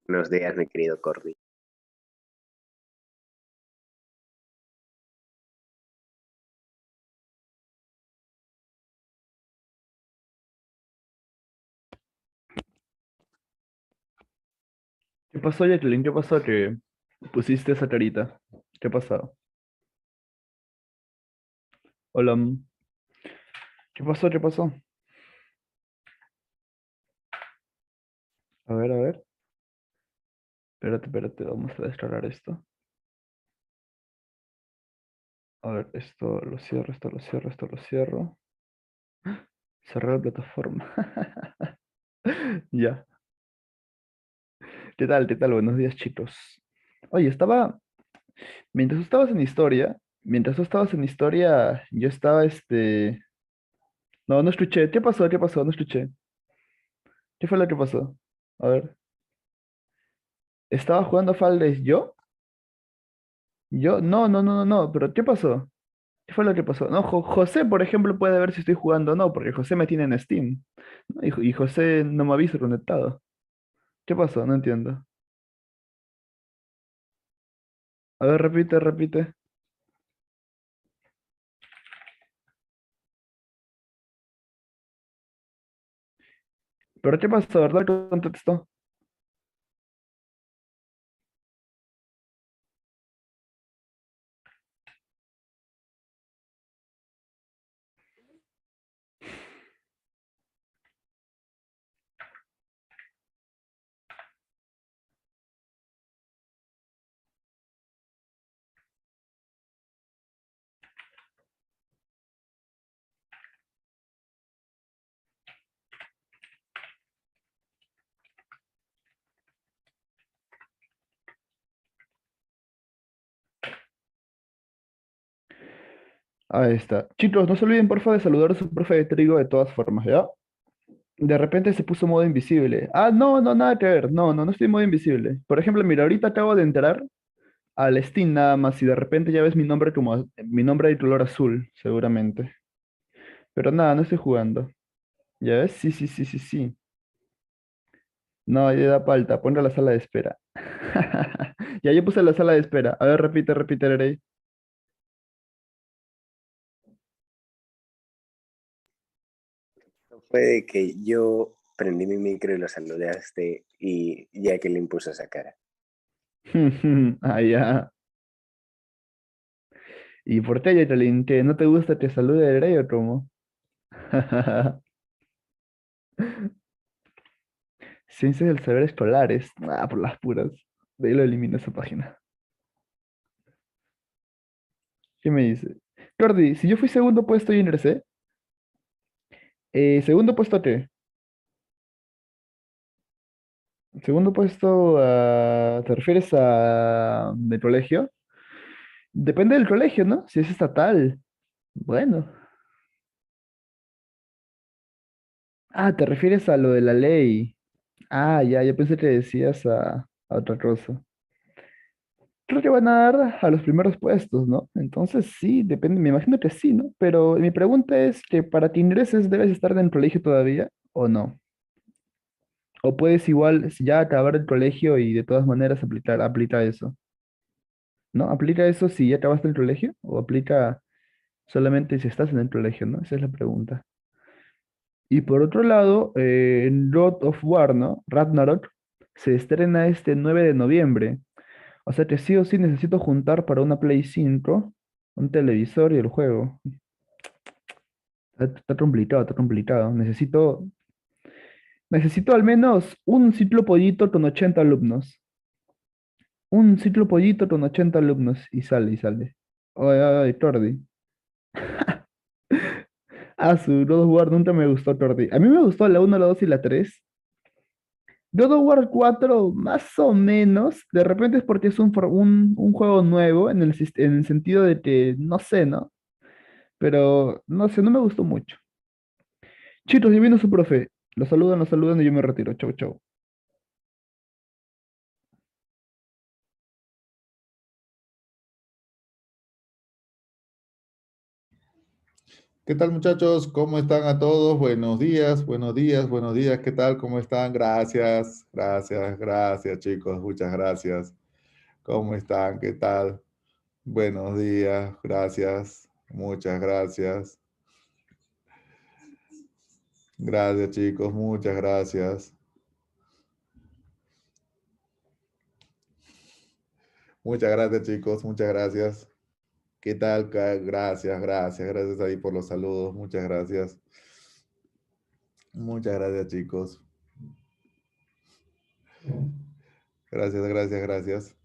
Buenos días, mi querido Cordy. ¿Qué pasó, Jacqueline? ¿Qué pasó que pusiste esa carita? ¿Qué pasó? Hola. ¿Qué pasó? ¿Qué pasó? A ver, a ver. Espérate, espérate. Vamos a descargar esto. A ver, esto lo cierro, esto lo cierro, esto lo cierro. Cerrar la plataforma. Ya. ¿Qué tal? ¿Qué tal? Buenos días, chicos. Oye, mientras tú estabas en historia, yo estaba, No, no escuché. ¿Qué pasó? ¿Qué pasó? No escuché. ¿Qué fue lo que pasó? A ver. ¿Estaba jugando Fall Guys yo? ¿Yo? No, no, no, no, no. ¿Pero qué pasó? ¿Qué fue lo que pasó? No, José, por ejemplo, puede ver si estoy jugando o no, porque José me tiene en Steam, ¿no? Y José no me ha visto conectado. ¿Qué pasó? No entiendo. A ver, repite, repite. ¿Pero qué pasó? ¿Verdad que contestó? Ahí está. Chicos, no se olviden, porfa, de saludar a su profe de trigo de todas formas, ¿ya? De repente se puso modo invisible. Ah, no, no, nada que ver. No, no, no estoy en modo invisible. Por ejemplo, mira, ahorita acabo de entrar al Steam nada más y de repente ya ves mi nombre como mi nombre de color azul, seguramente. Pero nada, no estoy jugando. ¿Ya ves? Sí, sí, sí, sí, sí. No, ya da falta, ponle la sala de espera. Ya yo puse la sala de espera. A ver, repite, repite, Rey. Fue de que yo prendí mi micro y lo saludaste y ya que le impuso esa cara. Ah, ya. ¿Y por qué, Yetelin? ¿Que no te gusta que salude Rey o cómo? Ciencias del saber escolares. Ah, por las puras. De ahí lo elimino esa página. ¿Qué me dice? Cordy, si yo fui segundo puesto y ingresé. ¿Segundo puesto qué? ¿Segundo puesto te refieres a de colegio? Depende del colegio, ¿no? Si es estatal. Bueno. Ah, te refieres a lo de la ley. Ah, ya, yo pensé que decías a otra cosa. Creo que van a dar a los primeros puestos, ¿no? Entonces sí, depende, me imagino que sí, ¿no? Pero mi pregunta es que para que ingreses debes estar en el colegio todavía o no. O puedes igual ya acabar el colegio y de todas maneras aplica eso. ¿No? ¿Aplica eso si ya acabaste el colegio? ¿O aplica solamente si estás en el colegio, ¿no? Esa es la pregunta. Y por otro lado, en God of War, ¿no? Ragnarok se estrena este 9 de noviembre. O sea que sí o sí necesito juntar para una Play 5, un televisor y el juego. Está complicado, está complicado. Necesito al menos un ciclo pollito con 80 alumnos. Un ciclo pollito con 80 alumnos. Y sale, y sale. Ay, ay, ay, Tordi. Ah, su God of War nunca me gustó, Tordi. A mí me gustó la uno, la 2 y la 3. God of War 4, más o menos. De repente es porque es un juego nuevo en el sentido de que, no sé, ¿no? Pero, no sé, no me gustó mucho. Chicos, y vino su profe. Lo saludan y yo me retiro. Chau, chau. ¿Qué tal, muchachos? ¿Cómo están a todos? Buenos días, buenos días, buenos días. ¿Qué tal? ¿Cómo están? Gracias, gracias, gracias, chicos. Muchas gracias. ¿Cómo están? ¿Qué tal? Buenos días, gracias. Muchas gracias. Gracias, chicos. Muchas gracias. Muchas gracias, chicos. Muchas gracias. ¿Qué tal? Gracias, gracias. Gracias ahí por los saludos. Muchas gracias. Muchas gracias, chicos. Gracias, gracias, gracias.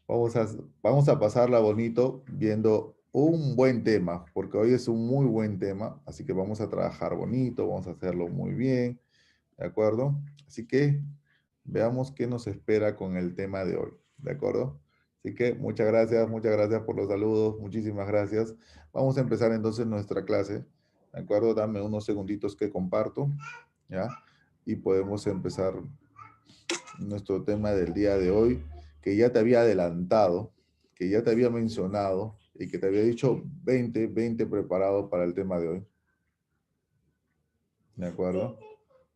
Vamos a, vamos a pasarla bonito viendo un buen tema, porque hoy es un muy buen tema, así que vamos a trabajar bonito, vamos a hacerlo muy bien, ¿de acuerdo? Así que veamos qué nos espera con el tema de hoy, ¿de acuerdo? Así que muchas gracias por los saludos, muchísimas gracias. Vamos a empezar entonces nuestra clase, ¿de acuerdo? Dame unos segunditos que comparto, ¿ya? Y podemos empezar nuestro tema del día de hoy, que ya te había adelantado, que ya te había mencionado y que te había dicho 20 preparado para el tema de hoy. ¿De acuerdo?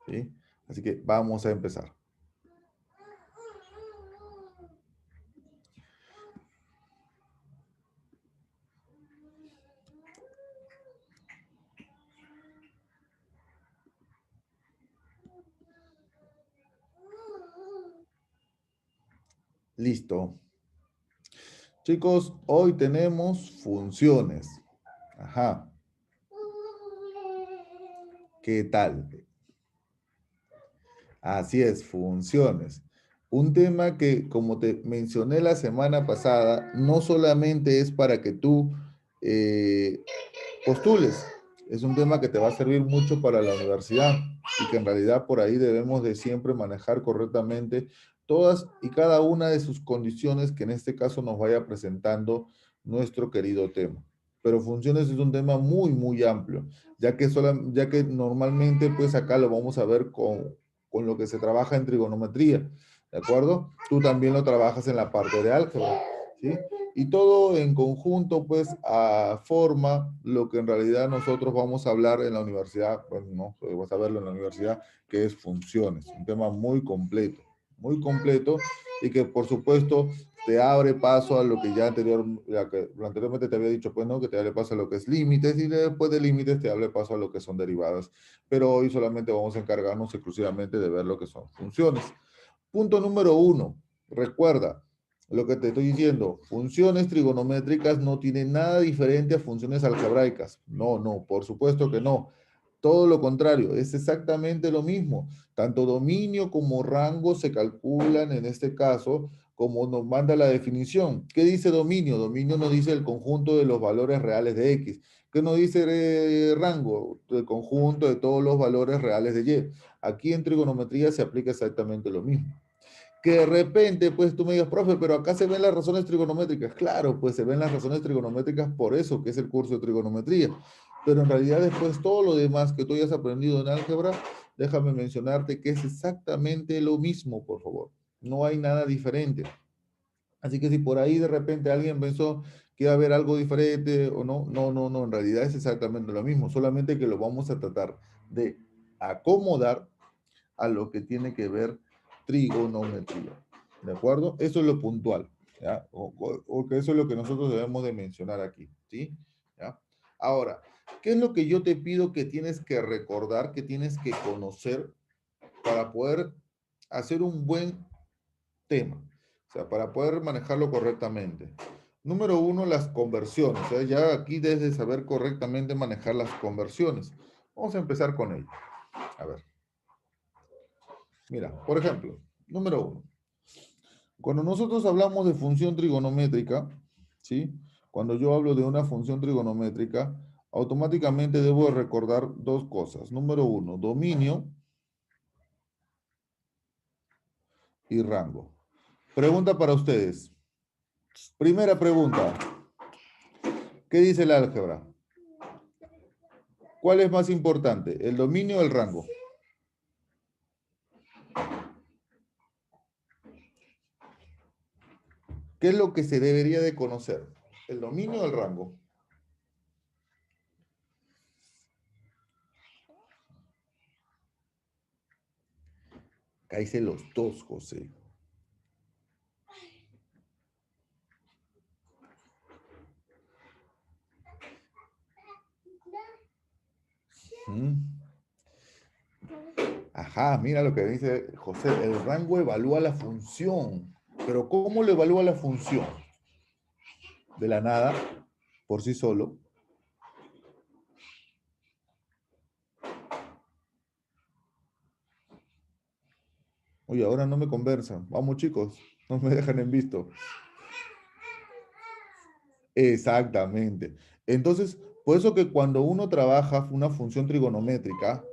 ¿Sí? Así que vamos a empezar. Listo. Chicos, hoy tenemos funciones. Ajá. ¿Qué tal? Así es, funciones. Un tema que, como te mencioné la semana pasada, no solamente es para que tú postules, es un tema que te va a servir mucho para la universidad y que en realidad por ahí debemos de siempre manejar correctamente todas y cada una de sus condiciones que en este caso nos vaya presentando nuestro querido tema. Pero funciones es un tema muy, muy amplio, ya que normalmente pues acá lo vamos a ver con lo que se trabaja en trigonometría, ¿de acuerdo? Tú también lo trabajas en la parte de álgebra, ¿sí? Y todo en conjunto, pues, forma lo que en realidad nosotros vamos a hablar en la universidad, bueno, no, vas a verlo en la universidad, que es funciones, un tema muy completo, y que por supuesto te abre paso a lo que ya anteriormente te había dicho, pues, ¿no? Que te abre paso a lo que es límites, y después de límites te abre paso a lo que son derivadas. Pero hoy solamente vamos a encargarnos exclusivamente de ver lo que son funciones. Punto número uno, recuerda, lo que te estoy diciendo, funciones trigonométricas no tienen nada diferente a funciones algebraicas. No, no, por supuesto que no. Todo lo contrario, es exactamente lo mismo. Tanto dominio como rango se calculan en este caso como nos manda la definición. ¿Qué dice dominio? Dominio nos dice el conjunto de los valores reales de X. ¿Qué nos dice rango? El conjunto de todos los valores reales de Y. Aquí en trigonometría se aplica exactamente lo mismo. Que de repente, pues tú me digas, profe, pero acá se ven las razones trigonométricas. Claro, pues se ven las razones trigonométricas por eso, que es el curso de trigonometría. Pero en realidad después todo lo demás que tú hayas aprendido en álgebra, déjame mencionarte que es exactamente lo mismo, por favor. No hay nada diferente. Así que si por ahí de repente alguien pensó que iba a haber algo diferente o no, no, no, no, en realidad es exactamente lo mismo, solamente que lo vamos a tratar de acomodar a lo que tiene que ver trigonometría. ¿De acuerdo? Eso es lo puntual, ¿ya? O que eso es lo que nosotros debemos de mencionar aquí, ¿sí? ¿Ya? Ahora, ¿qué es lo que yo te pido que tienes que recordar, que tienes que conocer para poder hacer un buen tema? O sea, para poder manejarlo correctamente. Número uno, las conversiones. O sea, ya aquí debes de saber correctamente manejar las conversiones. Vamos a empezar con ello. A ver. Mira, por ejemplo, número uno. Cuando nosotros hablamos de función trigonométrica, ¿sí? Cuando yo hablo de una función trigonométrica, automáticamente debo recordar dos cosas. Número uno, dominio y rango. Pregunta para ustedes. Primera pregunta. ¿Qué dice el álgebra? ¿Cuál es más importante, el dominio o el rango? ¿Qué es lo que se debería de conocer? ¿El dominio o el rango? Acá hice los dos, José. Ajá, mira lo que dice José. El rango evalúa la función. Pero ¿cómo lo evalúa la función? De la nada, por sí solo. Oye, ahora no me conversan. Vamos, chicos. No me dejan en visto. Exactamente. Entonces, por eso que cuando uno trabaja una función trigonométrica,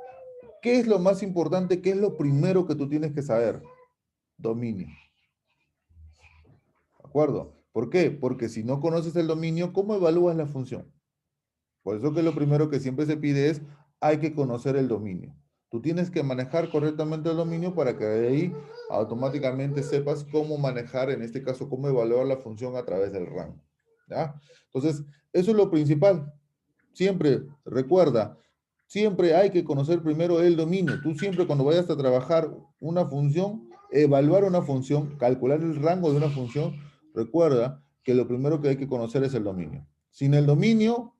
¿qué es lo más importante? ¿Qué es lo primero que tú tienes que saber? Dominio. ¿De acuerdo? ¿Por qué? Porque si no conoces el dominio, ¿cómo evalúas la función? Por eso que lo primero que siempre se pide es, hay que conocer el dominio. Tú tienes que manejar correctamente el dominio para que de ahí automáticamente sepas cómo manejar, en este caso, cómo evaluar la función a través del rango. ¿Ya? Entonces, eso es lo principal. Siempre, recuerda, siempre hay que conocer primero el dominio. Tú siempre cuando vayas a trabajar una función, evaluar una función, calcular el rango de una función, recuerda que lo primero que hay que conocer es el dominio. Sin el dominio,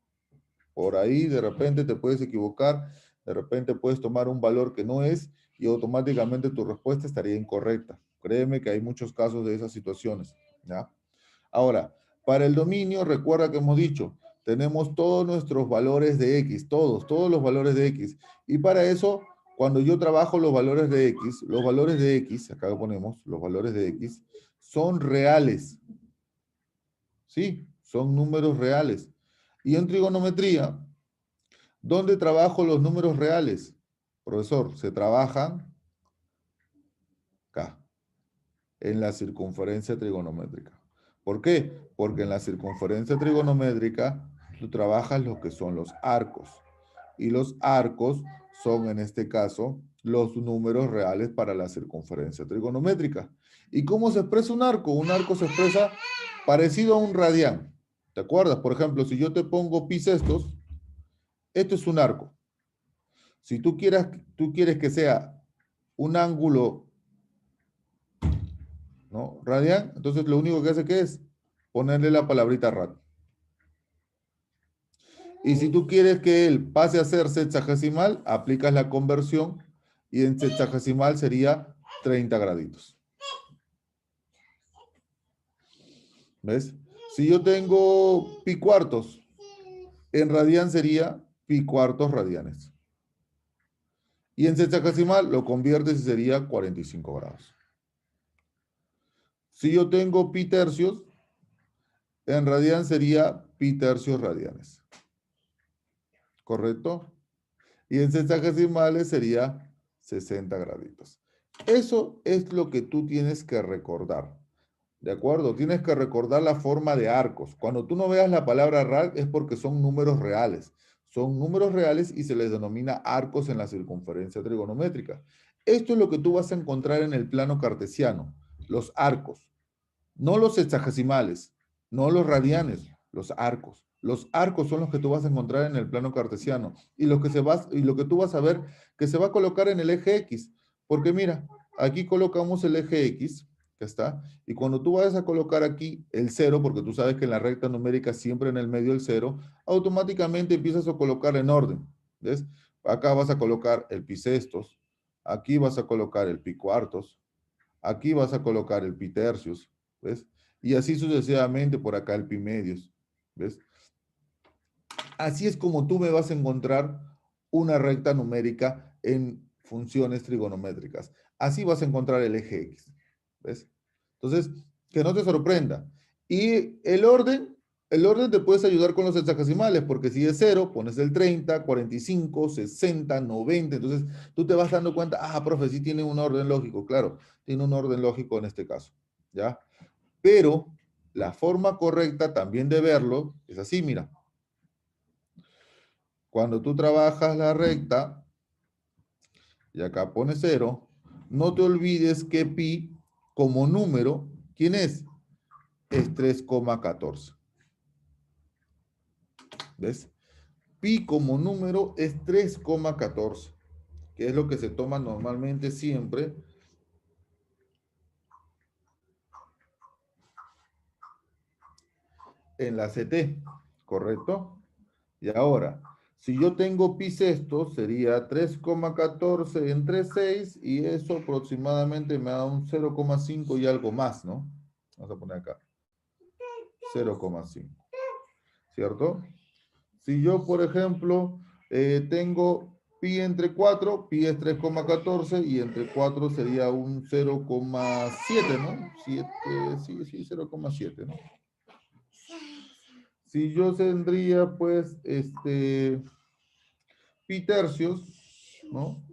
por ahí de repente te puedes equivocar, de repente puedes tomar un valor que no es y automáticamente tu respuesta estaría incorrecta. Créeme que hay muchos casos de esas situaciones, ¿ya? Ahora, para el dominio, recuerda que hemos dicho, tenemos todos nuestros valores de X, todos los valores de X. Y para eso, cuando yo trabajo los valores de X, acá lo ponemos, los valores de X, son reales. ¿Sí? Son números reales. Y en trigonometría, ¿dónde trabajo los números reales? Profesor, se trabajan acá, en la circunferencia trigonométrica. ¿Por qué? Porque en la circunferencia trigonométrica tú trabajas lo que son los arcos. Y los arcos son, en este caso, los números reales para la circunferencia trigonométrica. ¿Y cómo se expresa un arco? Un arco se expresa parecido a un radián. ¿Te acuerdas? Por ejemplo, si yo te pongo pi sextos, esto es un arco. Si tú quieres que sea un ángulo, ¿no? Radián, entonces lo único que hace que es ponerle la palabrita rad. Y si tú quieres que él pase a ser sexagesimal, aplicas la conversión y en sexagesimal sería 30 graditos. ¿Ves? Si yo tengo pi cuartos, en radián sería pi cuartos radianes. Y en sexagesimal lo conviertes y sería 45 grados. Si yo tengo pi tercios, en radián sería pi tercios radianes. ¿Correcto? Y en sexagesimales sería 60 graditos. Eso es lo que tú tienes que recordar. ¿De acuerdo? Tienes que recordar la forma de arcos. Cuando tú no veas la palabra rad es porque son números reales. Son números reales y se les denomina arcos en la circunferencia trigonométrica. Esto es lo que tú vas a encontrar en el plano cartesiano. Los arcos. No los sexagesimales, no los radianes, los arcos. Los arcos son los que tú vas a encontrar en el plano cartesiano y lo que tú vas a ver que se va a colocar en el eje X. Porque mira, aquí colocamos el eje X, que está, y cuando tú vayas a colocar aquí el 0, porque tú sabes que en la recta numérica siempre en el medio el 0, automáticamente empiezas a colocar en orden. ¿Ves? Acá vas a colocar el pi sextos, aquí vas a colocar el pi cuartos, aquí vas a colocar el pi tercios, ¿ves? Y así sucesivamente por acá el pi medios, ¿ves? Así es como tú me vas a encontrar una recta numérica en funciones trigonométricas. Así vas a encontrar el eje X, ¿ves? Entonces, que no te sorprenda. Y el orden te puedes ayudar con los hexagesimales, porque si es 0, pones el 30, 45, 60, 90. Entonces, tú te vas dando cuenta, ah, profe, sí tiene un orden lógico. Claro, tiene un orden lógico en este caso, ¿ya? Pero la forma correcta también de verlo es así, mira. Cuando tú trabajas la recta, y acá pones 0, no te olvides que pi como número, ¿quién es? Es 3,14. ¿Ves? Pi como número es 3,14, que es lo que se toma normalmente siempre en la CT, ¿correcto? Y ahora, si yo tengo pi sextos, sería 3,14 entre 6 y eso aproximadamente me da un 0,5 y algo más, ¿no? Vamos a poner acá. 0,5, ¿cierto? Si yo, por ejemplo, tengo pi entre 4, pi es 3,14 y entre 4 sería un 0,7, ¿no? 7, sí, 0,7, ¿no? Si yo tendría, pues, pi tercios, ¿no?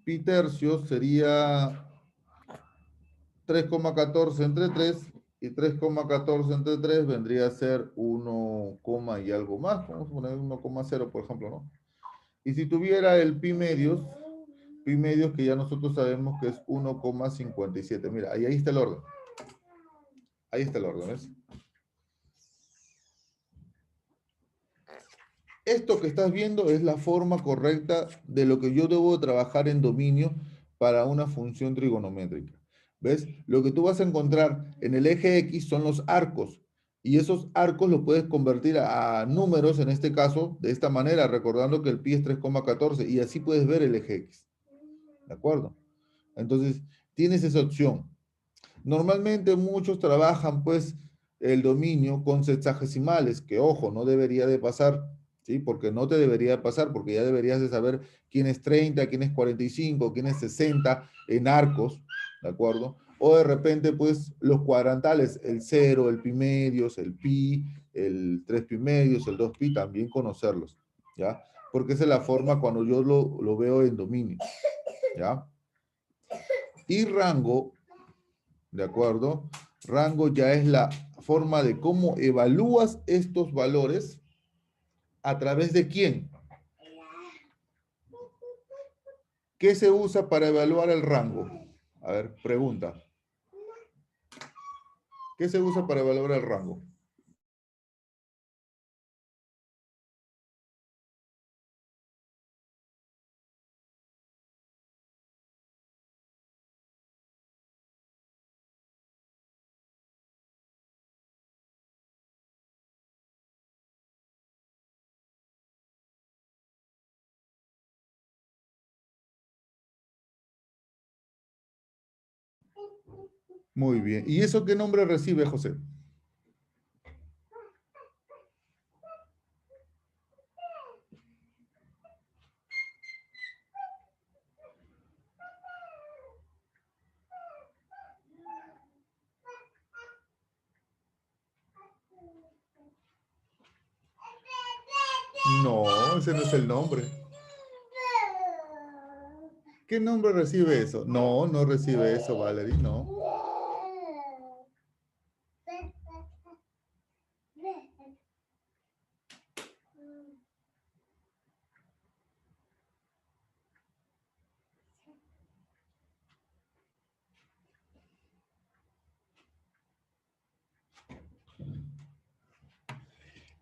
Pi tercios sería 3,14 entre 3 y 3,14 entre 3 vendría a ser 1, y algo más. Vamos a poner 1,0, por ejemplo, ¿no? Y si tuviera el pi medios que ya nosotros sabemos que es 1,57. Mira, ahí está el orden. Ahí está el orden, ¿ves? Esto que estás viendo es la forma correcta de lo que yo debo trabajar en dominio para una función trigonométrica. ¿Ves? Lo que tú vas a encontrar en el eje X son los arcos. Y esos arcos los puedes convertir a números, en este caso, de esta manera, recordando que el pi es 3,14. Y así puedes ver el eje X. ¿De acuerdo? Entonces, tienes esa opción. Normalmente muchos trabajan, pues, el dominio con sexagesimales, que, ojo, no debería de pasar. ¿Sí? Porque no te debería pasar, porque ya deberías de saber quién es 30, quién es 45, quién es 60 en arcos, ¿de acuerdo? O de repente, pues, los cuadrantales, el 0, el pi medios, el pi, el 3 pi medios, el 2 pi, también conocerlos, ¿ya? Porque esa es la forma cuando yo lo veo en dominio, ¿ya? Y rango, ¿de acuerdo? Rango ya es la forma de cómo evalúas estos valores. ¿A través de quién? ¿Qué se usa para evaluar el rango? A ver, pregunta. ¿Qué se usa para evaluar el rango? Muy bien. ¿Y eso qué nombre recibe, José? No, ese no es el nombre. ¿Qué nombre recibe eso? No, no recibe eso, Valerie, no.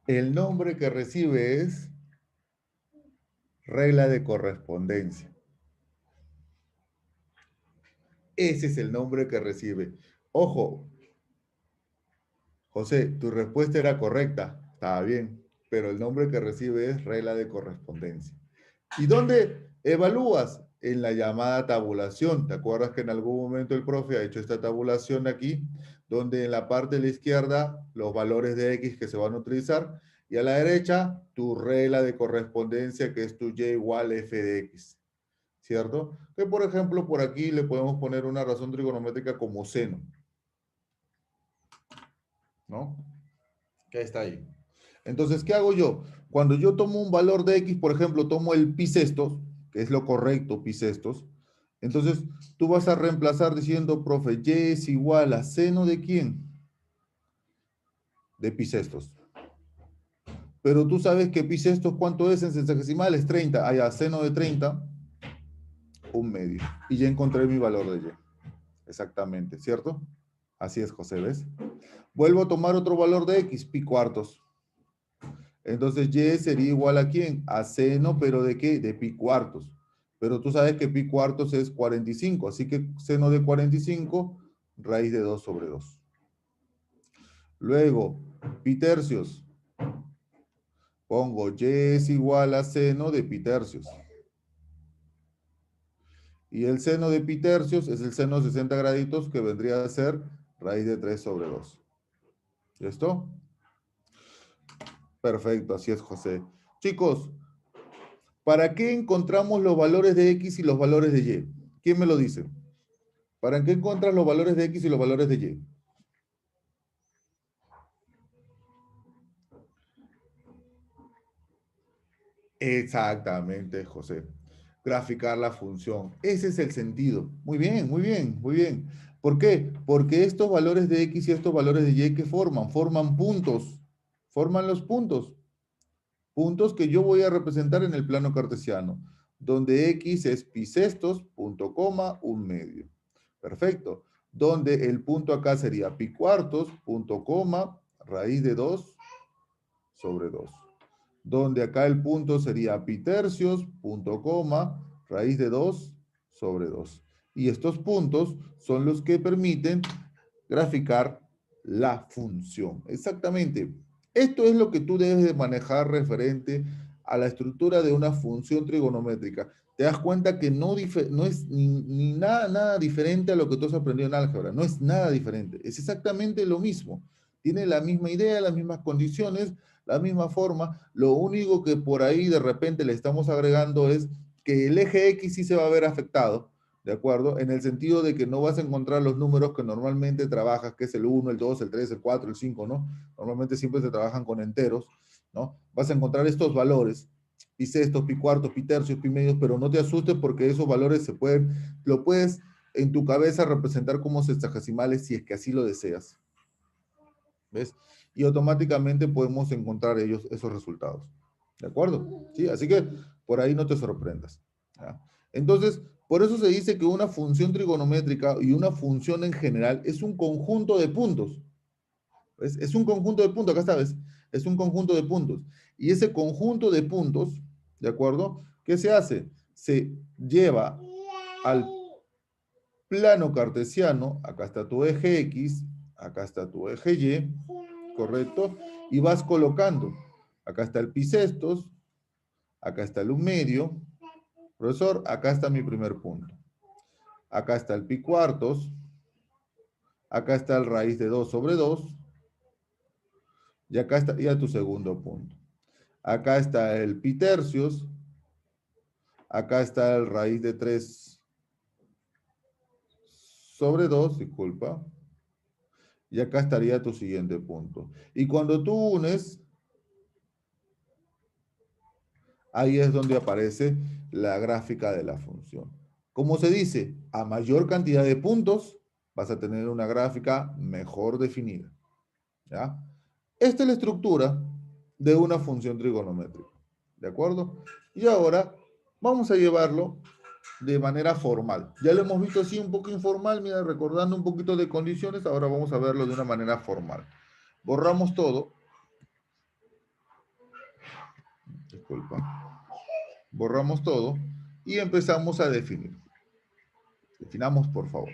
El nombre que recibe es regla de correspondencia. Ese es el nombre que recibe. Ojo, José, tu respuesta era correcta, estaba bien, pero el nombre que recibe es regla de correspondencia. ¿Y dónde evalúas? En la llamada tabulación. ¿Te acuerdas que en algún momento el profe ha hecho esta tabulación de aquí? Donde en la parte de la izquierda los valores de X que se van a utilizar y a la derecha tu regla de correspondencia que es tu Y igual F de X. ¿Cierto? Que por ejemplo por aquí le podemos poner una razón trigonométrica como seno. ¿No? Que está ahí. Entonces, ¿qué hago yo? Cuando yo tomo un valor de X, por ejemplo, tomo el pi sextos, que es lo correcto, pi sextos, entonces tú vas a reemplazar diciendo, profe, Y es igual a seno de ¿quién? De pi sextos. Pero tú sabes que pi sextos, ¿cuánto es en sexagesimales? 30. Allá, seno de 30, un medio. Y ya encontré mi valor de Y. Exactamente, ¿cierto? Así es, José, ¿ves? Vuelvo a tomar otro valor de X, pi cuartos. Entonces, Y sería igual a ¿quién? A seno, pero ¿de qué? De pi cuartos. Pero tú sabes que pi cuartos es 45, así que seno de 45, raíz de 2 sobre 2. Luego, pi tercios. Pongo y es igual a seno de pi tercios. Y el seno de pi tercios es el seno de 60 graditos que vendría a ser raíz de 3 sobre 2. ¿Listo? Perfecto, así es, José. Chicos, ¿para qué encontramos los valores de X y los valores de Y? ¿Quién me lo dice? ¿Para qué encuentras los valores de X y los valores de Y? Exactamente, José. Graficar la función. Ese es el sentido. Muy bien, muy bien, muy bien. ¿Por qué? Porque estos valores de X y estos valores de Y, ¿qué forman? Forman puntos. Forman los puntos. Puntos que yo voy a representar en el plano cartesiano, donde X es pi sextos, punto coma, un medio. Perfecto. Donde el punto acá sería pi cuartos, punto coma, raíz de 2 sobre 2. Donde acá el punto sería pi tercios, punto coma, raíz de 2 sobre 2. Y estos puntos son los que permiten graficar la función. Exactamente. Esto es lo que tú debes de manejar referente a la estructura de una función trigonométrica. Te das cuenta que no es ni nada diferente a lo que tú has aprendido en álgebra. No es nada diferente. Es exactamente lo mismo. Tiene la misma idea, las mismas condiciones, la misma forma. Lo único que por ahí de repente le estamos agregando es que el eje X sí se va a ver afectado, ¿de acuerdo? En el sentido de que no vas a encontrar los números que normalmente trabajas, que es el 1, el 2, el 3, el 4, el 5, ¿no? Normalmente siempre se trabajan con enteros, ¿no? Vas a encontrar estos valores, pi sextos, pi cuartos, pi tercios, pi medios, pero no te asustes porque esos valores lo puedes en tu cabeza representar como sexagesimales si es que así lo deseas. ¿Ves? Y automáticamente podemos encontrar esos resultados. ¿De acuerdo? ¿Sí? Así que por ahí no te sorprendas. ¿Ya? Entonces, por eso se dice que una función trigonométrica y una función en general es un conjunto de puntos. ¿Ves? Es un conjunto de puntos, acá está, ¿ves? Es un conjunto de puntos. Y ese conjunto de puntos, ¿de acuerdo? ¿Qué se hace? Se lleva al plano cartesiano, acá está tu eje X, acá está tu eje Y, ¿correcto? Y vas colocando. Acá está el pi sextos, acá está el un medio. Profesor, acá está mi primer punto. Acá está el pi cuartos. Acá está el raíz de 2 sobre 2. Y acá está ya tu segundo punto. Acá está el pi tercios. Acá está el raíz de 3 sobre 2, disculpa. Y acá estaría tu siguiente punto. Y cuando tú unes, ahí es donde aparece la gráfica de la función. Como se dice, a mayor cantidad de puntos, vas a tener una gráfica mejor definida. ¿Ya? Esta es la estructura de una función trigonométrica. ¿De acuerdo? Y ahora vamos a llevarlo de manera formal. Ya lo hemos visto así un poco informal, mira, recordando un poquito de condiciones, ahora vamos a verlo de una manera formal. Borramos todo. Disculpa. Borramos todo y empezamos a definir. Definamos, por favor.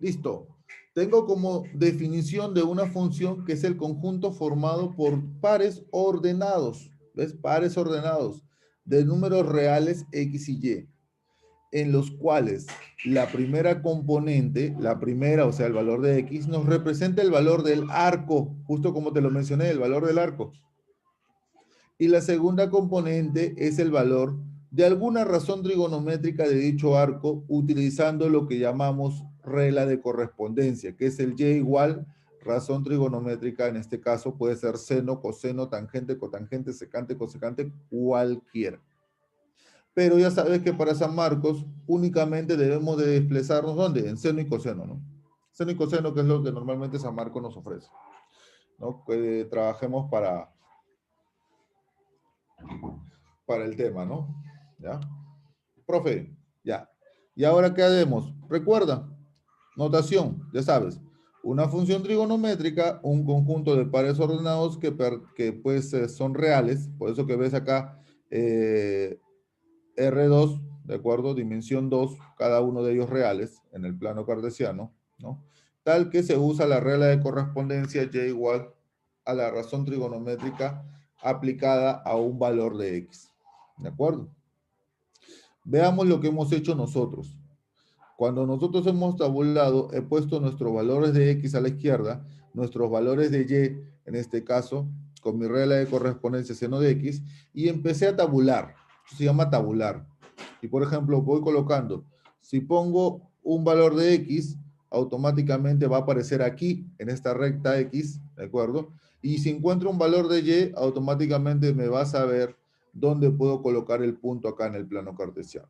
Listo. Tengo como definición de una función que es el conjunto formado por pares ordenados. ¿Ves? Pares ordenados de números reales X y Y, en los cuales la primera componente, o sea, el valor de X, nos representa el valor del arco, justo como te lo mencioné, el valor del arco. Y la segunda componente es el valor de alguna razón trigonométrica de dicho arco utilizando lo que llamamos regla de correspondencia, que es el y igual razón trigonométrica, en este caso puede ser seno, coseno, tangente, cotangente, secante, cosecante, cualquiera. Pero ya sabes que para San Marcos únicamente debemos de desplazarnos, ¿dónde? En seno y coseno, ¿no? Seno y coseno, que es lo que normalmente San Marcos nos ofrece, ¿no? Que trabajemos para el tema, ¿no? ¿Ya? Profe, ya. ¿Y ahora qué haremos? Recuerda, notación, ya sabes, una función trigonométrica, un conjunto de pares ordenados que pues son reales, por eso que ves acá R2, ¿de acuerdo? Dimensión 2, cada uno de ellos reales en el plano cartesiano, ¿no? tal que se usa la regla de correspondencia y igual a la razón trigonométrica aplicada a un valor de x. ¿De acuerdo? Veamos lo que hemos hecho nosotros. Cuando nosotros hemos tabulado, he puesto nuestros valores de x a la izquierda, nuestros valores de y, en este caso, con mi regla de correspondencia seno de x, y empecé a tabular. Esto se llama tabular. Y por ejemplo, voy colocando, si pongo un valor de x, automáticamente va a aparecer aquí, en esta recta x, ¿de acuerdo? Y si encuentro un valor de y, automáticamente me va a saber dónde puedo colocar el punto acá en el plano cartesiano.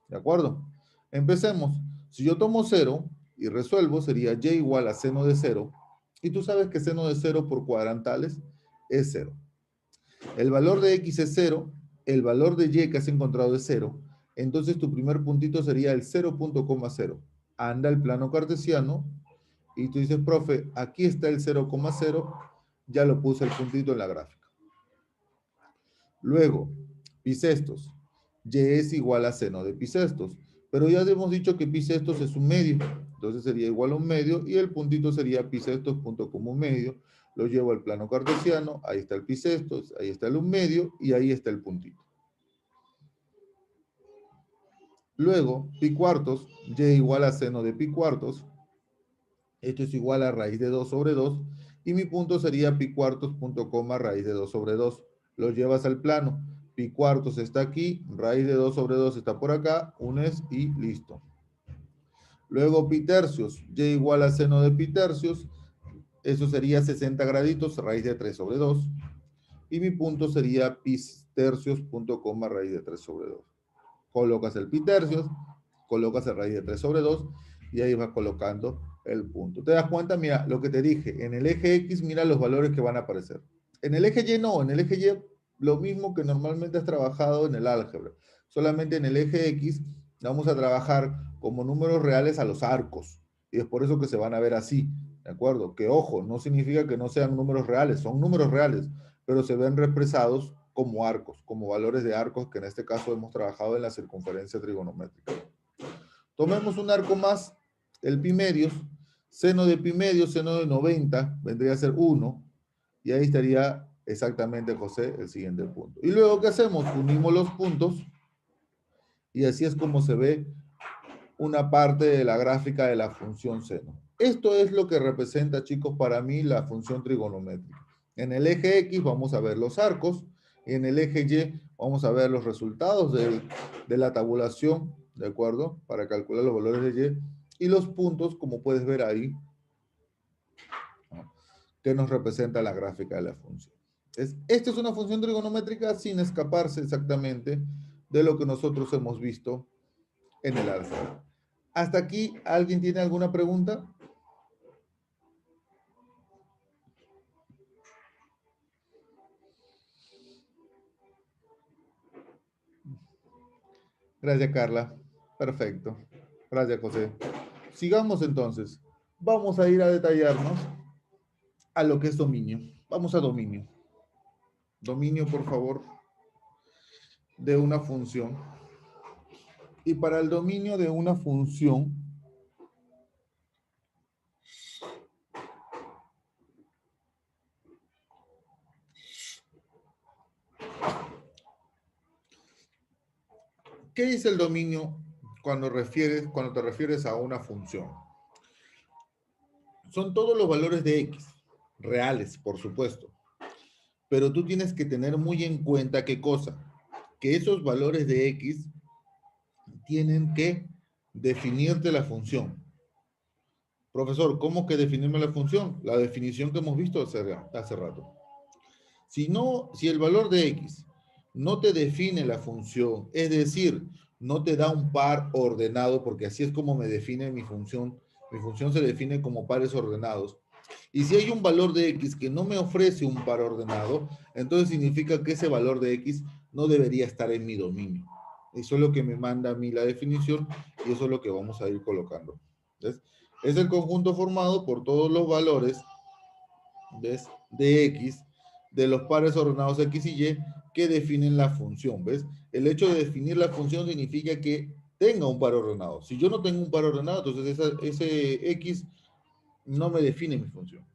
¿De acuerdo? Empecemos. Si yo tomo 0 y resuelvo, sería y igual a seno de 0. Y tú sabes que seno de 0 por cuadrantales es 0. El valor de x es 0, el valor de y que has encontrado es 0. Entonces tu primer puntito sería el 0.0. Anda el plano cartesiano y tú dices, profe, aquí está el 0,0. Ya lo puse el puntito en la gráfica. Luego, bisestos. Y es igual a seno de bisestos. Pero ya hemos dicho que bisestos es un medio. Entonces sería igual a un medio y el puntito sería bisestos punto como un medio. Lo llevo al plano cartesiano. Ahí está el bisestos, ahí está el un medio y ahí está el puntito. Luego, pi cuartos. Y igual a seno de pi cuartos. Esto es igual a raíz de 2 sobre 2. Y mi punto sería pi cuartos punto coma raíz de 2 sobre 2. Lo llevas al plano. Pi cuartos está aquí, raíz de 2 sobre 2 está por acá, unes y listo. Luego pi tercios, y igual a seno de pi tercios, eso sería 60 graditos, raíz de 3 sobre 2. Y mi punto sería pi tercios punto coma raíz de 3 sobre 2. Colocas el pi tercios, colocas el raíz de 3 sobre 2 y ahí vas colocando el punto. ¿Te das cuenta? Mira, lo que te dije, en el eje X, mira los valores que van a aparecer. En el eje Y no, en el eje Y lo mismo que normalmente has trabajado en el álgebra. Solamente en el eje X vamos a trabajar como números reales a los arcos. Y es por eso que se van a ver así, ¿de acuerdo? Que ojo, no significa que no sean números reales, son números reales, pero se ven represados como arcos, como valores de arcos que en este caso hemos trabajado en la circunferencia trigonométrica. Tomemos un arco más, el pi medios, seno de pi medios, seno de 90, vendría a ser 1, y ahí estaría exactamente, José, el siguiente punto. Y luego, ¿qué hacemos? Unimos los puntos, y así es como se ve una parte de la gráfica de la función seno. Esto es lo que representa, chicos, para mí la función trigonométrica. En el eje X vamos a ver los arcos, y en el eje Y vamos a ver los resultados de la tabulación, ¿de acuerdo? Para calcular los valores de Y, y los puntos, como puedes ver ahí, ¿no? Que nos representa la gráfica de la función. Esta es una función trigonométrica sin escaparse exactamente de lo que nosotros hemos visto en el álgebra. ¿Hasta aquí alguien tiene alguna pregunta? Gracias, Carla. Perfecto. Gracias, José. Sigamos entonces. Vamos a ir a detallarnos a lo que es dominio. Vamos a dominio. Dominio, por favor, de una función. Y para el dominio de una función, ¿qué es el dominio cuando te refieres a una función? Son todos los valores de x, reales, por supuesto. Pero tú tienes que tener muy en cuenta qué cosa, que esos valores de x tienen que definirte la función. Profesor, ¿cómo que definirme la función? La definición que hemos visto hace rato. Si el valor de x no te define la función, es decir, no te da un par ordenado, porque así es como me define mi función se define como pares ordenados. Y si hay un valor de x que no me ofrece un par ordenado, entonces significa que ese valor de x no debería estar en mi dominio. Eso es lo que me manda a mí la definición y eso es lo que vamos a ir colocando. ¿Ves? Es el conjunto formado por todos los valores, ¿ves?, de x, de los pares ordenados x y y que definen la función. ¿Ves? El hecho de definir la función significa que tenga un par ordenado. Si yo no tengo un par ordenado, entonces ese x no me define mi función.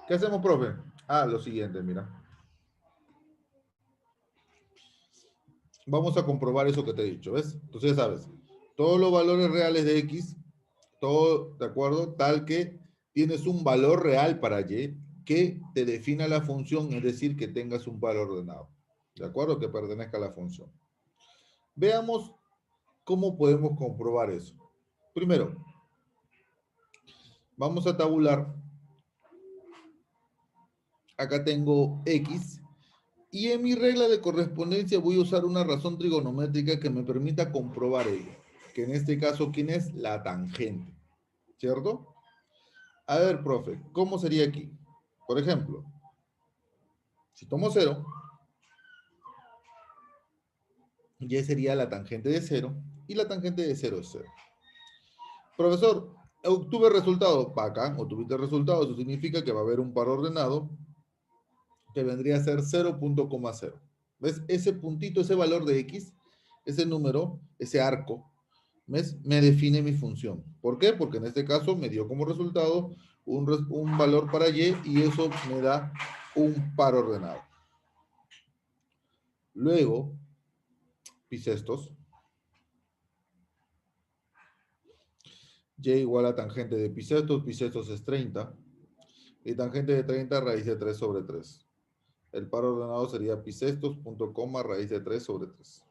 ¿Qué hacemos, profe? Ah, lo siguiente, mira. Vamos a comprobar eso que te he dicho, ¿ves? Entonces ya sabes, todos los valores reales de X, todo, ¿de acuerdo? Tal que tienes un valor real para Y que te defina la función, es decir, que tengas un valor ordenado, ¿de acuerdo? Que pertenezca a la función. Veamos cómo podemos comprobar eso. Primero, vamos a tabular. Acá tengo X. Y en mi regla de correspondencia voy a usar una razón trigonométrica que me permita comprobar ello. Que en este caso, ¿quién es? La tangente. ¿Cierto? A ver, profe, ¿cómo sería aquí? Por ejemplo, si tomo 0, Y sería la tangente de 0. Y la tangente de 0 es 0. Profesor, obtuve resultado. Bacán, obtuviste resultado. Eso significa que va a haber un par ordenado que vendría a ser 0.0. ¿Ves? Ese puntito, ese valor de X, ese número, ese arco, ¿ves? Me define mi función. ¿Por qué? Porque en este caso me dio como resultado un valor para Y y eso me da un par ordenado. Luego, bisestos. Y igual a tangente de bisestos es 30. Y tangente de 30 raíz de 3 sobre 3. El par ordenado sería bisestos, punto coma, raíz de 3 sobre 3.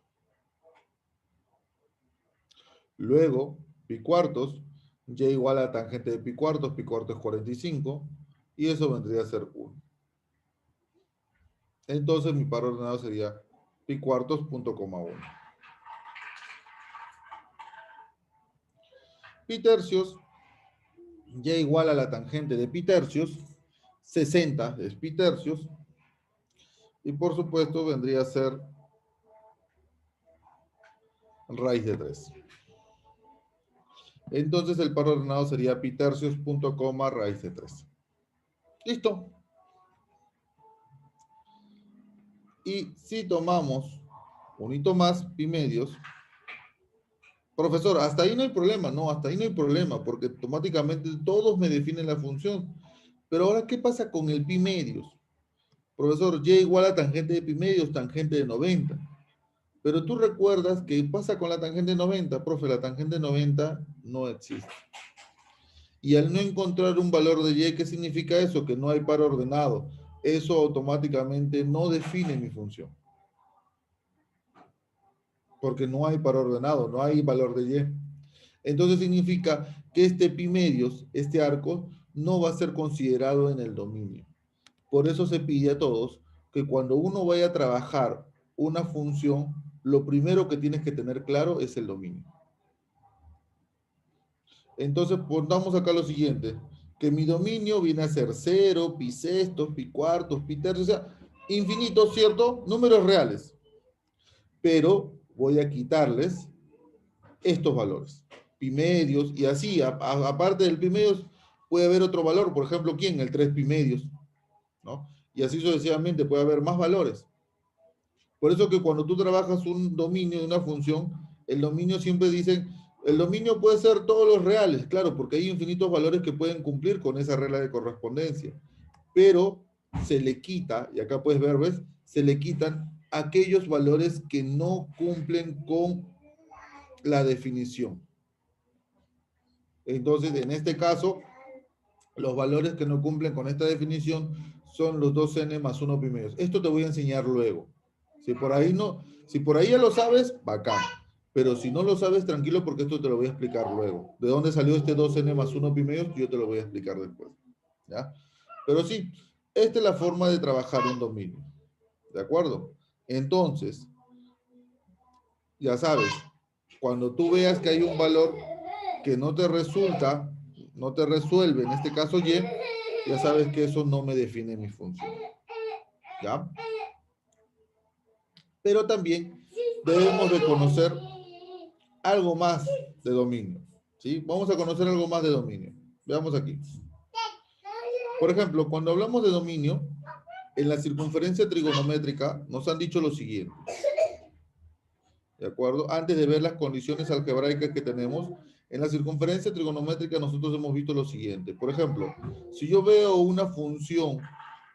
Luego, pi cuartos, y igual a tangente de pi cuartos es 45, y eso vendría a ser 1. Entonces mi par ordenado sería pi cuartos, punto coma 1. Pi tercios, y igual a la tangente de pi tercios, 60 es pi tercios, y por supuesto vendría a ser raíz de 3. Entonces el par ordenado sería pi tercios, punto coma, raíz de 3. Listo. Y si tomamos un hito más, pi medios, profesor, hasta ahí no hay problema. No, hasta ahí no hay problema, porque automáticamente todos me definen la función. Pero ahora, ¿qué pasa con el pi medios? Profesor, y igual a tangente de pi medios, tangente de 90. Pero tú recuerdas qué pasa con la tangente de 90, profe, la tangente de 90 no existe. Y al no encontrar un valor de y, ¿qué significa eso? Que no hay par ordenado. Eso automáticamente no define mi función. Porque no hay par ordenado, no hay valor de y. Entonces significa que este pi medios, este arco, no va a ser considerado en el dominio. Por eso se pide a todos que cuando uno vaya a trabajar una función, lo primero que tienes que tener claro es el dominio. Entonces pongamos acá lo siguiente, que mi dominio viene a ser 0, pi sextos, pi cuartos, pi tercios, o sea, infinitos, ¿cierto? Números reales. Pero voy a quitarles estos valores, pi medios, y así, aparte del pi medios, puede haber otro valor, por ejemplo, ¿quién? El 3 pi medios, ¿no? Y así sucesivamente puede haber más valores. Por eso que cuando tú trabajas un dominio de una función, el dominio siempre dicen, el dominio puede ser todos los reales, claro, porque hay infinitos valores que pueden cumplir con esa regla de correspondencia, pero se le quita, y acá puedes ver, ¿ves? Se le quitan aquellos valores que no cumplen con la definición. Entonces, en este caso, los valores que no cumplen con esta definición son los 2n más 1 pi medios. Esto te voy a enseñar luego. Si por ahí ya lo sabes, bacán. Pero si no lo sabes, tranquilo, porque esto te lo voy a explicar luego. ¿De dónde salió este 2n más 1 pi medios? Yo te lo voy a explicar después. ¿Ya? Pero sí, esta es la forma de trabajar un dominio. ¿De acuerdo? Entonces, ya sabes, cuando tú veas que hay un valor que no te resulta, no te resuelve, en este caso y, ya sabes que eso no me define mi función. ¿Ya? Pero también debemos de conocer algo más de dominio. ¿Sí? Vamos a conocer algo más de dominio. Veamos aquí. Por ejemplo, cuando hablamos de dominio, en la circunferencia trigonométrica nos han dicho lo siguiente. ¿De acuerdo? Antes de ver las condiciones algebraicas que tenemos, en la circunferencia trigonométrica nosotros hemos visto lo siguiente. Por ejemplo, si yo veo una función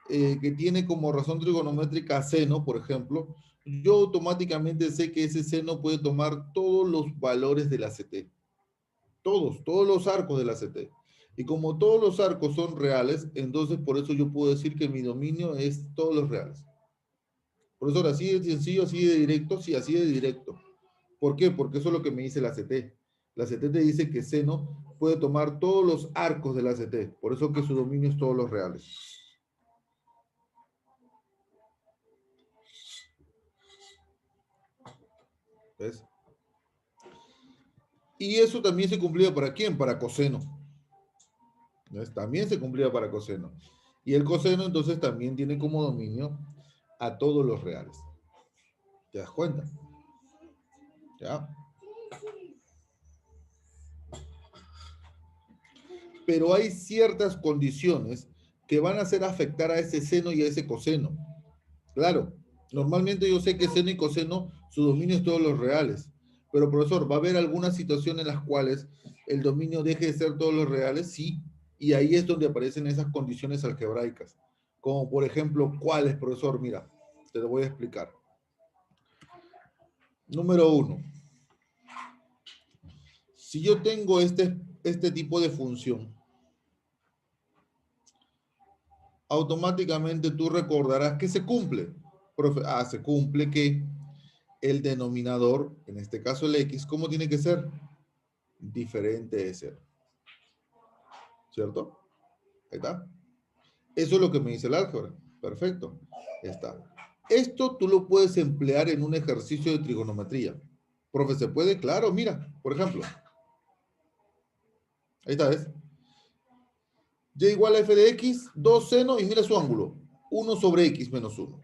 que tiene como razón trigonométrica seno, por ejemplo, yo automáticamente sé que ese seno puede tomar todos los valores de la CT. Todos los arcos de la CT. Y como todos los arcos son reales, entonces por eso yo puedo decir que mi dominio es todos los reales. Profesor, así de sencillo, así de directo, sí, así de directo. ¿Por qué? Porque eso es lo que me dice la CT. La CT te dice que seno puede tomar todos los arcos de la CT. Por eso que su dominio es todos los reales. ¿Ves? Y eso también se cumplía para ¿quién? Para coseno. ¿Ves? También se cumplía para coseno. Y el coseno entonces también tiene como dominio a todos los reales. ¿Te das cuenta? ¿Ya? Pero hay ciertas condiciones que van a hacer afectar a ese seno y a ese coseno. Claro, normalmente yo sé que seno y coseno, su dominio es todos los reales. Pero profesor, ¿va a haber alguna situación en las cuales el dominio deje de ser todos los reales? Sí. Y ahí es donde aparecen esas condiciones algebraicas. Como por ejemplo, ¿cuáles, profesor? Mira, te lo voy a explicar. Número 1. Si yo tengo este tipo de función, automáticamente tú recordarás que se cumple. Profe, se cumple que el denominador, en este caso el x, ¿cómo tiene que ser? Diferente de 0. ¿Cierto? Ahí está. Eso es lo que me dice el álgebra. Perfecto. Ya está. Esto tú lo puedes emplear en un ejercicio de trigonometría. Profe, ¿se puede? Claro, mira, por ejemplo. Ahí está, ¿ves? Y igual a f de x, 2 seno, y mira su ángulo. 1 sobre x menos 1.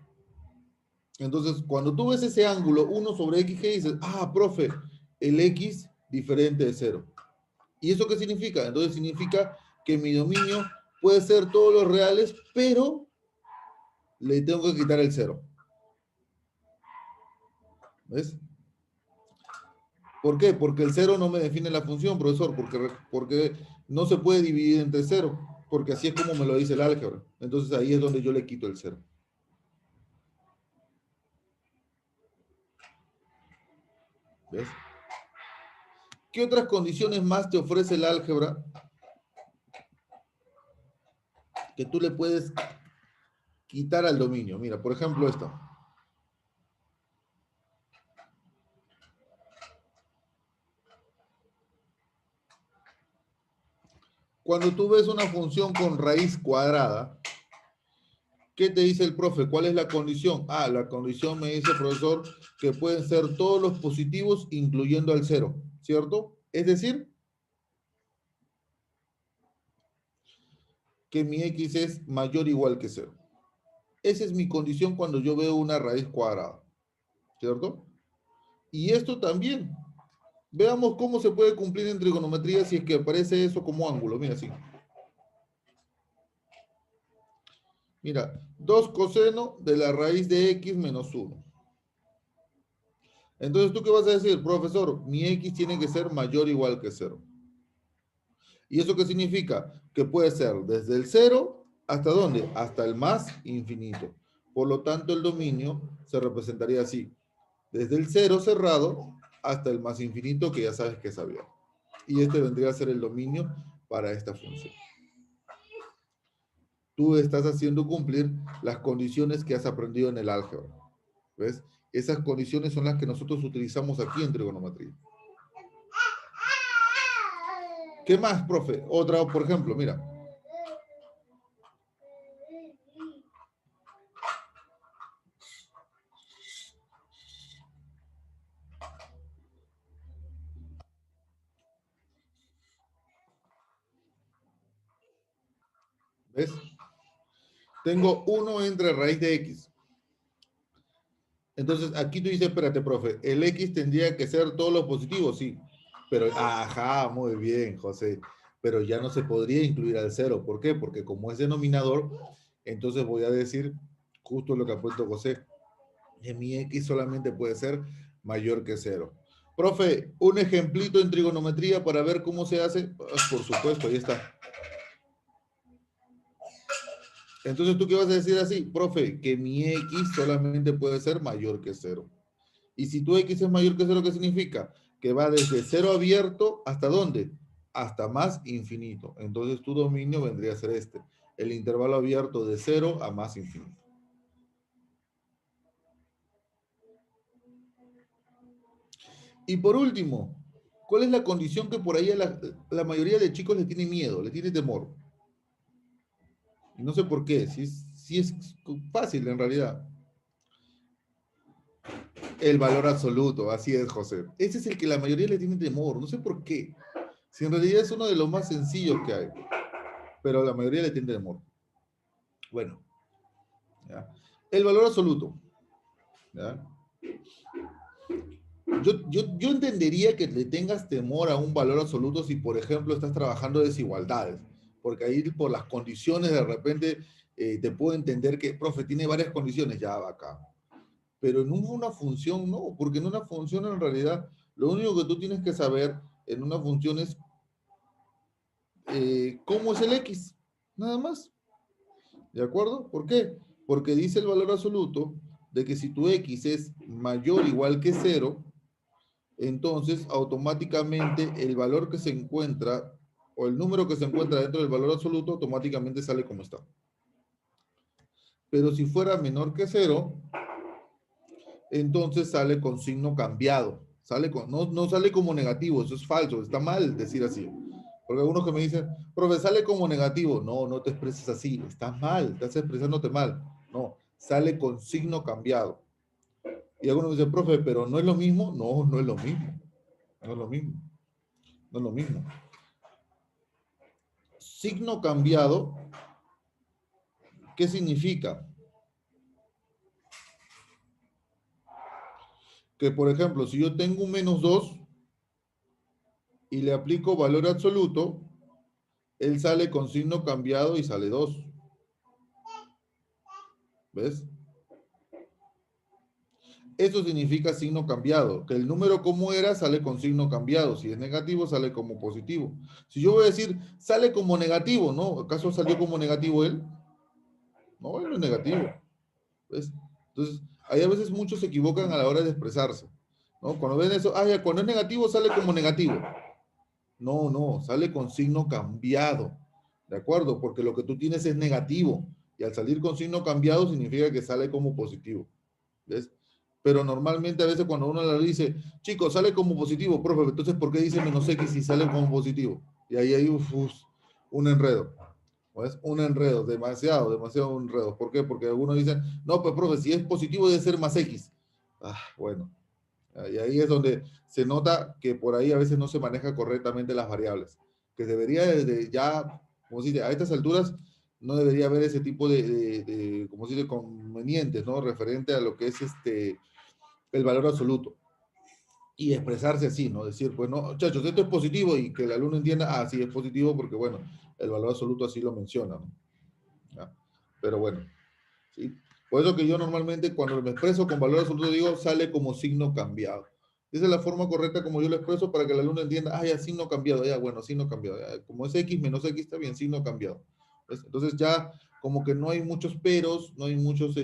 Entonces, cuando tú ves ese ángulo, 1 sobre x, ¿qué dices? Profe, el x diferente de 0. ¿Y eso qué significa? Entonces significa que mi dominio puede ser todos los reales, pero le tengo que quitar el 0. ¿Ves? ¿Por qué? Porque el 0 no me define la función, profesor, porque no se puede dividir entre 0, porque así es como me lo dice el álgebra. Entonces ahí es donde yo le quito el 0. ¿Ves? ¿Qué otras condiciones más te ofrece el álgebra que tú le puedes quitar al dominio? Mira, por ejemplo, esto. Cuando tú ves una función con raíz cuadrada, ¿qué te dice el profe? ¿Cuál es la condición? La condición me dice, profesor, que pueden ser todos los positivos, incluyendo al 0, ¿cierto? Es decir, que mi x es mayor o igual que 0. Esa es mi condición cuando yo veo una raíz cuadrada, ¿cierto? Y esto también. Veamos cómo se puede cumplir en trigonometría si es que aparece eso como ángulo. Mira, así. Mira, 2 coseno de la raíz de x menos 1. Entonces, ¿tú qué vas a decir? Profesor, mi x tiene que ser mayor o igual que 0. ¿Y eso qué significa? Que puede ser desde el 0 hasta ¿dónde? Hasta el más infinito. Por lo tanto, el dominio se representaría así. Desde el 0 cerrado hasta el más infinito, que ya sabes que es abierto. Y este vendría a ser el dominio para esta función. Tú estás haciendo cumplir las condiciones que has aprendido en el álgebra. ¿Ves? Esas condiciones son las que nosotros utilizamos aquí en trigonometría. ¿Qué más, profe? Otra, por ejemplo, mira. ¿Ves? Tengo 1 entre raíz de x. Entonces, aquí tú dices, espérate, profe, el x tendría que ser todos los positivos, sí. Pero, muy bien, José. Pero ya no se podría incluir al 0. ¿Por qué? Porque como es denominador, entonces voy a decir justo lo que ha puesto José. Mi x solamente puede ser mayor que 0. Profe, un ejemplito en trigonometría para ver cómo se hace. Por supuesto, ahí está. Entonces, ¿tú qué vas a decir así? Profe, que mi x solamente puede ser mayor que 0. Y si tu x es mayor que 0, ¿qué significa? Que va desde 0 abierto hasta ¿dónde? Hasta más infinito. Entonces, tu dominio vendría a ser este. El intervalo abierto de 0 a más infinito. Y por último, ¿cuál es la condición que por ahí a la mayoría de chicos le tiene miedo, le tiene temor? Y no sé por qué, si es fácil en realidad. El valor absoluto, así es, José. Ese es el que la mayoría le tiene temor, no sé por qué. Si en realidad es uno de los más sencillos que hay, pero la mayoría le tiene temor. Bueno, ¿ya? El valor absoluto. ¿Ya? Yo entendería que le tengas temor a un valor absoluto si, por ejemplo, estás trabajando desigualdades, porque ahí por las condiciones de repente te puedo entender que, profe, tiene varias condiciones, ya va acá. Pero en una función no, porque en una función en realidad lo único que tú tienes que saber en una función es cómo es el x, nada más. ¿De acuerdo? ¿Por qué? Porque dice el valor absoluto de que si tu x es mayor o igual que 0, entonces automáticamente el valor que se encuentra o el número que se encuentra dentro del valor absoluto automáticamente sale como está. Pero si fuera menor que 0, entonces sale con signo cambiado. No sale como negativo, eso es falso, está mal decir así. Porque algunos que me dicen, profe, sale como negativo. No, no te expreses así, estás mal, estás expresándote mal. No, sale con signo cambiado. Y algunos me dicen, profe, pero ¿no es lo mismo? No, no es lo mismo. No es lo mismo. No es lo mismo. Signo cambiado, ¿qué significa? Que, por ejemplo, si yo tengo un -2 y le aplico valor absoluto, él sale con signo cambiado y sale 2. ¿Ves? Eso significa signo cambiado, que el número como era sale con signo cambiado. Si es negativo, sale como positivo. Si yo voy a decir, sale como negativo, ¿no? ¿Acaso salió como negativo él? No, él no es negativo. ¿Ves? Entonces, ahí a veces muchos se equivocan a la hora de expresarse, ¿no? Cuando ven eso, ya, cuando es negativo sale como negativo. No, no, sale con signo cambiado, ¿de acuerdo? Porque lo que tú tienes es negativo y al salir con signo cambiado significa que sale como positivo, ¿ves? Pero normalmente a veces cuando uno le dice, chicos, sale como positivo, profe, entonces ¿por qué dice -x si sale como positivo? Y ahí hay un enredo, ¿ves? Un enredo, demasiado, demasiado enredo. ¿Por qué? Porque algunos dicen, no, pues profe, si es positivo debe ser más x. Bueno. Y ahí es donde se nota que por ahí a veces no se maneja correctamente las variables. Que debería desde ya, como se dice, a estas alturas no debería haber ese tipo de como se dice, convenientes, ¿no? Referente a lo que es el valor absoluto. Y expresarse así, ¿no? Decir, pues no, muchachos, esto es positivo y que el alumno entienda, sí es positivo porque, bueno, el valor absoluto así lo menciona, ¿no? ¿Ya? Pero bueno, ¿sí? Por eso que yo normalmente cuando me expreso con valor absoluto digo, sale como signo cambiado. Esa es la forma correcta como yo lo expreso para que el alumno entienda, ya signo cambiado, ya bueno, signo cambiado. Ya, como es x menos x está bien, signo cambiado. ¿Ves? Entonces ya como que no hay muchos peros, no hay muchos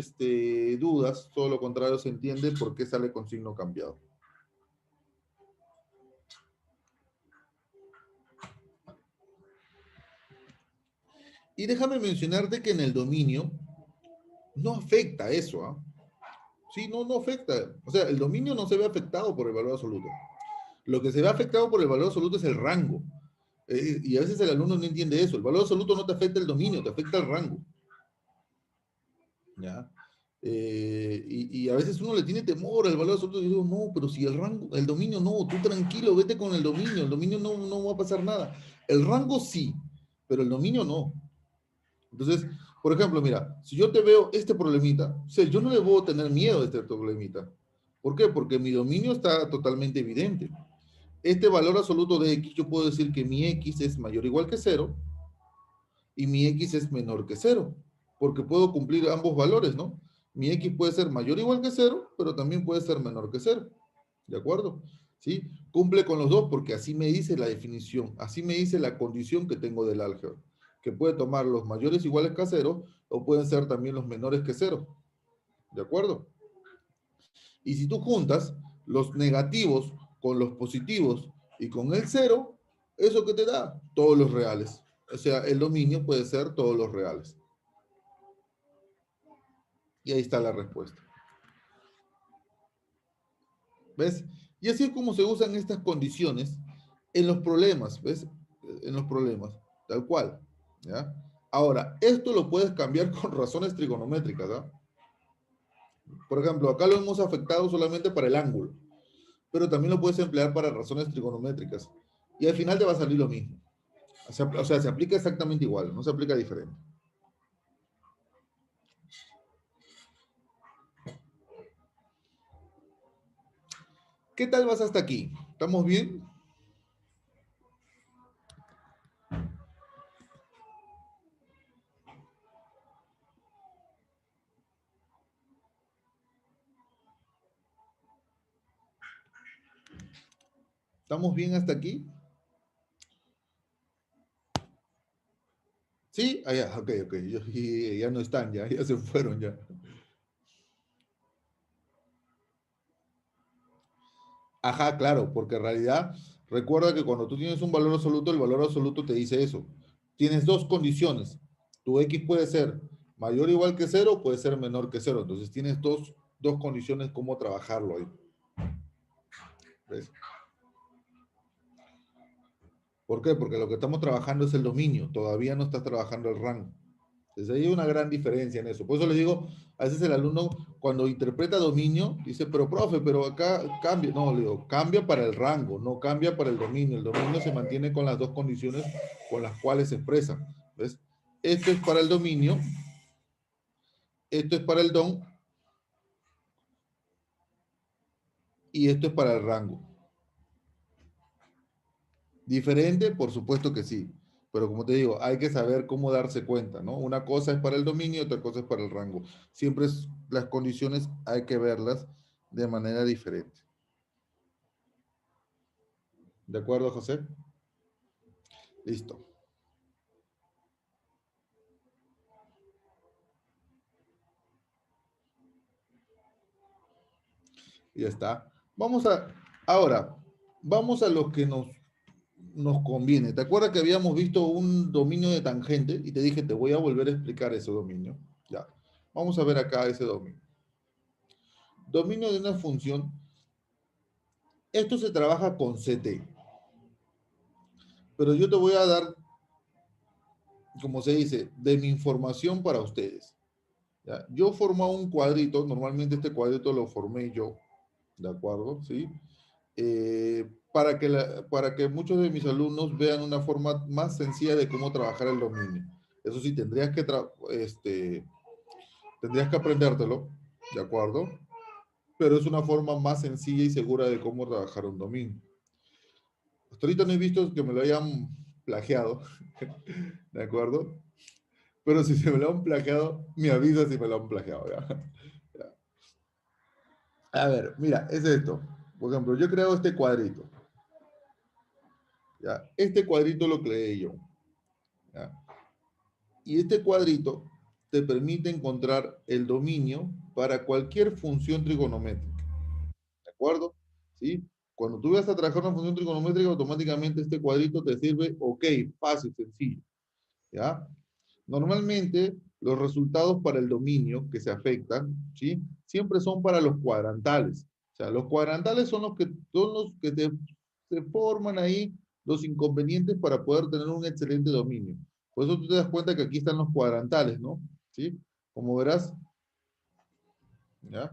dudas, todo lo contrario se entiende por qué sale con signo cambiado. Y déjame mencionarte que en el dominio no afecta eso, ¿ah? Sí, no afecta. O sea, el dominio no se ve afectado por el valor absoluto. Lo que se ve afectado por el valor absoluto es el rango. Y a veces el alumno no entiende eso. El valor absoluto no te afecta el dominio, te afecta el rango. ¿Ya? Y a veces uno le tiene temor al valor absoluto y digo, no, pero si el rango, el dominio no, tú tranquilo, vete con el dominio no va a pasar nada. El rango sí, pero el dominio no. Entonces, por ejemplo, mira, si yo te veo este problemita, o sea, yo no le voy a tener miedo a este problemita. ¿Por qué? Porque mi dominio está totalmente evidente. Este valor absoluto de x, yo puedo decir que mi x es mayor o igual que 0 y mi x es menor que 0, porque puedo cumplir ambos valores, ¿no? Mi x puede ser mayor o igual que 0, pero también puede ser menor que 0. ¿De acuerdo? ¿Sí? Cumple con los dos porque así me dice la definición, así me dice la condición que tengo del álgebra, que puede tomar los mayores iguales que a cero o pueden ser también los menores que cero. ¿De acuerdo? Y si tú juntas los negativos con los positivos y con el cero, ¿eso qué te da? Todos los reales. O sea, el dominio puede ser todos los reales. Y ahí está la respuesta. ¿Ves? Y así es como se usan estas condiciones en los problemas, ¿ves? En los problemas, tal cual. ¿Ya? Ahora, esto lo puedes cambiar con razones trigonométricas, ¿ah? Por ejemplo, acá lo hemos afectado solamente para el ángulo, pero también lo puedes emplear para razones trigonométricas. Y al final te va a salir lo mismo. O sea, se aplica exactamente igual, no se aplica diferente. ¿Qué tal vas hasta aquí? ¿Estamos bien? ¿Estamos bien hasta aquí? ¿Sí? Ah, ya, ok, ok. Ya no están, ya se fueron, ya. Ajá, claro, porque en realidad, recuerda que cuando tú tienes un valor absoluto, el valor absoluto te dice eso. Tienes dos condiciones. Tu X puede ser mayor o igual que cero, o puede ser menor que cero. Entonces tienes dos condiciones cómo trabajarlo ahí. ¿Ves? ¿Por qué? Porque lo que estamos trabajando es el dominio, todavía no estás trabajando el rango. Entonces hay una gran diferencia en eso. Por eso les digo, a veces el alumno cuando interpreta dominio dice, pero profe, pero acá cambia. No, le digo, cambia para el rango, no cambia para el dominio. El dominio se mantiene con las dos condiciones con las cuales se expresa. ¿Ves? Esto es para el dominio, esto es para el don y esto es para el rango. Diferente, por supuesto que sí, pero como te digo, hay que saber cómo darse cuenta, ¿no? Una cosa es para el dominio, otra cosa es para el rango. Siempre las condiciones hay que verlas de manera diferente. ¿De acuerdo, José? Listo. Ya está. Ahora, vamos a lo que nos conviene. ¿Te acuerdas que habíamos visto un dominio de tangente? Y te dije, te voy a volver a explicar ese dominio. Ya. Vamos a ver acá ese dominio. Dominio de una función. Esto se trabaja con CT. Pero yo te voy a dar, como se dice, de mi información para ustedes. ¿Ya? Yo formo un cuadrito, normalmente este cuadrito lo formé yo, ¿de acuerdo? ¿Sí? Para que muchos de mis alumnos vean una forma más sencilla de cómo trabajar el dominio. Eso sí, tendrías que aprendértelo, ¿de acuerdo? Pero es una forma más sencilla y segura de cómo trabajar un dominio. Hasta ahorita no he visto que me lo hayan plagiado, ¿de acuerdo? Pero si se me lo han plagiado, me avisa si me lo han plagiado, ¿ya? Ya. A ver, mira, es esto. Por ejemplo, yo he creado este cuadrito. ¿Ya? Este cuadrito lo creé yo. ¿Ya? Y este cuadrito te permite encontrar el dominio para cualquier función trigonométrica. ¿De acuerdo? ¿Sí? Cuando tú vas a trabajar una función trigonométrica, automáticamente este cuadrito te sirve, ok, fácil, sencillo. ¿Ya? Normalmente, los resultados para el dominio que se afectan, ¿sí? Siempre son para los cuadrantales. O sea, los cuadrantales son los que se forman ahí los inconvenientes para poder tener un excelente dominio. Por eso tú te das cuenta que aquí están los cuadrantales, ¿no? ¿Sí? Como verás, ¿ya?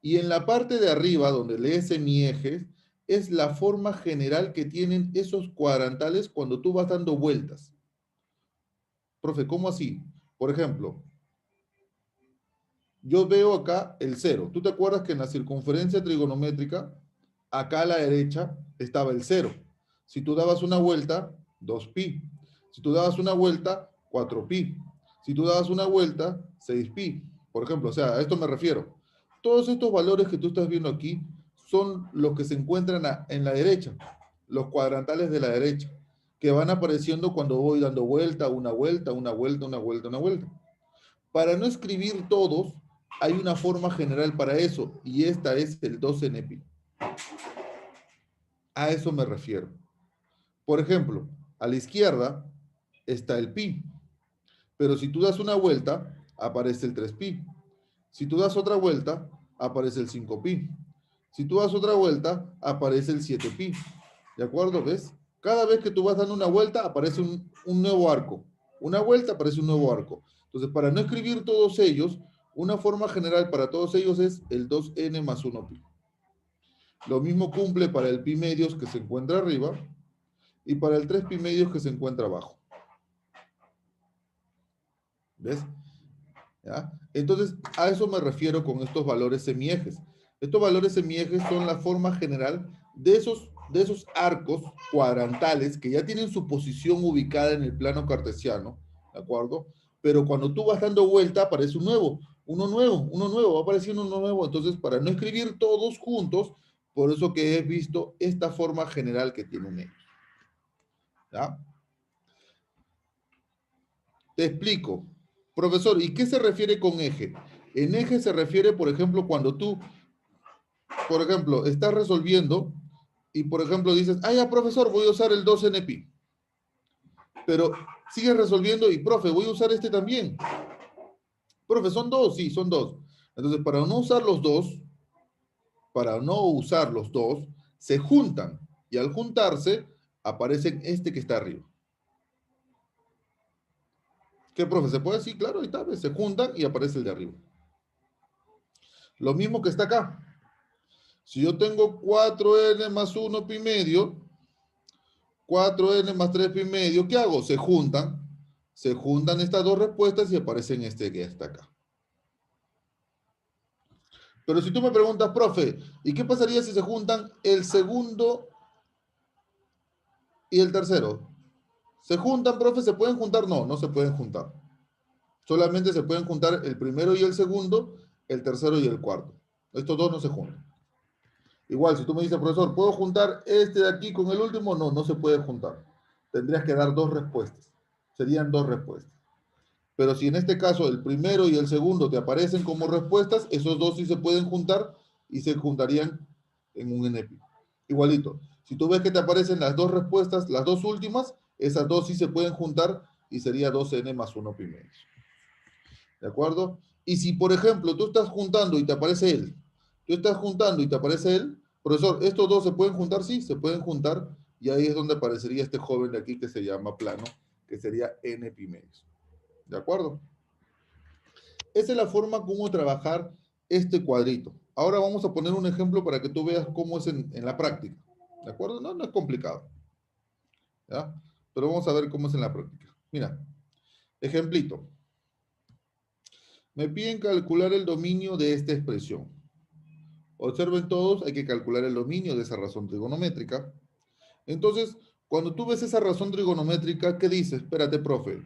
Y en la parte de arriba, donde lees semiejes, es la forma general que tienen esos cuadrantales cuando tú vas dando vueltas. Profe, ¿cómo así? Por ejemplo, yo veo acá el cero. ¿Tú te acuerdas que en la circunferencia trigonométrica, acá a la derecha estaba el cero? Si tú dabas una vuelta, 2pi. Si tú dabas una vuelta, 4pi. Si tú dabas una vuelta, 6pi. Por ejemplo, o sea, a esto me refiero. Todos estos valores que tú estás viendo aquí son los que se encuentran en la derecha, los cuadrantales de la derecha, que van apareciendo cuando voy dando vuelta, una vuelta, una vuelta, una vuelta, una vuelta. Para no escribir todos, hay una forma general para eso, y esta es el 2npi. A eso me refiero. Por ejemplo, a la izquierda está el pi, pero si tú das una vuelta, aparece el 3pi. Si tú das otra vuelta, aparece el 5pi. Si tú das otra vuelta, aparece el 7pi. ¿De acuerdo? ¿Ves? Cada vez que tú vas dando una vuelta, aparece un nuevo arco. Una vuelta, aparece un nuevo arco. Entonces, para no escribir todos ellos, una forma general para todos ellos es el 2n más 1pi. Lo mismo cumple para el pi medios que se encuentra arriba y para el 3pi medios que se encuentra abajo. ¿Ves? ¿Ya? Entonces, a eso me refiero con estos valores semiejes. Estos valores semiejes son la forma general de esos arcos cuadrantales que ya tienen su posición ubicada en el plano cartesiano, ¿de acuerdo? Pero cuando tú vas dando vuelta, aparece uno nuevo, va apareciendo uno nuevo. Entonces, para no escribir todos juntos, por eso que he visto esta forma general que tienen ellos. ¿Ya? Te explico. Profesor, ¿y qué se refiere con eje? En eje se refiere, por ejemplo, cuando tú, por ejemplo, estás resolviendo y, por ejemplo, dices, ah, ya, profesor, voy a usar el 2npi. Pero sigues resolviendo y, profe, voy a usar este también. Profe, ¿son dos? Sí, son dos. Entonces, para no usar los dos, se juntan. Y al juntarse, aparecen este que está arriba. ¿Qué, profe? ¿Se puede? Sí, claro, ahí está. Se juntan y aparece el de arriba. Lo mismo que está acá. Si yo tengo 4n más 1 pi medio, 4n más 3 pi medio, ¿qué hago? Se juntan estas dos respuestas y aparecen este que está acá. Pero si tú me preguntas, profe, ¿y qué pasaría si se juntan el segundo y el tercero? ¿Se juntan, profe? ¿Se pueden juntar? No, no se pueden juntar. Solamente se pueden juntar el primero y el segundo, el tercero y el cuarto. Estos dos no se juntan. Igual, si tú me dices, profesor, ¿puedo juntar este de aquí con el último? No, no se puede juntar. Tendrías que dar dos respuestas. Serían dos respuestas. Pero si en este caso el primero y el segundo te aparecen como respuestas, esos dos sí se pueden juntar y se juntarían en un NP. Igualito. Si tú ves que te aparecen las dos respuestas, las dos últimas, esas dos sí se pueden juntar y sería 2n más 1 pi medios. ¿De acuerdo? Y si, por ejemplo, tú estás juntando y te aparece él, profesor, ¿estos dos se pueden juntar? Sí, se pueden juntar, y ahí es donde aparecería este joven de aquí que se llama plano, que sería n pi medios. ¿De acuerdo? Esa es la forma como trabajar este cuadrito. Ahora vamos a poner un ejemplo para que tú veas cómo es en la práctica. ¿De acuerdo? No, no es complicado. ¿Ya? Pero vamos a ver cómo es en la práctica. Mira, ejemplito. Me piden calcular el dominio de esta expresión. Observen todos, hay que calcular el dominio de esa razón trigonométrica. Entonces, cuando tú ves esa razón trigonométrica, ¿qué dices? Espérate, profe.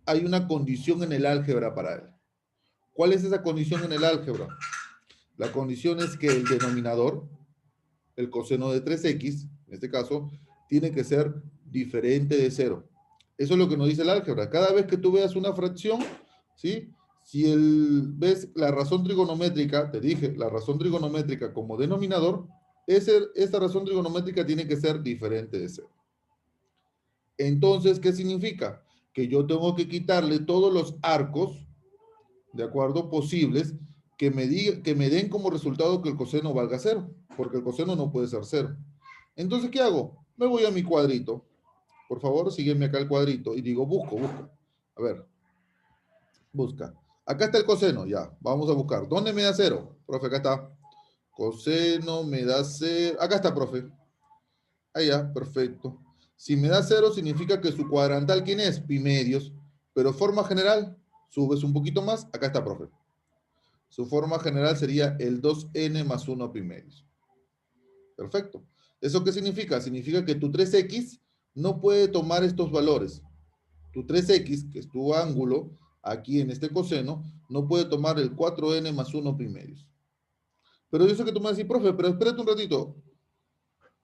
Hay una condición en el álgebra para él. ¿Cuál es esa condición en el álgebra? La condición es que el denominador, el coseno de 3x, en este caso, tiene que ser diferente de 0. Eso es lo que nos dice el álgebra. Cada vez que tú veas una fracción, ¿sí? Si ves la razón trigonométrica, te dije, la razón trigonométrica como denominador, esa razón trigonométrica tiene que ser diferente de 0. Entonces, ¿qué significa? Que yo tengo que quitarle todos los arcos, ¿de acuerdo? Posibles, que me den como resultado que el coseno valga 0, porque el coseno no puede ser 0. Entonces, ¿qué hago? Me voy a mi cuadrito. Por favor, sígueme acá el cuadrito y digo, busco. A ver, busca. Acá está el coseno, ya. Vamos a buscar. ¿Dónde me da 0? Profe, acá está. Coseno me da 0. Acá está, profe. Ahí ya, perfecto. Si me da 0, significa que su cuadrantal, ¿quién es? Pi medios. Pero forma general, subes un poquito más. Acá está, profe. Su forma general sería el 2n más 1 pi medios. Perfecto. ¿Eso qué significa? Significa que tu 3x no puede tomar estos valores. Tu 3x, que es tu ángulo, aquí en este coseno, no puede tomar el 4n más 1 pi medios. Pero yo sé que tú me vas a decir, profe, pero espérate un ratito.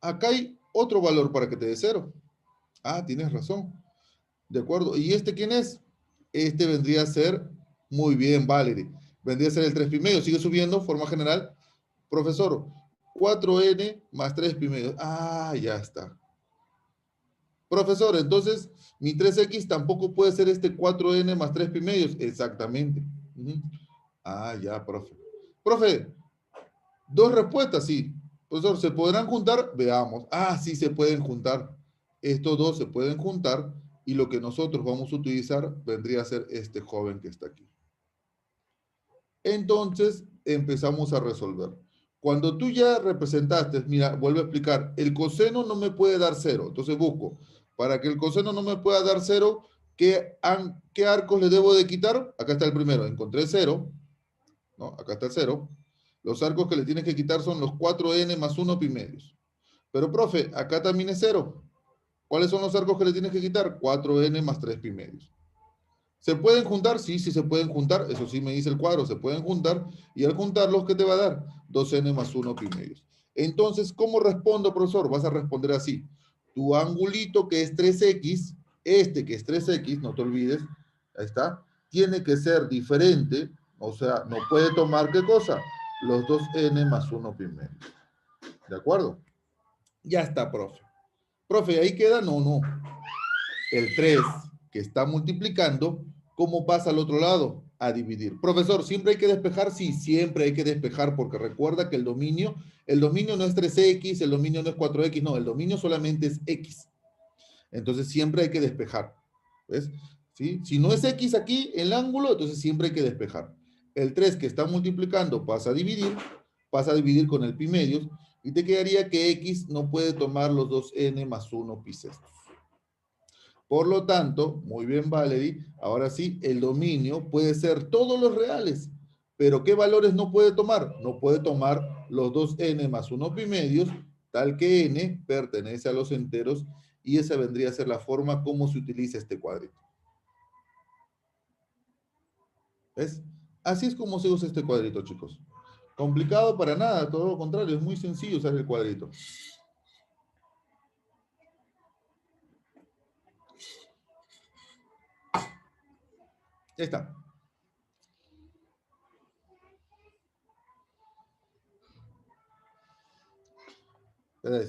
Acá hay otro valor para que te dé 0. Ah, tienes razón. De acuerdo. ¿Y este quién es? Este vendría a ser, muy bien, Valerie. Vendría a ser el 3 pi medio. Sigue subiendo, forma general. Profesor, 4n más 3 pi medio. Ah, ya está. Profesor, entonces mi 3x tampoco puede ser este 4n más 3 pi medios. Exactamente. Ah, ya, profe. Profe, dos respuestas, sí. Profesor, ¿se podrán juntar? Veamos. Ah, sí se pueden juntar. Estos dos se pueden juntar y lo que nosotros vamos a utilizar vendría a ser este joven que está aquí. Entonces empezamos a resolver. Cuando tú ya representaste, mira, vuelvo a explicar, el coseno no me puede dar 0. Entonces busco, para que el coseno no me pueda dar 0, ¿qué arcos le debo de quitar? Acá está el primero, encontré 0, ¿no? Acá está el 0. Los arcos que le tienes que quitar son los 4n más 1 pi medios. Pero, profe, acá también es 0. ¿Cuáles son los arcos que le tienes que quitar? 4n más 3 pi medios. ¿Se pueden juntar? Sí, sí se pueden juntar. Eso sí me dice el cuadro, se pueden juntar. Y al juntarlos, ¿qué te va a dar? 2n más 1 pi medios. Entonces, ¿cómo respondo, profesor? Vas a responder así. Tu angulito que es 3x, este que es 3x, no te olvides, ahí está, tiene que ser diferente, o sea, no puede tomar, ¿qué cosa? Los 2n más 1 pi medios. ¿De acuerdo? Ya está, profe. Profe, ¿ahí queda? No, no. El 3 que está multiplicando, ¿cómo pasa al otro lado? A dividir. Profesor, ¿siempre hay que despejar? Sí, siempre hay que despejar porque recuerda que el dominio no es 3x, el dominio no es 4x, no, el dominio solamente es x. Entonces siempre hay que despejar. ¿Ves? ¿Sí? Si no es x aquí, el ángulo, entonces siempre hay que despejar. El 3 que está multiplicando pasa a dividir con el pi medios, y te quedaría que x no puede tomar los 2n más 1 pi sextos. Por lo tanto, muy bien, Valerie, ahora sí, el dominio puede ser todos los reales. Pero ¿qué valores no puede tomar? No puede tomar los 2n más 1 pi medios, tal que n pertenece a los enteros, y esa vendría a ser la forma como se utiliza este cuadrito. ¿Ves? Así es como se usa este cuadrito, chicos. Complicado para nada, todo lo contrario, es muy sencillo usar el cuadrito. Ya está.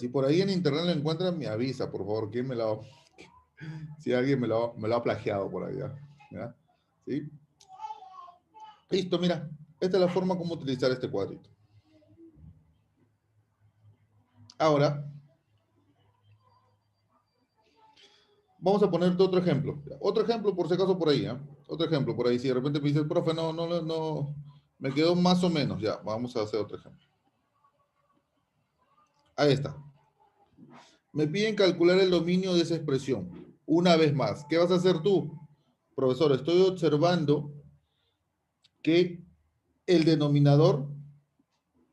Si por ahí en internet lo encuentran, me avisa, por favor. ¿Quién me lo... Si alguien me lo ha plagiado por allá. ¿Ya? ¿Sí? Listo, mira. Esta es la forma como utilizar este cuadrito. Ahora, vamos a ponerte otro ejemplo. Otro ejemplo, por si acaso, por ahí. ¿Eh? Otro ejemplo, por ahí. Si de repente me dice el profe, no, me quedó más o menos. Ya, vamos a hacer otro ejemplo. Ahí está. Me piden calcular el dominio de esa expresión. Una vez más, ¿qué vas a hacer tú? Profesor, estoy observando que el denominador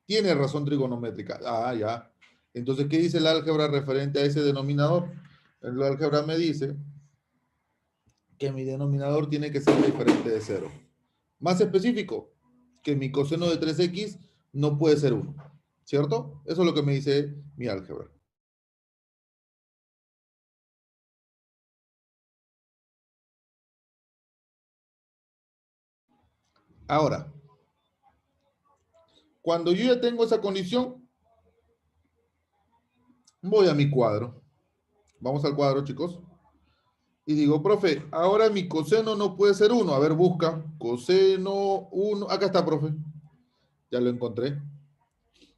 tiene razón trigonométrica. Ah, ya. Entonces, ¿qué dice el álgebra referente a ese denominador? El álgebra me dice que mi denominador tiene que ser diferente de 0. Más específico, que mi coseno de 3x no puede ser 1. ¿Cierto? Eso es lo que me dice mi álgebra. Ahora, cuando yo ya tengo esa condición, voy a mi cuadro. Vamos al cuadro, chicos. Y digo, profe, ahora mi coseno no puede ser 1. A ver, busca. Coseno 1. Acá está, profe. Ya lo encontré.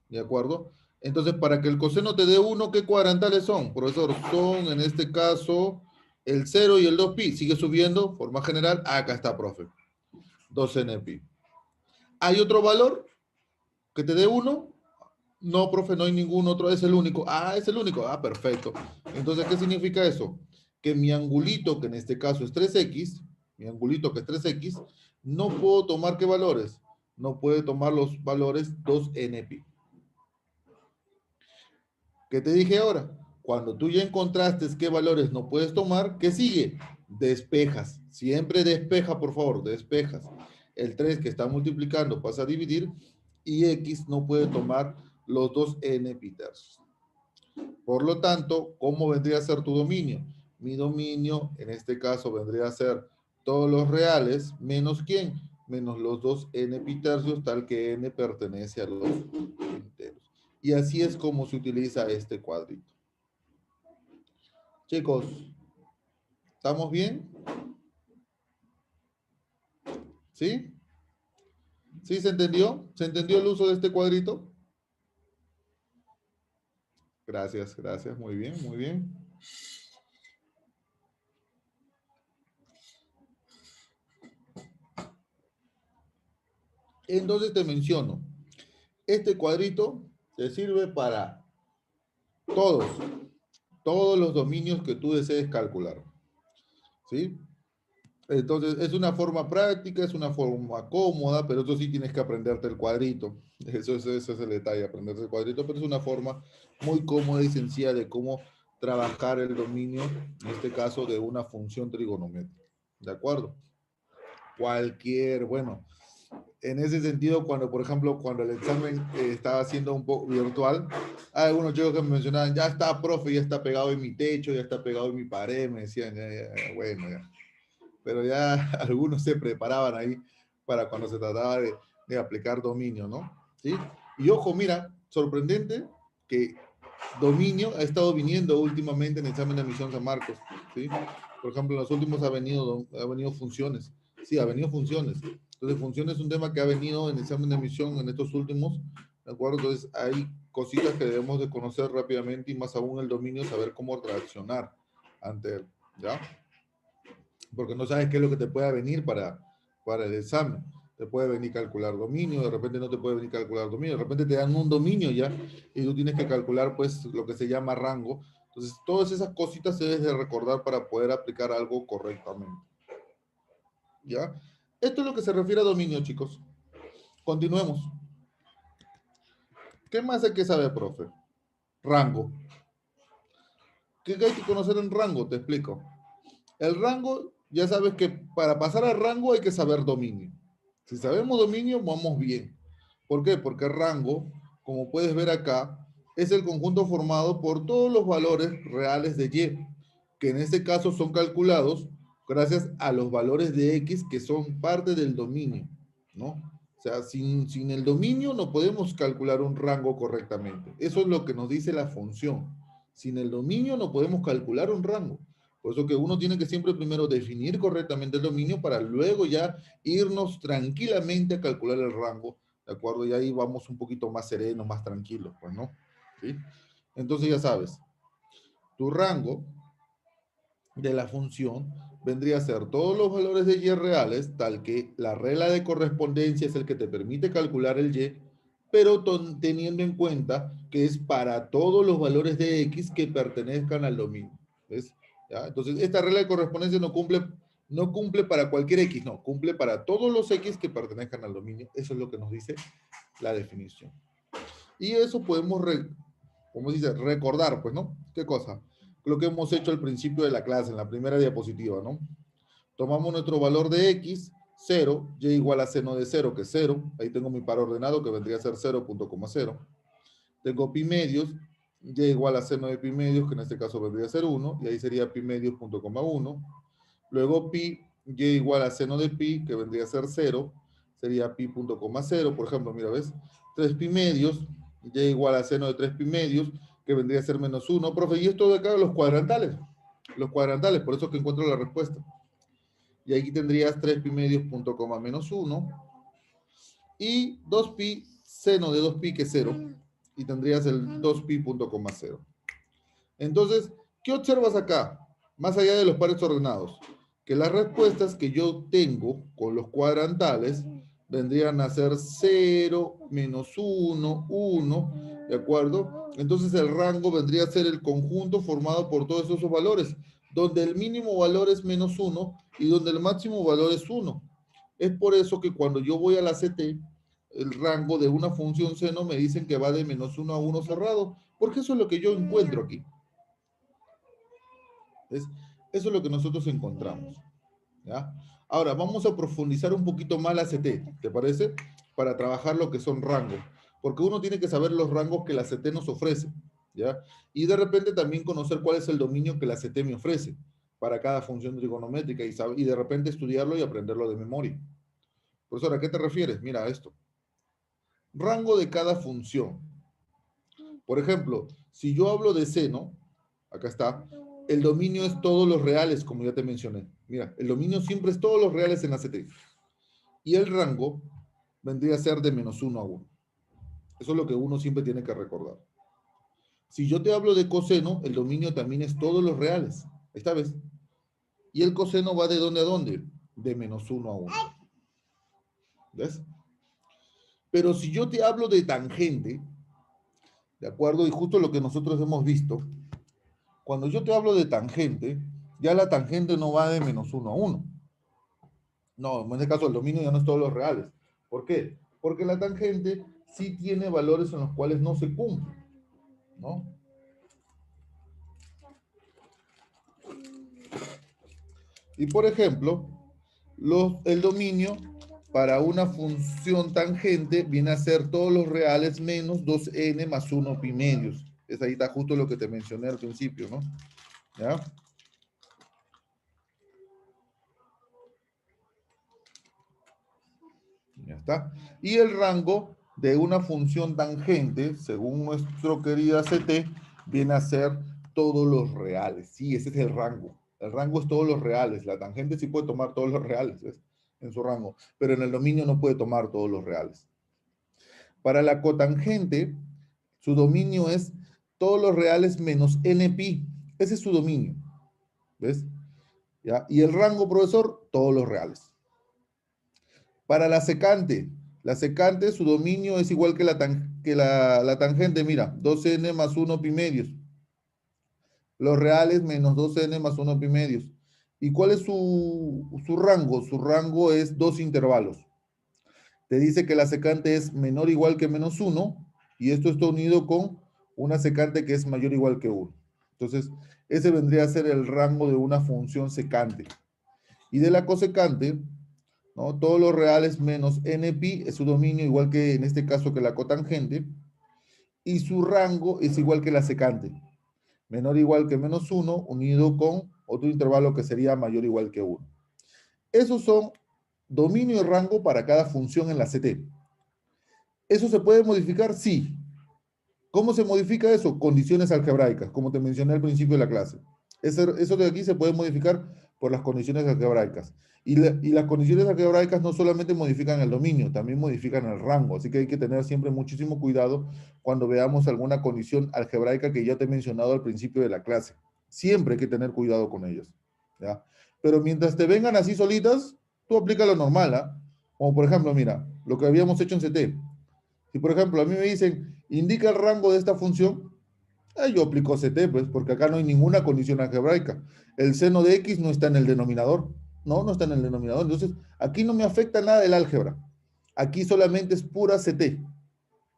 ¿De acuerdo? Entonces, para que el coseno te dé 1, ¿qué cuadrantales son? Profesor, son en este caso el 0 y el 2pi. Sigue subiendo, forma general. Acá está, profe. 2n pi. ¿Hay otro valor que te dé 1? No, profe, no hay ningún otro. Es el único. Ah, es el único. Ah, perfecto. Entonces, ¿qué significa eso? Que mi angulito, que en este caso es 3x, mi angulito que es 3x, no puedo tomar ¿qué valores? No puede tomar los valores 2n pi. ¿Qué te dije ahora? Cuando tú ya encontraste qué valores no puedes tomar, ¿qué sigue? Despejas. Siempre despeja, por favor, despejas. El 3 que está multiplicando pasa a dividir y X no puede tomar los dos n pi tercios. Por lo tanto, ¿cómo vendría a ser tu dominio? Mi dominio, en este caso, vendría a ser todos los reales, menos ¿quién? Menos los dos n pi tercios, tal que n pertenece a los enteros. Y así es como se utiliza este cuadrito. Chicos, ¿estamos bien? ¿Sí? ¿Sí se entendió? ¿Se entendió el uso de este cuadrito? Gracias, gracias. Muy bien, muy bien. Entonces te menciono, este cuadrito te sirve para todos los dominios que tú desees calcular. ¿Sí? Entonces, es una forma práctica, es una forma cómoda, pero eso sí tienes que aprenderte el cuadrito. Eso es el detalle, aprenderte el cuadrito, pero es una forma muy cómoda y sencilla de cómo trabajar el dominio, en este caso, de una función trigonométrica. ¿De acuerdo? Bueno, en ese sentido, cuando, por ejemplo, cuando el examen estaba siendo un poco virtual, hay algunos chicos que me mencionaban, ya está, profe, ya está pegado en mi techo, ya está pegado en mi pared, me decían, bueno, ya. Pero ya algunos se preparaban ahí para cuando se trataba de aplicar dominio, ¿no? ¿Sí? Y ojo, mira, sorprendente que dominio ha estado viniendo últimamente en el examen de admisión San Marcos, ¿sí? Por ejemplo, en los últimos ha venido funciones, sí, ha venido funciones. Entonces, funciones es un tema que ha venido en el examen de admisión en estos últimos, ¿de acuerdo? Entonces, hay cositas que debemos de conocer rápidamente y más aún el dominio, saber cómo reaccionar ante él, ¿ya? Porque no sabes qué es lo que te pueda venir para el examen. Te puede venir calcular dominio, de repente no te puede venir calcular dominio, de repente te dan un dominio ya y tú tienes que calcular pues lo que se llama rango. Entonces, todas esas cositas se debes de recordar para poder aplicar algo correctamente. ¿Ya? Esto es lo que se refiere a dominio, chicos. Continuemos. ¿Qué más hay que saber, profe? Rango. ¿Qué hay que conocer en rango? Te explico. El rango, ya sabes que para pasar al rango hay que saber dominio. Si sabemos dominio, vamos bien. ¿Por qué? Porque rango, como puedes ver acá, es el conjunto formado por todos los valores reales de y, que en este caso son calculados gracias a los valores de x que son parte del dominio, ¿no? O sea, sin el dominio no podemos calcular un rango correctamente. Eso es lo que nos dice la función. Sin el dominio no podemos calcular un rango. Por eso que uno tiene que siempre primero definir correctamente el dominio para luego ya irnos tranquilamente a calcular el rango, ¿de acuerdo? Y ahí vamos un poquito más serenos, más tranquilos, pues, ¿no? ¿Sí? Entonces ya sabes, tu rango de la función vendría a ser todos los valores de y reales, tal que la regla de correspondencia es el que te permite calcular el y, pero teniendo en cuenta que es para todos los valores de x que pertenezcan al dominio. ¿Ves? ¿Ya? Entonces, esta regla de correspondencia no cumple para cualquier x, no, cumple para todos los x que pertenezcan al dominio. Eso es lo que nos dice la definición. Y eso podemos, ¿cómo se dice? Recordar, pues, ¿no? ¿Qué cosa? Lo que hemos hecho al principio de la clase, en la primera diapositiva, ¿no? Tomamos nuestro valor de x, 0, y igual a seno de 0, que es 0. Ahí tengo mi par ordenado, que vendría a ser 0.0. Tengo pi medios, y igual a seno de pi medios, que en este caso vendría a ser 1, y ahí sería pi medios punto coma 1. Luego pi, y igual a seno de pi, que vendría a ser 0, sería pi punto coma 0. Por ejemplo, mira, ¿ves? 3 pi medios, y igual a seno de 3 pi medios, que vendría a ser menos 1. Profe, y esto de acá, los cuadrantales. Los cuadrantales, por eso que encuentro la respuesta. Y aquí tendrías 3 pi medios punto coma menos 1. Y 2 pi seno de 2 pi, que es 0. Y tendrías el 2 pi punto coma 0. Entonces, ¿qué observas acá? Más allá de los pares ordenados, que las respuestas que yo tengo con los cuadrantales vendrían a ser 0, menos 1, 1, ¿de acuerdo? Entonces el rango vendría a ser el conjunto formado por todos esos valores, donde el mínimo valor es menos 1 y donde el máximo valor es 1. Es por eso que cuando yo voy a la CT, el rango de una función seno me dicen que va de menos 1 a 1 cerrado, porque eso es lo que yo encuentro aquí. Eso es lo que nosotros encontramos. ¿Ya? Ahora, vamos a profundizar un poquito más la CT, ¿te parece? para trabajar lo que son rangos, porque uno tiene que saber los rangos que la CT nos ofrece, ¿ya? Y de repente también conocer cuál es el dominio que la CT me ofrece para cada función trigonométrica y de repente estudiarlo y aprenderlo de memoria. Profesor, ¿a qué te refieres? Mira esto. Rango de cada función. Por ejemplo, si yo hablo de seno, acá está, el dominio es todos los reales, como ya te mencioné. Mira, el dominio siempre es todos los reales en la CT. Y el rango vendría a ser de -1 a 1. Eso es lo que uno siempre tiene que recordar. Si yo te hablo de coseno, el dominio también es todos los reales. Esta vez. Y el coseno va de dónde a dónde? De -1 a 1. ¿Ves? Pero si yo te hablo de tangente, ¿de acuerdo? Y justo lo que nosotros hemos visto, cuando yo te hablo de tangente, ya la tangente no va de -1 a 1. No, en este caso el dominio ya no es todos los reales. ¿Por qué? Porque la tangente sí tiene valores en los cuales no se cumple, ¿no? Y por ejemplo, el dominio para una función tangente viene a ser todos los reales menos 2n más 1 pi medios. Es ahí está justo lo que te mencioné al principio, ¿no? ¿Ya? Ya está. Y el rango de una función tangente, según nuestro querida CT, viene a ser todos los reales. Sí, ese es el rango. El rango es todos los reales. La tangente sí puede tomar todos los reales, ¿ves? En su rango, pero en el dominio no puede tomar todos los reales. Para la cotangente, su dominio es todos los reales menos npi. Ese es su dominio. ¿Ves? ¿Ya? Y el rango, profesor, todos los reales. Para la secante, su dominio es igual que la tangente, mira, 2n más 1 pi medios. Los reales menos 2n más 1 pi medios. ¿Y cuál es su rango? Su rango es dos intervalos. Te dice que la secante es menor o igual que -1 y esto está unido con una secante que es mayor o igual que 1. Entonces, ese vendría a ser el rango de una función secante. Y de la cosecante, ¿no? Todos los reales menos npi es su dominio, igual que en este caso que la cotangente, y su rango es igual que la secante, menor o igual que -1, unido con otro intervalo que sería mayor o igual que 1. Esos son dominio y rango para cada función en la CT. ¿Eso se puede modificar? Sí. ¿Cómo se modifica eso? Condiciones algebraicas, como te mencioné al principio de la clase. Eso de aquí se puede modificar por las condiciones algebraicas. Y las condiciones algebraicas no solamente modifican el dominio, también modifican el rango. Así que hay que tener siempre muchísimo cuidado cuando veamos alguna condición algebraica que ya te he mencionado al principio de la clase. Siempre hay que tener cuidado con ellas, ¿ya? Pero mientras te vengan así solitas, tú aplica lo normal, ¿ah? Como por ejemplo, mira, lo que habíamos hecho en CT. Si por ejemplo a mí me dicen, indica el rango de esta función, yo aplico CT, pues, porque acá no hay ninguna condición algebraica. El seno de X no está en el denominador. No, no está en el denominador. Entonces, aquí no me afecta nada el álgebra. Aquí solamente es pura CT.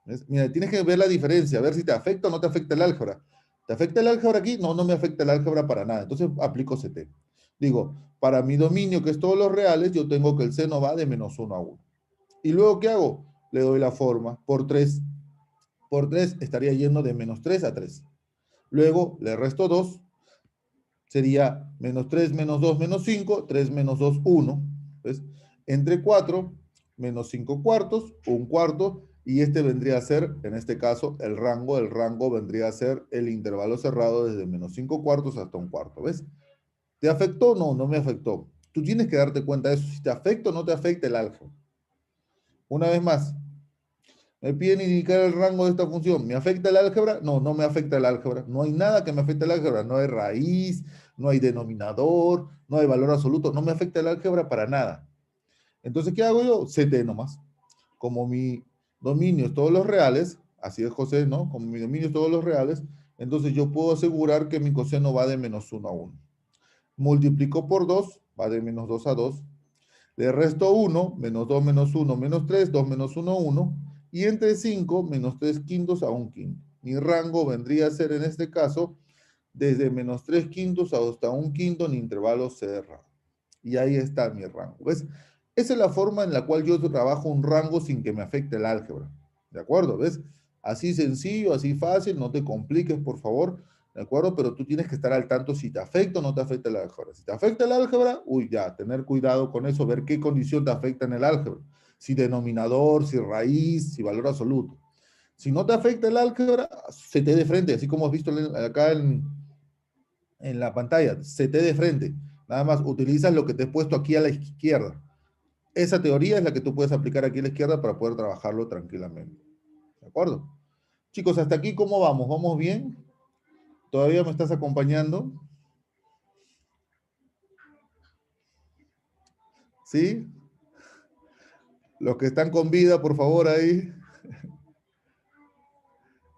¿Ves? Mira, tienes que ver la diferencia, a ver si te afecta o no te afecta el álgebra. ¿Te afecta el álgebra aquí? No, no me afecta el álgebra para nada. Entonces, aplico CT. Digo, para mi dominio, que es todos los reales, yo tengo que el seno va de -1 a 1. ¿Y luego qué hago? Le doy la forma por 3. Por 3 estaría yendo de -3 a 3. Luego le resto 2, sería -3 menos 2 menos 5, 3 menos 2, 1. ¿Ves? Entre 4, menos 5 cuartos, 1 cuarto, y este vendría a ser, en este caso, el rango vendría a ser el intervalo cerrado desde -5 cuartos hasta 1 cuarto. ¿Ves? ¿Te afectó? No, no me afectó. Tú tienes que darte cuenta de eso, si te afecta o no te afecta el álgebra. Una vez más, me piden indicar el rango de esta función. ¿Me afecta el álgebra? No, no me afecta el álgebra. No hay nada que me afecte el álgebra. No hay raíz, no hay denominador, no hay valor absoluto. No me afecta el álgebra para nada. Entonces, ¿qué hago yo? CT nomás. Como mi dominio es todos los reales, así es José, ¿no? Como mi dominio es todos los reales, entonces yo puedo asegurar que mi coseno va de -1 a 1. Multiplico por 2, va de -2 a 2. Le resto 1, -2 menos 1 menos 3, 2 menos 1, 1. Y entre 5, -3 quintos a 1 quinto. Mi rango vendría a ser en este caso desde -3 quintos hasta 1 quinto en intervalo cerrado. Y ahí está mi rango. ¿Ves? Esa es la forma en la cual yo trabajo un rango sin que me afecte el álgebra. ¿De acuerdo? ¿Ves? Así sencillo, así fácil, no te compliques, por favor. ¿De acuerdo? Pero tú tienes que estar al tanto si te afecta o no te afecta el álgebra. Si te afecta el álgebra, uy, ya, tener cuidado con eso, ver qué condición te afecta en el álgebra. Si denominador, si raíz, si valor absoluto. Si no te afecta el álgebra, se te de frente, así como has visto acá en la pantalla, se te de frente. Nada más utilizas lo que te he puesto aquí a la izquierda. Esa teoría es la que tú puedes aplicar aquí a la izquierda para poder trabajarlo tranquilamente. ¿De acuerdo? Chicos, hasta aquí, ¿cómo vamos? ¿Vamos bien? ¿Todavía me estás acompañando? ¿Sí? Los que están con vida, por favor, ahí.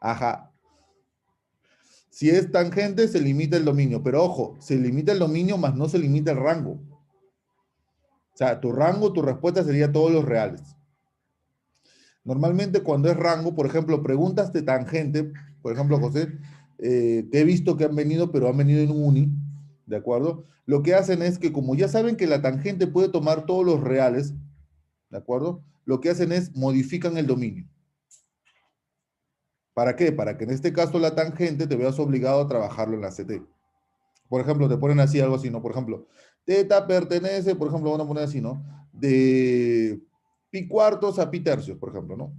Ajá. Si es tangente, se limita el dominio. Pero ojo, se limita el dominio, más no se limita el rango. O sea, tu rango, tu respuesta sería todos los reales. Normalmente cuando es rango, por ejemplo, preguntas de tangente, por ejemplo, José, te he visto que han venido, pero han venido en un uni, ¿de acuerdo? Lo que hacen es que como ya saben que la tangente puede tomar todos los reales, ¿de acuerdo? Lo que hacen es modifican el dominio. ¿Para qué? Para que en este caso la tangente te veas obligado a trabajarlo en la CT. Por ejemplo, te ponen así, algo así, ¿no? Por ejemplo, teta pertenece, por ejemplo, van a poner así, ¿no? De pi cuartos a pi tercios, por ejemplo, ¿no?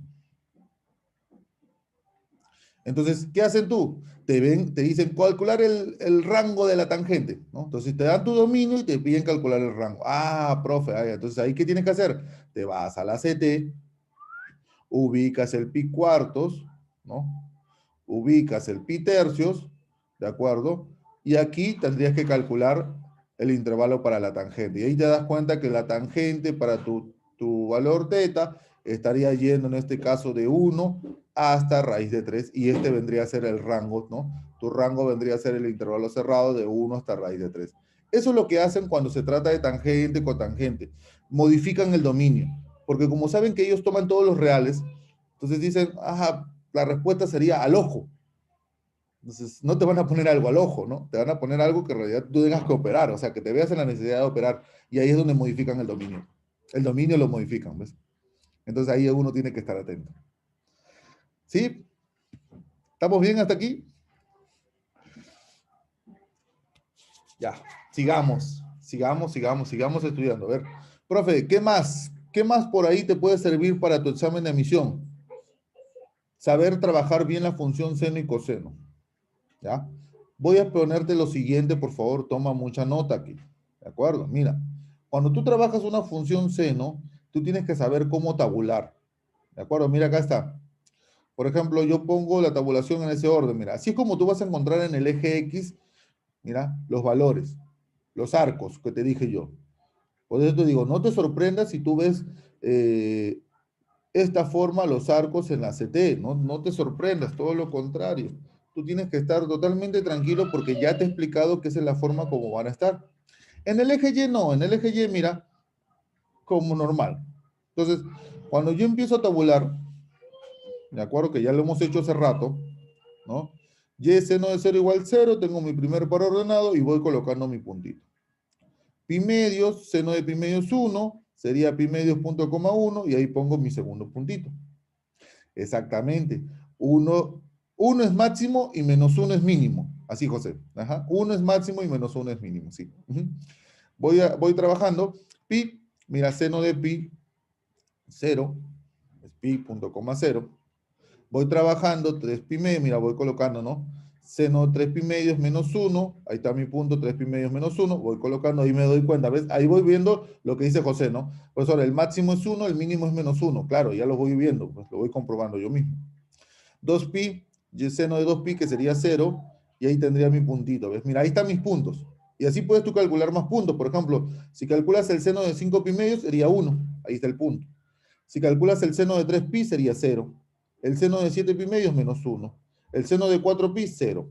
Entonces, ¿qué hacen tú? Te dicen calcular el rango de la tangente, ¿no? Entonces te dan tu dominio y te piden calcular el rango. Ah, profe, entonces ahí ¿qué tienes que hacer? Te vas a la CT, ubicas el pi cuartos, ¿no? Ubicas el pi tercios, ¿de acuerdo? Y aquí tendrías que calcular el intervalo para la tangente. Y ahí te das cuenta que la tangente para tu valor teta estaría yendo en este caso de 1 hasta raíz de 3 y este vendría a ser el rango, ¿no? Tu rango vendría a ser el intervalo cerrado de 1 hasta raíz de 3. Eso es lo que hacen cuando se trata de tangente con tangente. Modifican el dominio, porque como saben que ellos toman todos los reales, entonces dicen, ajá, la respuesta sería al ojo. Entonces, no te van a poner algo al ojo, ¿no? Te van a poner algo que en realidad tú tengas que operar, o sea, que te veas en la necesidad de operar. Y ahí es donde modifican el dominio. El dominio lo modifican, ¿ves? Entonces ahí uno tiene que estar atento. ¿Sí? ¿Estamos bien hasta aquí? Ya, sigamos estudiando. A ver, profe, ¿qué más? ¿Qué más por ahí te puede servir para tu examen de admisión? Saber trabajar bien la función seno y coseno. ¿Ya? Voy a ponerte lo siguiente, por favor, toma mucha nota aquí. ¿De acuerdo? Mira, cuando tú trabajas una función seno, tú tienes que saber cómo tabular. ¿De acuerdo? Mira, acá está. Por ejemplo, yo pongo la tabulación en ese orden. Mira, así es como tú vas a encontrar en el eje X, mira, los valores, los arcos que te dije yo. Por eso te digo, no te sorprendas si tú ves esta forma los arcos en la CT. No te sorprendas, todo lo contrario. Tú tienes que estar totalmente tranquilo porque ya te he explicado que esa es la forma como van a estar. En el eje Y no, en el eje Y mira, como normal. Entonces, cuando yo empiezo a tabular, de acuerdo que ya lo hemos hecho hace rato, ¿no? Y seno de 0 igual 0, tengo mi primer par ordenado y voy colocando mi puntito. Pi medios, seno de pi medios 1, sería pi medios punto coma 1 y ahí pongo mi segundo puntito. Exactamente. 1 es máximo y menos 1 es mínimo. Así, José. Ajá. 1 es máximo y menos 1 es mínimo. Sí. Voy trabajando. Pi, mira, seno de pi, 0. Es pi punto coma 0. Voy trabajando 3 pi medios. Mira, voy colocando, ¿no? Seno de 3 pi medios menos 1. Ahí está mi punto, 3 pi medios menos 1. Voy colocando, ahí me doy cuenta. ¿Ves? Ahí voy viendo lo que dice José, ¿no? Profesor, el máximo es 1, el mínimo es menos 1. Claro, ya lo voy viendo. Pues lo voy comprobando yo mismo. 2pi, y el seno de 2pi que sería 0, y ahí tendría mi puntito, ¿ves? Mira, ahí están mis puntos. Y así puedes tú calcular más puntos. Por ejemplo, si calculas el seno de 5 pi medios, sería 1. Ahí está el punto. Si calculas el seno de 3 pi, sería 0. El seno de 7 pi medios, menos 1. El seno de 4 pi, 0.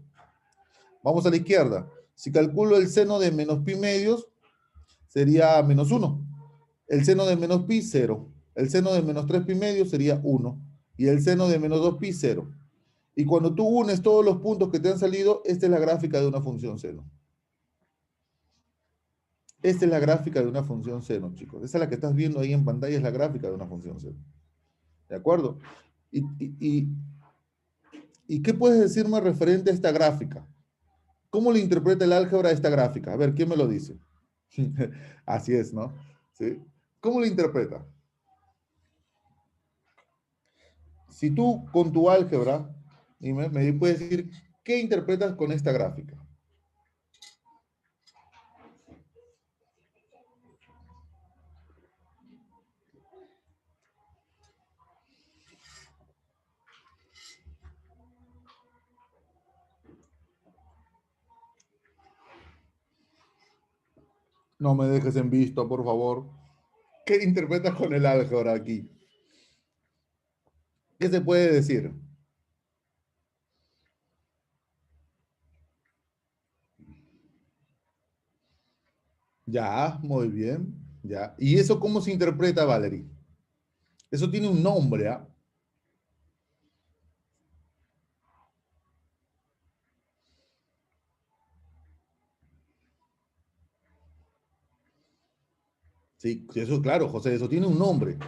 Vamos a la izquierda. Si calculo el seno de menos pi medios, sería menos 1. El seno de menos pi, 0. El seno de menos 3 pi medios sería 1. Y el seno de menos 2 pi, 0. Y cuando tú unes todos los puntos que te han salido, esta es la gráfica de una función seno. Esta es la gráfica de una función seno, chicos. Esa es la que estás viendo ahí en pantalla, es la gráfica de una función seno. ¿De acuerdo? ¿Y, y, y, y qué puedes decirme referente a esta gráfica? ¿Cómo le interpreta el álgebra a esta gráfica? A ver, ¿quién me lo dice? Así es, ¿no? ¿Sí? ¿Cómo lo interpreta? Si tú con tu álgebra, y me puedes decir, ¿qué interpretas con esta gráfica? No me dejes en visto, por favor. ¿Qué interpretas con el álgebra aquí? ¿Qué se puede decir? Ya, muy bien. Ya. ¿Y eso cómo se interpreta, Valerie? Eso tiene un nombre, ¿ah? Sí, eso, claro, José, eso tiene un nombre.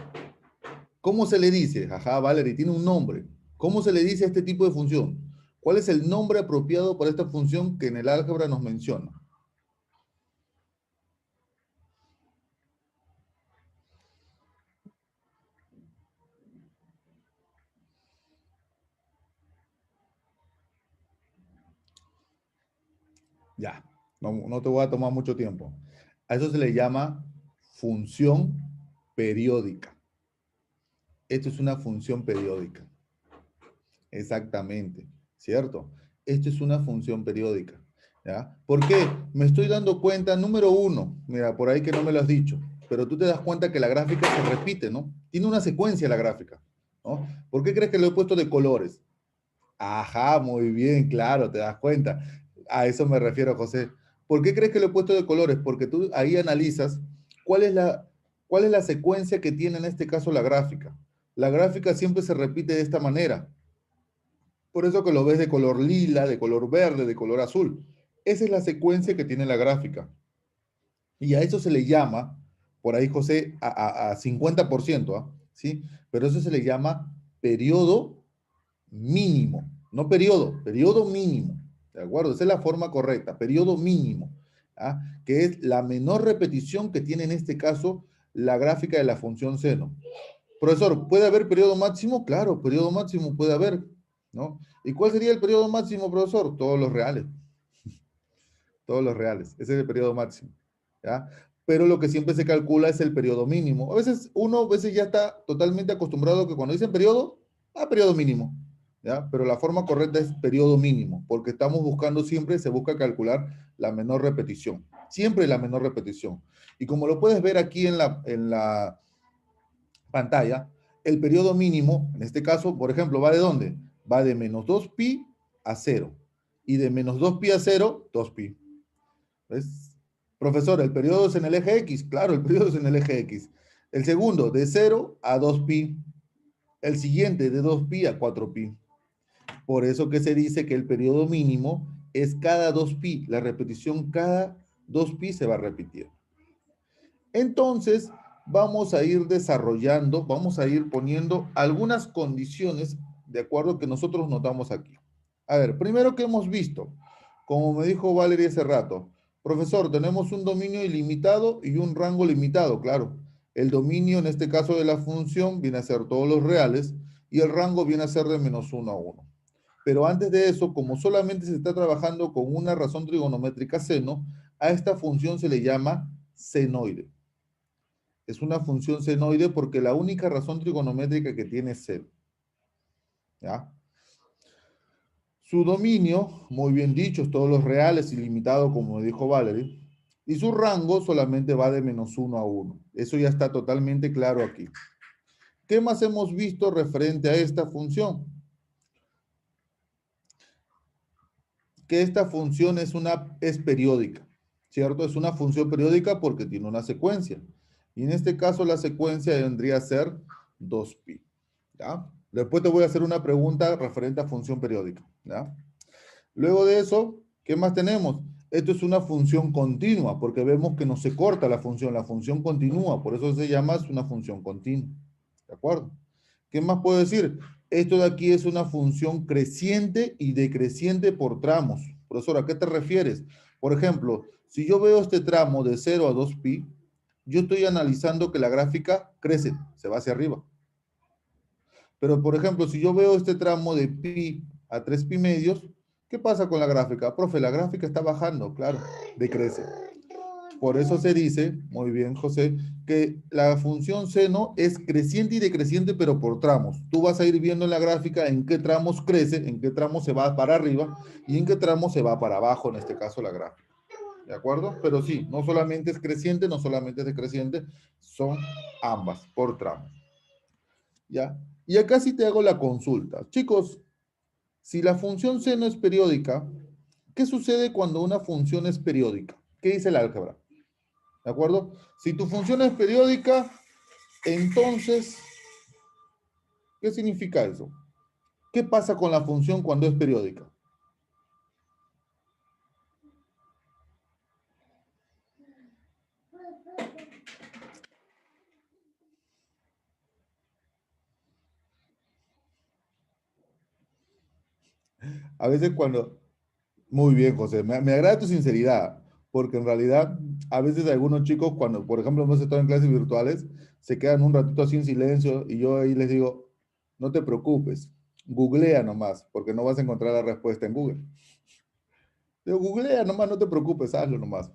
¿Cómo se le dice? Ajá, Valerie, tiene un nombre. ¿Cómo se le dice a este tipo de función? ¿Cuál es el nombre apropiado para esta función que en el álgebra nos menciona? Ya, no te voy a tomar mucho tiempo. A eso se le llama función periódica. Esto es una función periódica. Exactamente, ¿cierto? Esto es una función periódica. ¿Ya? ¿Por qué? Me estoy dando cuenta, número uno, mira, por ahí que no me lo has dicho, pero tú te das cuenta que la gráfica se repite, ¿no? Tiene una secuencia la gráfica, ¿no? ¿Por qué crees que lo he puesto de colores? Ajá, muy bien, claro, te das cuenta. A eso me refiero, José. ¿Por qué crees que lo he puesto de colores? Porque tú ahí analizas cuál es cuál es la secuencia que tiene en este caso la gráfica. La gráfica siempre se repite de esta manera. Por eso que lo ves de color lila, de color verde, de color azul. Esa es la secuencia que tiene la gráfica. Y a eso se le llama, por ahí José, a 50%, ¿ah? ¿Sí? Pero eso se le llama periodo mínimo. No periodo, periodo mínimo. ¿De acuerdo? Esa es la forma correcta, periodo mínimo. ¿Ah? Que es la menor repetición que tiene en este caso la gráfica de la función seno. Profesor, ¿puede haber periodo máximo? Claro, periodo máximo puede haber, ¿no? ¿Y cuál sería el periodo máximo, profesor? Todos los reales, todos los reales. Ese es el periodo máximo, ¿ya? Pero lo que siempre se calcula es el periodo mínimo. A veces ya está totalmente acostumbrado a que cuando dicen periodo, periodo mínimo, ¿ya? Pero la forma correcta es periodo mínimo, porque estamos buscando siempre, se busca calcular la menor repetición. Siempre la menor repetición. Y como lo puedes ver aquí en la pantalla, el periodo mínimo, en este caso, por ejemplo, ¿va de dónde? Va de menos 2pi a 0. Y de menos 2pi a 0, 2pi. ¿Ves? Profesor, ¿el periodo es en el eje X? Claro, el periodo es en el eje X. El segundo, de 0 a 2pi. El siguiente, de 2pi a 4pi. Por eso que se dice que el periodo mínimo es cada 2pi. La repetición cada 2pi se va a repetir. Entonces, vamos a ir desarrollando, vamos a ir poniendo algunas condiciones de acuerdo que nosotros notamos aquí. A ver, primero que hemos visto, como me dijo Valeria hace rato, profesor, tenemos un dominio ilimitado y un rango limitado, claro. El dominio, en este caso de la función, viene a ser todos los reales y el rango viene a ser de menos 1 a 1. Pero antes de eso, como solamente se está trabajando con una razón trigonométrica seno, a esta función se le llama senoide. Es una función senoide porque la única razón trigonométrica que tiene es 0. ¿Ya? Su dominio, muy bien dicho, es todos los reales ilimitado, como dijo Valerie, y su rango solamente va de menos 1 a 1. Eso ya está totalmente claro aquí. ¿Qué más hemos visto referente a esta función? Que esta función es periódica, ¿cierto? Es una función periódica porque tiene una secuencia. Y en este caso la secuencia vendría a ser 2pi. ¿Ya? Después te voy a hacer una pregunta referente a función periódica. ¿Ya? Luego de eso, ¿qué más tenemos? Esto es una función continua, porque vemos que no se corta la función continúa, por eso se llama una función continua. ¿De acuerdo? ¿Qué más puedo decir? Esto de aquí es una función creciente y decreciente por tramos. Profesor, ¿a qué te refieres? Por ejemplo, si yo veo este tramo de 0 a 2pi, yo estoy analizando que la gráfica crece, se va hacia arriba. Pero, por ejemplo, si yo veo este tramo de pi a 3pi medios, ¿qué pasa con la gráfica? Profe, la gráfica está bajando, claro, decrece. Por eso se dice, muy bien, José, que la función seno es creciente y decreciente, pero por tramos. Tú vas a ir viendo en la gráfica en qué tramos crece, en qué tramos se va para arriba y en qué tramos se va para abajo, en este caso la gráfica. ¿De acuerdo? Pero sí, no solamente es creciente, no solamente es decreciente, son ambas por tramos. ¿Ya? Y acá sí te hago la consulta. Chicos, si la función seno es periódica, ¿qué sucede cuando una función es periódica? ¿Qué dice el álgebra? ¿De acuerdo? Si tu función es periódica, entonces, ¿qué significa eso? ¿Qué pasa con la función cuando es periódica? A veces cuando... Muy bien, José, me agrada tu sinceridad, porque en realidad a veces algunos chicos cuando, por ejemplo, hemos estado en clases virtuales, se quedan un ratito así en silencio y yo ahí les digo, no te preocupes, googlea nomás, porque no vas a encontrar la respuesta en Google. Digo, googlea nomás, no te preocupes, hazlo nomás.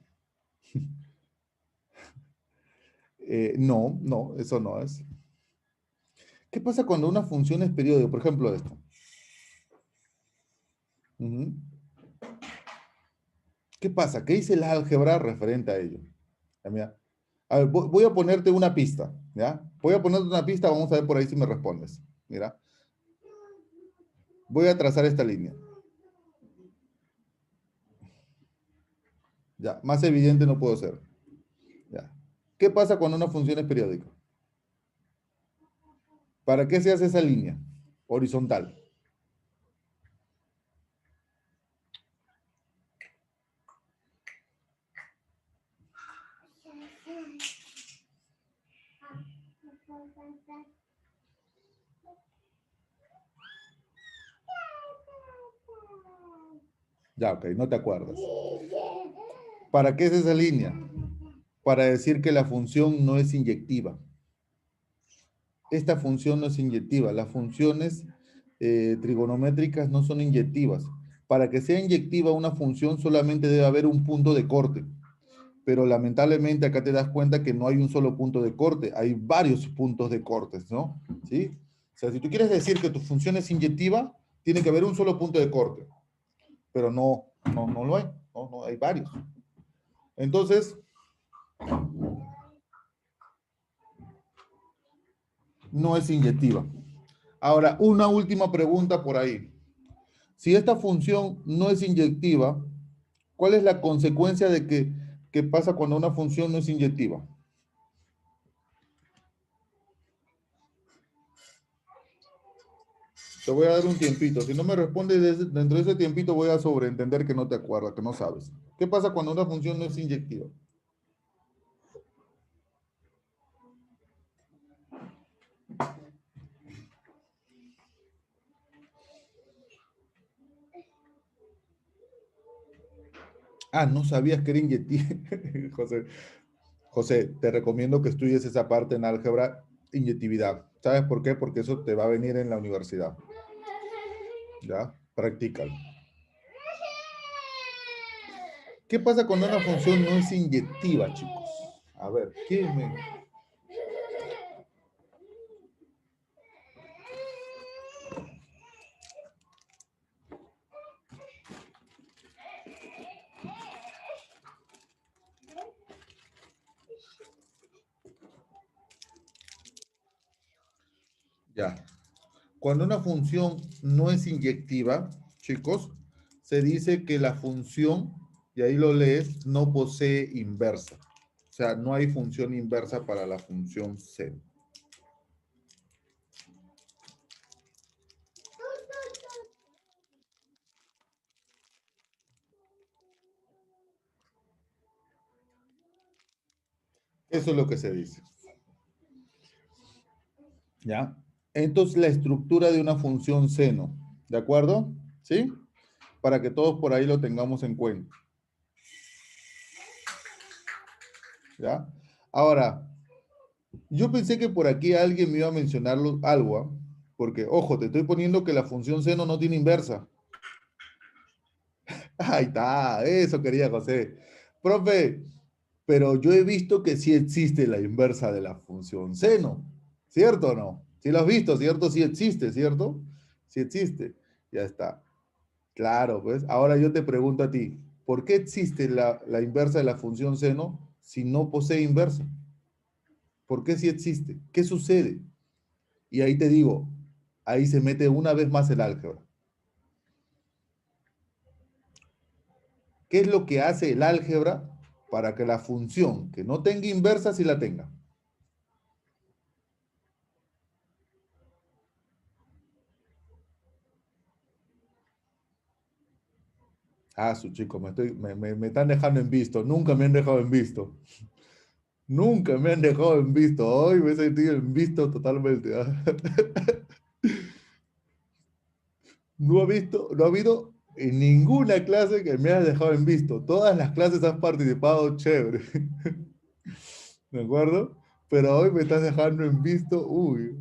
No, no, eso no es. ¿Qué pasa cuando una función es periódica? Por ejemplo, esto. Ujú. ¿Qué pasa? ¿Qué dice el álgebra referente a ello? Ya, mira. A ver, voy a ponerte una pista, ¿ya? Voy a ponerte una pista, vamos a ver por ahí si me respondes. Mira, voy a trazar esta línea. Ya, más evidente no puedo ser. Ya. ¿Qué pasa cuando una función es periódica? ¿Para qué se hace esa línea horizontal? Ya, ok, no te acuerdas. ¿Para qué es esa línea? Para decir que la función no es inyectiva. Esta función no es inyectiva. Las funciones trigonométricas no son inyectivas. Para que sea inyectiva una función solamente debe haber un punto de corte. Pero lamentablemente acá te das cuenta que no hay un solo punto de corte, hay varios puntos de cortes, ¿no? ¿Sí? O sea, si tú quieres decir que tu función es inyectiva, tiene que haber un solo punto de corte, pero no lo hay, no, hay varios. Entonces, no es inyectiva. Ahora, una última pregunta por ahí. Si esta función no es inyectiva, ¿cuál es la consecuencia de que pasa cuando una función no es inyectiva? Te voy a dar un tiempito. Si no me respondes dentro de ese tiempito, voy a sobreentender que no te acuerdas, que no sabes. ¿Qué pasa cuando una función no es inyectiva? Ah, no sabías que era inyectiva. José, José, te recomiendo que estudies esa parte en álgebra, inyectividad. ¿Sabes por qué? Porque eso te va a venir en la universidad. ¿Ya? Practícalo. ¿Qué pasa cuando una función no es inyectiva, chicos? A ver, ¿qué me... Ya. Cuando una función no es inyectiva, chicos, se dice que la función, y ahí lo lees, no posee inversa. O sea, no hay función inversa para la función C. Eso es lo que se dice. ¿Ya? Entonces, la estructura de una función seno. ¿De acuerdo? ¿Sí? Para que todos por ahí lo tengamos en cuenta. ¿Ya? Ahora, yo pensé que por aquí alguien me iba a mencionar algo, ¿ah? Porque, ojo, te estoy poniendo que la función seno no tiene inversa. Ahí está, eso quería José. Profe, pero yo he visto que sí existe la inversa de la función seno, ¿cierto o no? Sí lo has visto, ¿cierto? Sí existe, ¿cierto? Sí existe. Ya está. Claro, pues. Ahora yo te pregunto a ti, ¿por qué existe la inversa de la función seno si no posee inversa? ¿Por qué sí existe? ¿Qué sucede? Y ahí te digo, ahí se mete una vez más el álgebra. ¿Qué es lo que hace el álgebra para que la función que no tenga inversa sí la tenga? Ah, su chico, me están dejando en visto. Nunca me han dejado en visto. Nunca me han dejado en visto. Hoy me he sentido en visto totalmente. ¿Ah? No ha habido en ninguna clase que me haya dejado en visto. Todas las clases han participado chévere. ¿De acuerdo? Pero hoy me estás dejando en visto. Uy.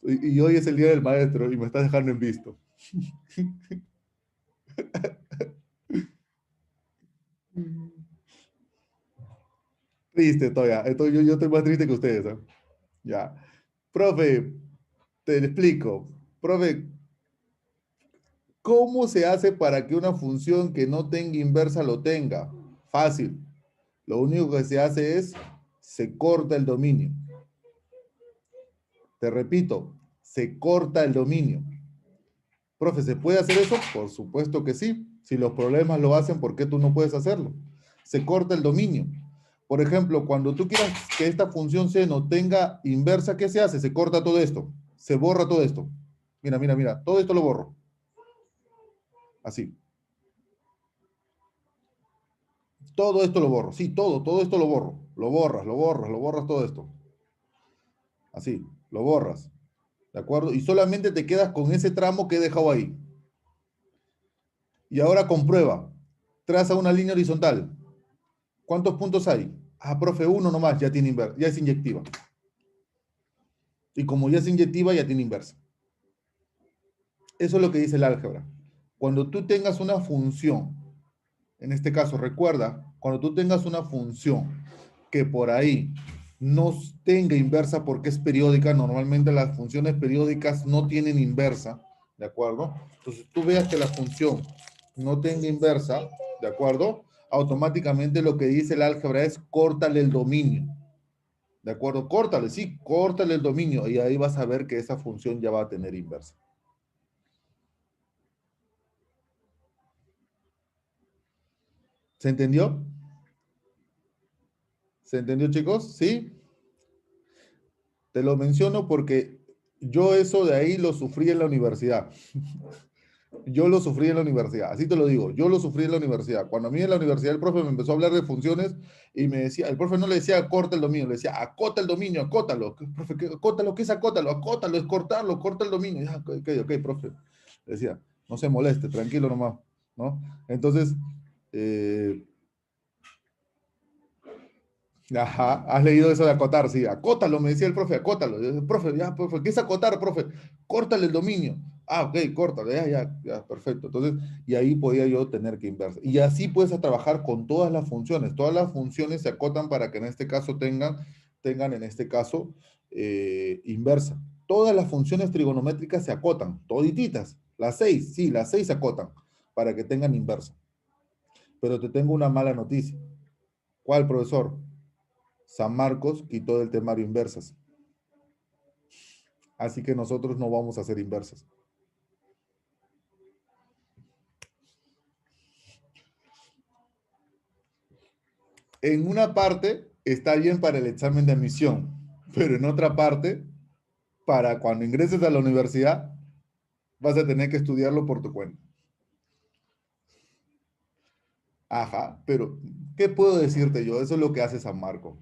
Y hoy es el día del maestro y me estás dejando en visto. Triste todavía. Yo estoy más triste que ustedes. ¿Eh? Ya. Profe, te explico. Profe, ¿cómo se hace para que una función que no tenga inversa lo tenga? Fácil. Lo único que se hace es, se corta el dominio. Te repito, se corta el dominio. Profe, ¿se puede hacer eso? Por supuesto que sí. Si los problemas lo hacen, ¿por qué tú no puedes hacerlo? Se corta el dominio. Por ejemplo, cuando tú quieras que esta función seno tenga inversa, ¿qué se hace? Se corta todo esto. Se borra todo esto. Mira, mira, mira. Todo esto lo borro. Así. Todo esto lo borro. Sí, todo esto lo borro. Lo borras, lo borras todo esto. Así, lo borras. ¿De acuerdo? Y solamente te quedas con ese tramo que he dejado ahí. Y ahora comprueba. Traza una línea horizontal. ¿Cuántos puntos hay? Ah, profe, uno nomás, ya es inyectiva. Y como ya es inyectiva, ya tiene inversa. Eso es lo que dice el álgebra. Cuando tú tengas una función, en este caso, recuerda, cuando tú tengas una función que por ahí no tenga inversa porque es periódica, normalmente las funciones periódicas no tienen inversa, ¿de acuerdo? Entonces tú veas que la función no tenga inversa, ¿de acuerdo? Automáticamente lo que dice el álgebra es córtale el dominio, ¿de acuerdo? Córtale, sí, córtale el dominio y ahí vas a ver que esa función ya va a tener inversa. ¿Se entendió? ¿Se entendió, chicos? ¿Sí? Te lo menciono porque yo eso de ahí lo sufrí en la universidad. Yo lo sufrí en la universidad, así te lo digo, yo lo sufrí en la universidad. Cuando a mí en la universidad el profe me empezó a hablar de funciones y me decía, el profe no le decía corta el dominio, le decía acota el dominio, acótalo. Profe, acótalo, ¿qué es acótalo? Acótalo, es cortarlo, corta el dominio. Ya, ok, profe. Le decía, no se moleste, tranquilo nomás, ¿no? Entonces, eh, ajá, has leído eso de acotar, sí, acótalo, me decía el profe, acótalo. Yo, profe, ya, profe, ¿qué es acotar, profe? Córtale el dominio. Ah, ok, córtalo, ya, perfecto. Entonces, y ahí podía yo tener que invertir. Y así puedes trabajar con todas las funciones. Todas las funciones se acotan para que en este caso tengan en este caso inversa. Todas las funciones trigonométricas se acotan, todititas. Las seis, sí, las seis se acotan para que tengan inversa. Pero te tengo una mala noticia. ¿Cuál, profesor? San Marcos quitó del temario inversas. Así que nosotros no vamos a hacer inversas. En una parte está bien para el examen de admisión, pero en otra parte, para cuando ingreses a la universidad, vas a tener que estudiarlo por tu cuenta. Ajá, pero ¿qué puedo decirte yo? Eso es lo que hace San Marcos.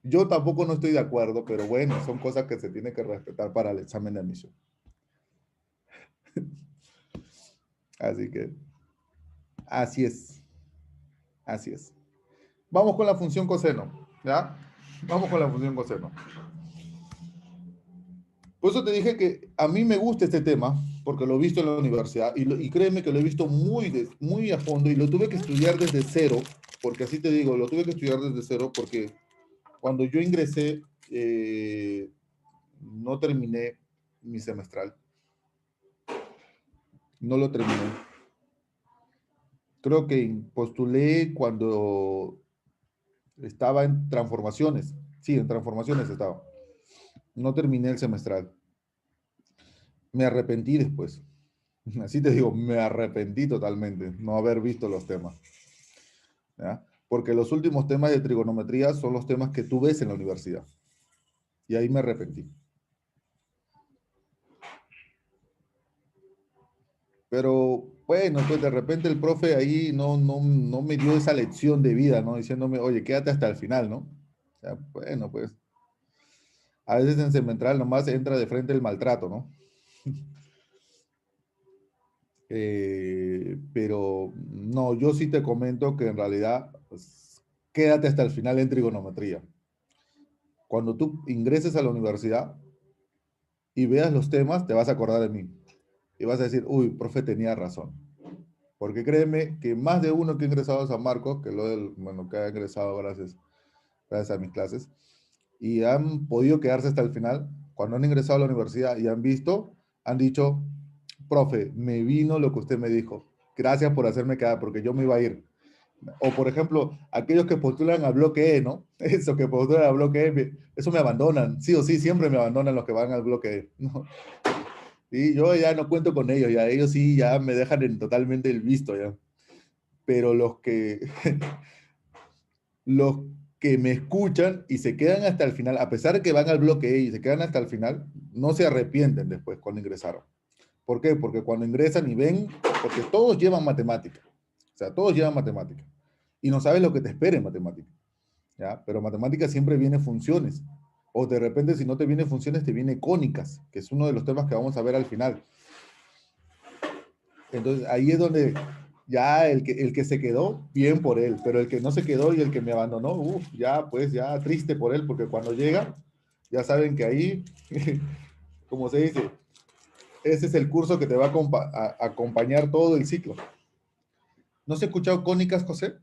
Yo tampoco no estoy de acuerdo, pero bueno, son cosas que se tienen que respetar para el examen de admisión. Así que, así es. Así es. Vamos con la función coseno, ¿ya? Vamos con la función coseno. Por eso te dije que a mí me gusta este tema, porque lo he visto en la universidad, y créeme que lo he visto muy a fondo, y lo tuve que estudiar desde cero, porque así te digo, lo tuve que estudiar desde cero, porque cuando yo ingresé, no terminé mi semestral. No lo terminé. Creo que postulé cuando estaba en transformaciones. Sí, en transformaciones estaba. No terminé el semestral. Me arrepentí después. Así te digo, me arrepentí totalmente no haber visto los temas. ¿Ya? Porque los últimos temas de trigonometría son los temas que tú ves en la universidad. Y ahí me arrepentí. Pero bueno, pues de repente el profe ahí no me dio esa lección de vida, ¿no? Diciéndome, oye, quédate hasta el final, ¿no? O sea, bueno, pues a veces en semestral nomás entra de frente el maltrato, ¿no? Pero no, yo sí te comento que en realidad pues, quédate hasta el final en trigonometría. Cuando tú ingreses a la universidad y veas los temas, te vas a acordar de mí. Y vas a decir, uy, profe tenía razón. Porque créeme que más de uno que ha ingresado a San Marcos, bueno, que ha ingresado gracias a mis clases, y han podido quedarse hasta el final, cuando han ingresado a la universidad y han visto, han dicho, profe, me vino lo que usted me dijo. Gracias por hacerme quedar, porque yo me iba a ir. O, por ejemplo, aquellos que postulan a bloque E, ¿no? Eso que postulan a bloque E, eso me abandonan. Sí o sí, siempre me abandonan los que van al bloque E, ¿no? Y yo ya no cuento con ellos, ya ellos sí, ya me dejan en totalmente el visto, ya. Pero los que me escuchan y se quedan hasta el final, a pesar de que van al bloque E y se quedan hasta el final, no se arrepienten después cuando ingresaron. ¿Por qué? Porque cuando ingresan y ven, porque todos llevan matemática, o sea, todos llevan matemática, y no sabes lo que te espera en matemática, ¿ya? Pero matemática siempre viene funciones, o de repente si no te viene funciones, te viene cónicas, que es uno de los temas que vamos a ver al final. Entonces ahí es donde ya el que se quedó, bien por él, pero el que no se quedó y el que me abandonó, ya pues ya triste por él, porque cuando llega, ya saben que ahí, como se dice, ese es el curso que te va a acompañar todo el ciclo. ¿No se ha escuchado cónicas, José?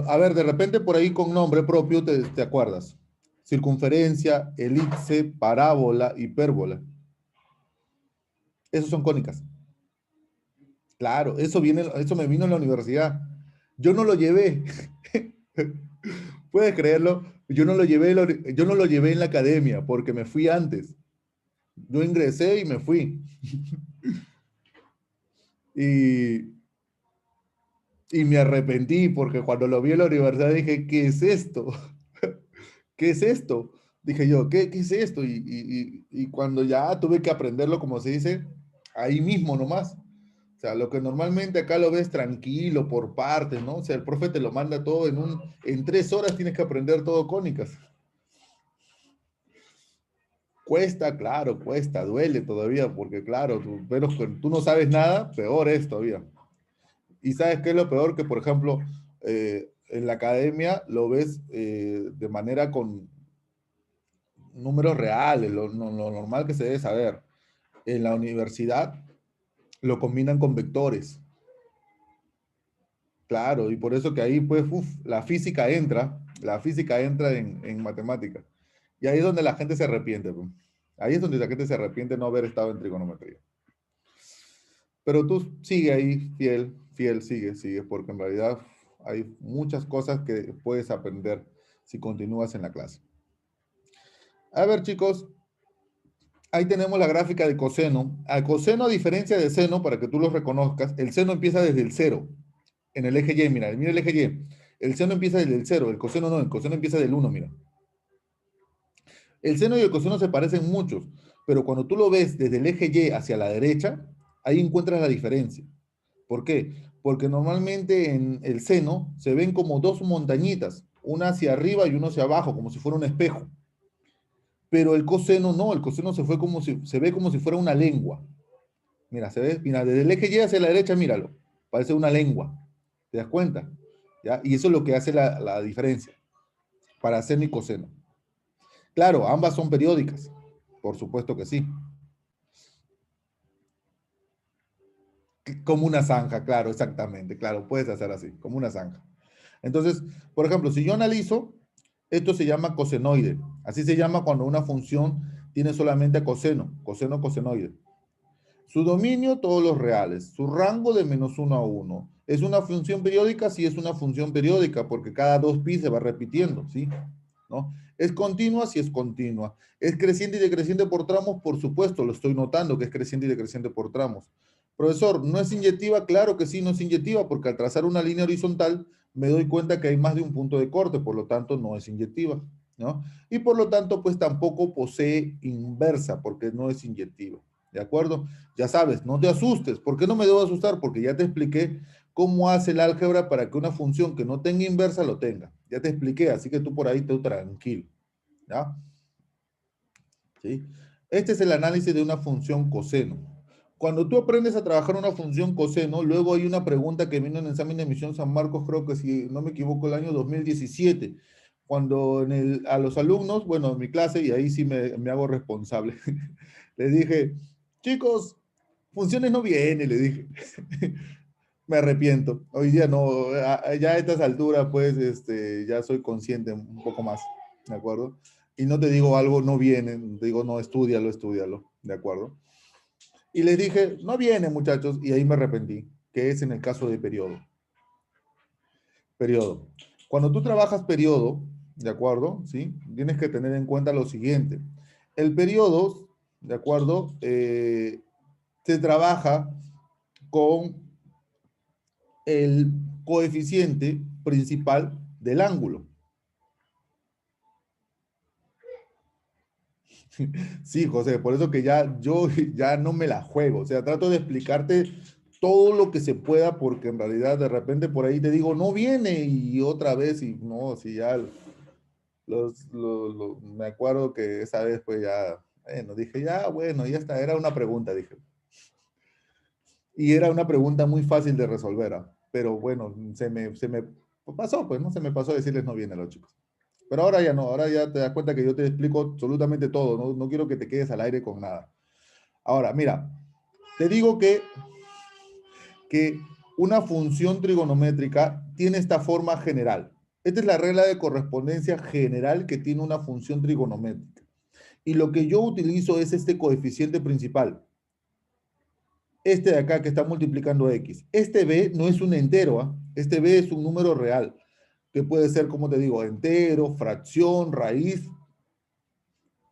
A ver, de repente por ahí con nombre propio te acuerdas. Circunferencia, elipse, parábola, hipérbola. Esos son cónicas. Claro, eso me vino en la universidad. Yo no lo llevé. ¿Puedes creerlo? Yo no lo llevé en la academia porque me fui antes. Yo ingresé y me fui. Y, y me arrepentí porque cuando lo vi en la universidad dije, ¿qué es esto? ¿Qué es esto? Dije yo, ¿qué es esto? Y cuando ya tuve que aprenderlo, como se dice, ahí mismo nomás. O sea, lo que normalmente acá lo ves tranquilo, por partes, ¿no? O sea, el profe te lo manda todo en 3 horas tienes que aprender todo cónicas. Cuesta, claro, cuesta, duele todavía, porque claro, pero tú no sabes nada, peor es todavía. Y sabes qué es lo peor, que por ejemplo, en la academia lo ves de manera con números reales, lo normal que se debe saber. En la universidad lo combinan con vectores. Claro, y por eso que ahí pues la física entra en matemática. Y ahí es donde la gente se arrepiente, pues. Ahí es donde la gente se arrepiente de no haber estado en trigonometría. Pero tú sigue ahí, fiel, sigue, porque en realidad hay muchas cosas que puedes aprender si continúas en la clase. A ver, chicos, ahí tenemos la gráfica de coseno. Al coseno, a diferencia de seno, para que tú lo reconozcas, el seno empieza desde el cero, en el eje Y, mira el eje Y. El seno empieza desde el cero, el coseno no, el coseno empieza del 1, mira. El seno y el coseno se parecen muchos, pero cuando tú lo ves desde el eje Y hacia la derecha, ahí encuentras la diferencia. ¿Por qué? Porque normalmente en el seno se ven como dos montañitas, una hacia arriba y una hacia abajo, como si fuera un espejo. Pero el coseno no, el coseno se ve como si fuera una lengua. Mira, se ve, mira, desde el eje Y hacia la derecha, míralo, parece una lengua. ¿Te das cuenta? ¿Ya? Y eso es lo que hace la diferencia para seno y coseno. Claro, ambas son periódicas, por supuesto que sí. Como una zanja, claro, exactamente, claro, puedes hacer así, como una zanja. Entonces, por ejemplo, si yo analizo, esto se llama cosenoide. Así se llama cuando una función tiene solamente coseno, coseno, cosenoide. Su dominio, todos los reales. Su rango de -1 a 1. ¿Es una función periódica? Sí, es una función periódica, porque cada 2π se va repitiendo, ¿sí? ¿No? ¿Es continua? Sí, es continua. ¿Es creciente y decreciente por tramos? Por supuesto, lo estoy notando que es creciente y decreciente por tramos. Profesor, ¿no es inyectiva? Claro que sí, no es inyectiva, porque al trazar una línea horizontal me doy cuenta que hay más de un punto de corte, por lo tanto no es inyectiva, ¿no? Y por lo tanto, pues tampoco posee inversa, porque no es inyectiva, ¿de acuerdo? Ya sabes, no te asustes. ¿Por qué no me debo asustar? Porque ya te expliqué cómo hace el álgebra para que una función que no tenga inversa lo tenga. Ya te expliqué, así que tú por ahí te tranquilo, ¿ya? ¿Sí? Este es el análisis de una función coseno. Cuando tú aprendes a trabajar una función coseno, luego hay una pregunta que vino en el examen de admisión San Marcos, creo que si no me equivoco, el año 2017, cuando a los alumnos, bueno, en mi clase, y ahí sí me hago responsable, les dije, chicos, funciones no vienen, le dije. Me arrepiento. Hoy día no, ya a estas alturas, pues, ya soy consciente un poco más, ¿de acuerdo? Y no te digo algo, no viene, te digo, no, estúdialo, ¿de acuerdo? Y les dije, no viene, muchachos, y ahí me arrepentí, que es en el caso de periodo. Periodo. Cuando tú trabajas periodo, ¿de acuerdo? ¿Sí? Tienes que tener en cuenta lo siguiente. El periodo, ¿de acuerdo? Se trabaja con el coeficiente principal del ángulo. Sí, José, por eso que yo ya no me la juego. O sea, trato de explicarte todo lo que se pueda, porque en realidad de repente por ahí te digo, no viene, y otra vez, y no, si ya me acuerdo que esa vez pues ya, bueno, dije, ya, bueno, ya está, era una pregunta, dije. Y era una pregunta muy fácil de resolver, ¿ah? Pero bueno, se me pasó, pues, ¿no? Se me pasó decirles no viene a los chicos. Pero ahora ya no, ahora ya te das cuenta que yo te explico absolutamente todo, no quiero que te quedes al aire con nada. Ahora, mira, te digo que una función trigonométrica tiene esta forma general. Esta es la regla de correspondencia general que tiene una función trigonométrica. Y lo que yo utilizo es este coeficiente principal. Este de acá que está multiplicando x. Este b no es un entero, ¿eh? Este b es un número real, que puede ser, como te digo, entero, fracción, raíz.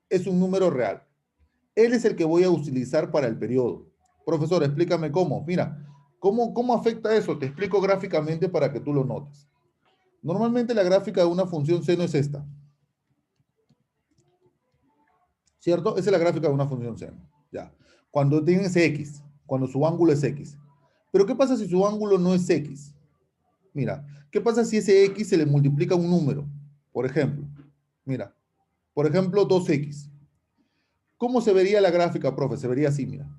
Es un número real. Él es el que voy a utilizar para el periodo. Profesor, explícame cómo. Mira, ¿cómo afecta eso? Te explico gráficamente para que tú lo notes. Normalmente la gráfica de una función seno es esta. ¿Cierto? Esa es la gráfica de una función seno. Ya. Cuando tienes x, cuando su ángulo es x. Pero ¿qué pasa si su ángulo no es x? Mira, ¿qué pasa si ese x se le multiplica un número? Por ejemplo, mira, por ejemplo, 2x. ¿Cómo se vería la gráfica, profe? Se vería así, mira.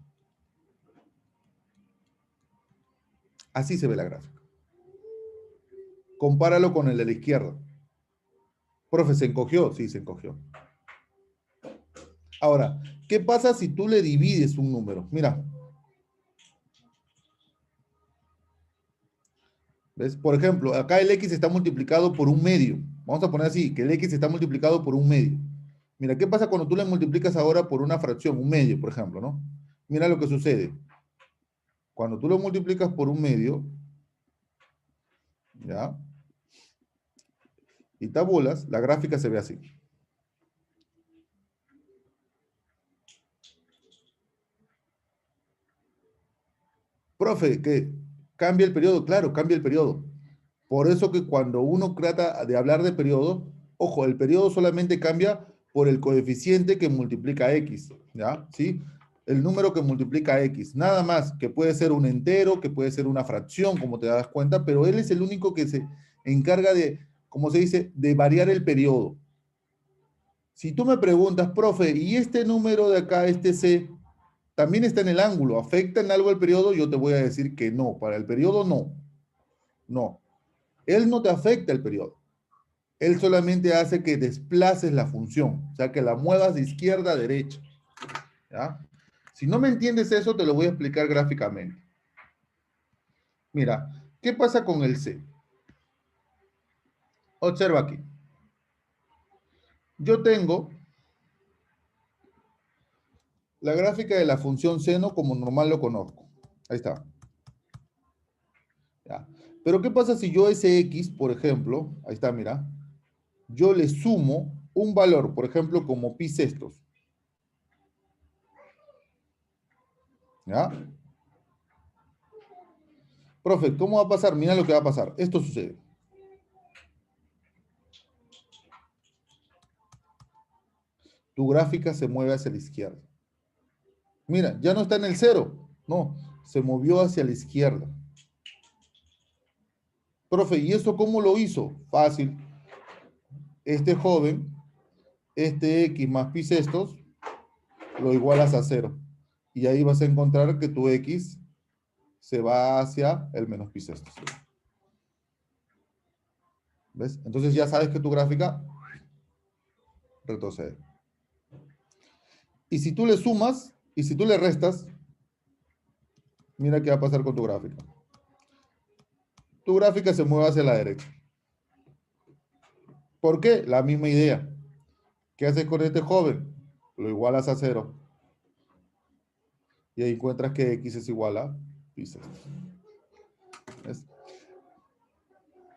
Así se ve la gráfica. Compáralo con el de la izquierda. Profe, ¿se encogió? Sí, se encogió. Ahora, ¿qué pasa si tú le divides un número? Mira. ¿Ves? Por ejemplo, acá el x está multiplicado por un medio. Vamos a poner así, que el x está multiplicado por un medio. Mira, ¿qué pasa cuando tú le multiplicas ahora por una fracción, un medio, por ejemplo, ¿no? Mira lo que sucede. Cuando tú lo multiplicas por un medio, ¿ya? Y tabulas, la gráfica se ve así. Profe, que cambia el periodo, claro, cambia el periodo. Por eso que cuando uno trata de hablar de periodo, ojo, el periodo solamente cambia por el coeficiente que multiplica x, ¿ya? ¿Sí? el número que multiplica X. Nada más, que puede ser un entero, que puede ser una fracción, como te das cuenta, pero él es el único que se encarga de, como se dice, de variar el periodo. Si tú me preguntas, profe, ¿y este número de acá, este C, también está en el ángulo? ¿Afecta en algo el periodo? Yo te voy a decir que no. Para el periodo, no. No. Él no te afecta el periodo. Él solamente hace que desplaces la función, o sea, que la muevas de izquierda a derecha. ¿Ya? Si no me entiendes eso, te lo voy a explicar gráficamente. Mira, ¿qué pasa con el C? Observa aquí. Yo tengo la gráfica de la función seno como normal lo conozco. Ahí está. ¿Ya? Pero ¿qué pasa si yo ese X, por ejemplo, ahí está, mira, yo le sumo un valor, por ejemplo, como pi sextos? ¿Ya? Profe, ¿cómo va a pasar? Mira lo que va a pasar. Esto sucede. Tu gráfica se mueve hacia la izquierda. Mira, ya no está en el cero. No, se movió hacia la izquierda. Profe, ¿y eso cómo lo hizo? Fácil. Este joven, este X más pi sextos, lo igualas a cero. Y ahí vas a encontrar que tu X se va hacia el menos pi sextos. ¿Ves? Entonces ya sabes que tu gráfica retrocede. Y si tú le sumas y si tú le restas, mira qué va a pasar con tu gráfica. Tu gráfica se mueve hacia la derecha. ¿Por qué? La misma idea. ¿Qué haces con este joven? Lo igualas a cero. Y ahí encuentras que X es igual a pi sextos. ¿Ves?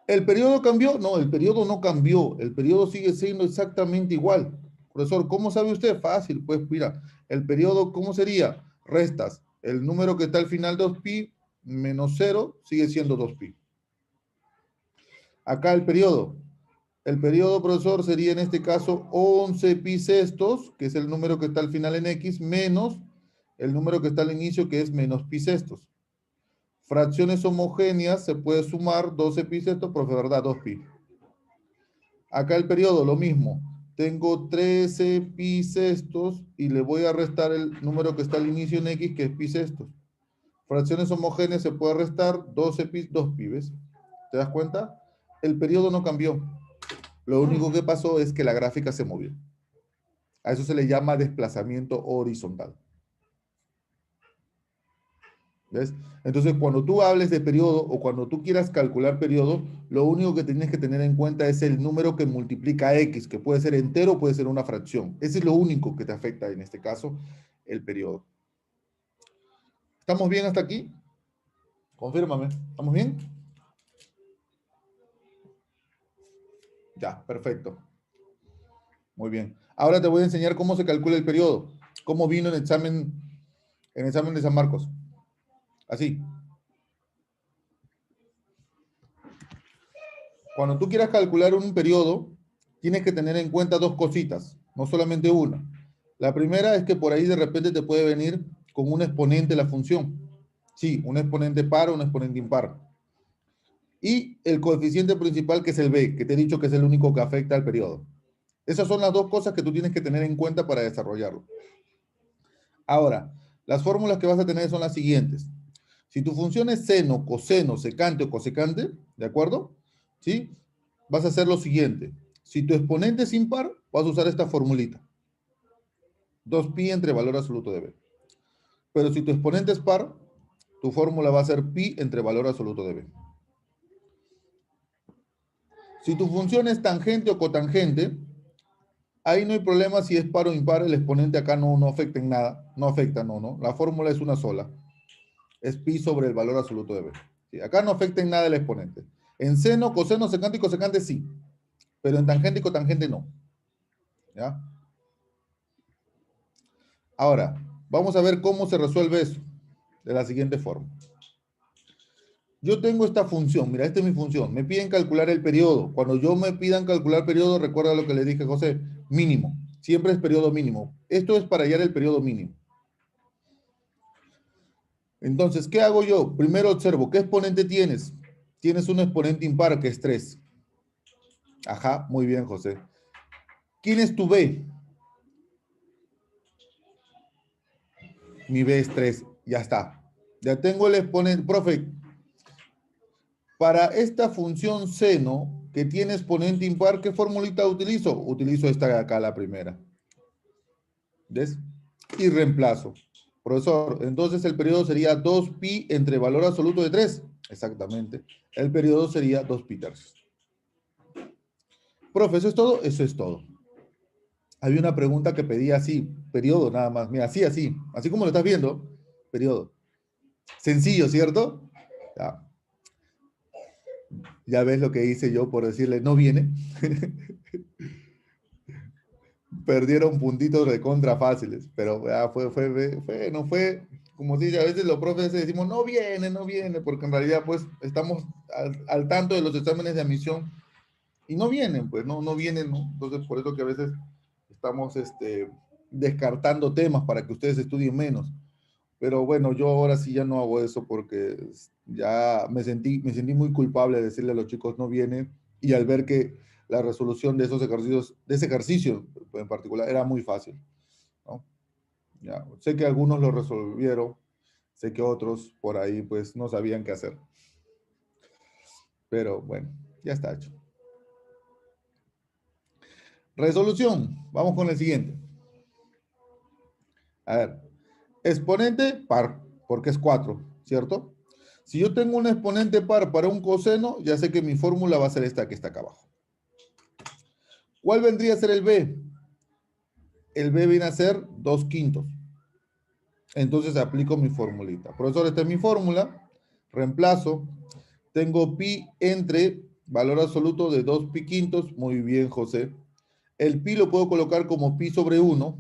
¿El periodo cambió? No, el periodo no cambió. El periodo sigue siendo exactamente igual. Profesor, ¿cómo sabe usted? Fácil, pues mira, el periodo, ¿cómo sería? Restas el número que está al final 2pi menos 0 sigue siendo 2pi. Acá el periodo, profesor, sería en este caso 11 pi sextos, que es el número que está al final en X, menos el número que está al inicio, que es menos pi sextos. Fracciones homogéneas, se puede sumar 12 pi sextos, profe, ¿verdad? 2pi. Acá el periodo, lo mismo. Tengo 13 pi sextos y le voy a restar el número que está al inicio en X, que es pi sextos. Fracciones homogéneas se puede restar 12 pi, 2 pi, ¿ves? ¿Te das cuenta? El periodo no cambió. Lo único que pasó es que la gráfica se movió. A eso se le llama desplazamiento horizontal. ¿Ves? Entonces, cuando tú hables de periodo o cuando tú quieras calcular periodo, lo único que tienes que tener en cuenta es el número que multiplica X, que puede ser entero o puede ser una fracción. Ese es lo único que te afecta en este caso, el periodo. ¿Estamos bien hasta aquí? Confírmame. ¿Estamos bien? Ya, perfecto. Muy bien. Ahora te voy a enseñar cómo se calcula el periodo. Cómo vino en el examen de San Marcos. Así. Cuando tú quieras calcular un periodo, tienes que tener en cuenta dos cositas, no solamente una. La primera es que por ahí de repente te puede venir con un exponente la función. Sí, un exponente par o un exponente impar. Y el coeficiente principal, que es el b, que te he dicho que es el único que afecta al periodo. Esas son las dos cosas que tú tienes que tener en cuenta para desarrollarlo. Ahora, las fórmulas que vas a tener son las siguientes. Si tu función es seno, coseno, secante o cosecante, ¿de acuerdo? ¿Sí? Vas a hacer lo siguiente. Si tu exponente es impar, vas a usar esta formulita. 2pi entre valor absoluto de b. Pero si tu exponente es par, tu fórmula va a ser pi entre valor absoluto de b. Si tu función es tangente o cotangente, ahí no hay problema si es par o impar, el exponente acá no afecta en nada. No afecta, no. La fórmula es una sola. Es pi sobre el valor absoluto de b. ¿Sí? Acá no afecta en nada el exponente. En seno, coseno, secante y cosecante sí. Pero en tangente y cotangente no. ¿Ya? Ahora, vamos a ver cómo se resuelve eso. De la siguiente forma. Yo tengo esta función, mira, esta es mi función. Me piden calcular el periodo. Cuando yo me pidan calcular periodo, recuerda lo que le dije a José, mínimo. Siempre es periodo mínimo. Esto es para hallar el periodo mínimo. Entonces, ¿qué hago yo? Primero observo, ¿qué exponente tienes? Tienes un exponente impar que es 3. Ajá, muy bien, José. ¿Quién es tu B? Mi B es 3. Ya está. Ya tengo el exponente. Profe, para esta función seno que tiene exponente impar, ¿qué formulita utilizo? Utilizo esta de acá, la primera. ¿Ves? Y reemplazo. Profesor, entonces el periodo sería 2pi entre valor absoluto de 3. Exactamente. El periodo sería 2pi tercios. Profe, ¿eso es todo? Eso es todo. Había una pregunta que pedía así, periodo nada más. Mira, así, así. Así como lo estás viendo, periodo. Sencillo, ¿cierto? Ya, ya ves lo que hice yo por decirle, no viene. Perdieron puntitos de contra fáciles, pero ya no fue, como si a veces los profes decimos, no viene, porque en realidad pues estamos al tanto de los exámenes de admisión y no vienen, pues no vienen, ¿no? Entonces por eso que a veces estamos descartando temas para que ustedes estudien menos. Pero bueno, yo ahora sí ya no hago eso porque ya me sentí muy culpable de decirle a los chicos no vienen y al ver que la resolución de esos ejercicios, de ese ejercicio en particular, era muy fácil, ¿no? Ya, sé que algunos lo resolvieron, sé que otros por ahí pues no sabían qué hacer. Pero bueno, ya está hecho. Resolución. Vamos con el siguiente. A ver, exponente par, porque es 4, ¿cierto? Si yo tengo un exponente par para un coseno, ya sé que mi fórmula va a ser esta que está acá abajo. ¿Cuál vendría a ser el B? El B viene a ser 2/5. Entonces aplico mi formulita. Profesor, esta es mi fórmula. Reemplazo. Tengo pi entre valor absoluto de 2π5. Muy bien, José. El pi lo puedo colocar como pi sobre 1.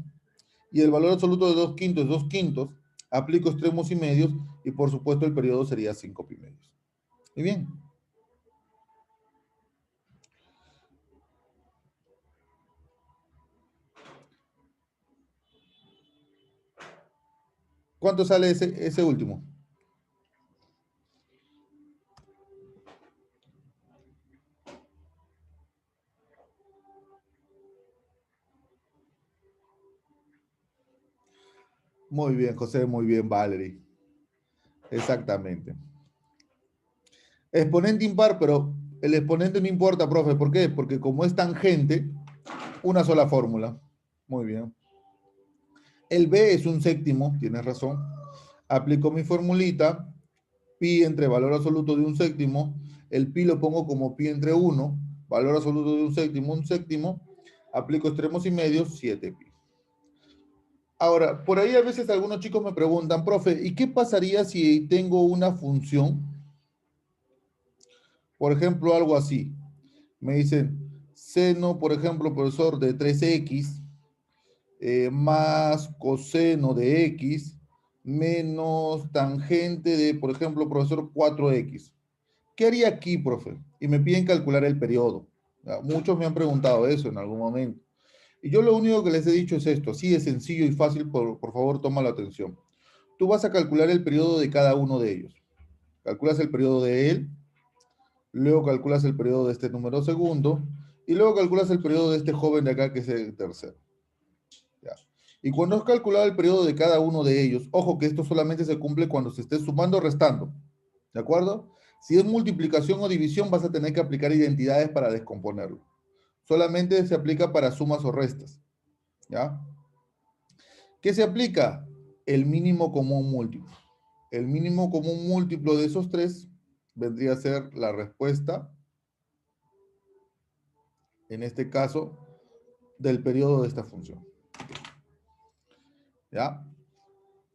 Y el valor absoluto de 2/5 es 2/5. Aplico extremos y medios. Y por supuesto el periodo sería 5pi medios. Muy bien. ¿Cuánto sale ese último? Muy bien, José, muy bien, Valerie. Exactamente. Exponente impar, pero el exponente no importa, profe. ¿Por qué? Porque como es tangente, una sola fórmula. Muy bien. El B es un séptimo, tienes razón. Aplico mi formulita, pi entre valor absoluto de un séptimo. El pi lo pongo como pi entre 1, valor absoluto de un séptimo. Aplico extremos y medios, 7pi. Ahora, por ahí a veces algunos chicos me preguntan, profe, ¿y qué pasaría si tengo una función? Por ejemplo, algo así. Me dicen, seno, por ejemplo, profesor, de 3x más coseno de x menos tangente de, por ejemplo, profesor, 4x. ¿Qué haría aquí, profe? Y me piden calcular el periodo. Muchos me han preguntado eso en algún momento. Y yo lo único que les he dicho es esto, así de sencillo y fácil, por favor, toma la atención. Tú vas a calcular el periodo de cada uno de ellos. Calculas el periodo de él, luego calculas el periodo de este número segundo, y luego calculas el periodo de este joven de acá, que es el tercero. ¿Ya? Y cuando has calculado el periodo de cada uno de ellos, ojo que esto solamente se cumple cuando se esté sumando o restando. ¿De acuerdo? Si es multiplicación o división, vas a tener que aplicar identidades para descomponerlo. Solamente se aplica para sumas o restas. ¿Ya? ¿Qué se aplica? El mínimo común múltiplo. El mínimo común múltiplo de esos tres vendría a ser la respuesta, en este caso, del periodo de esta función. ¿Ya?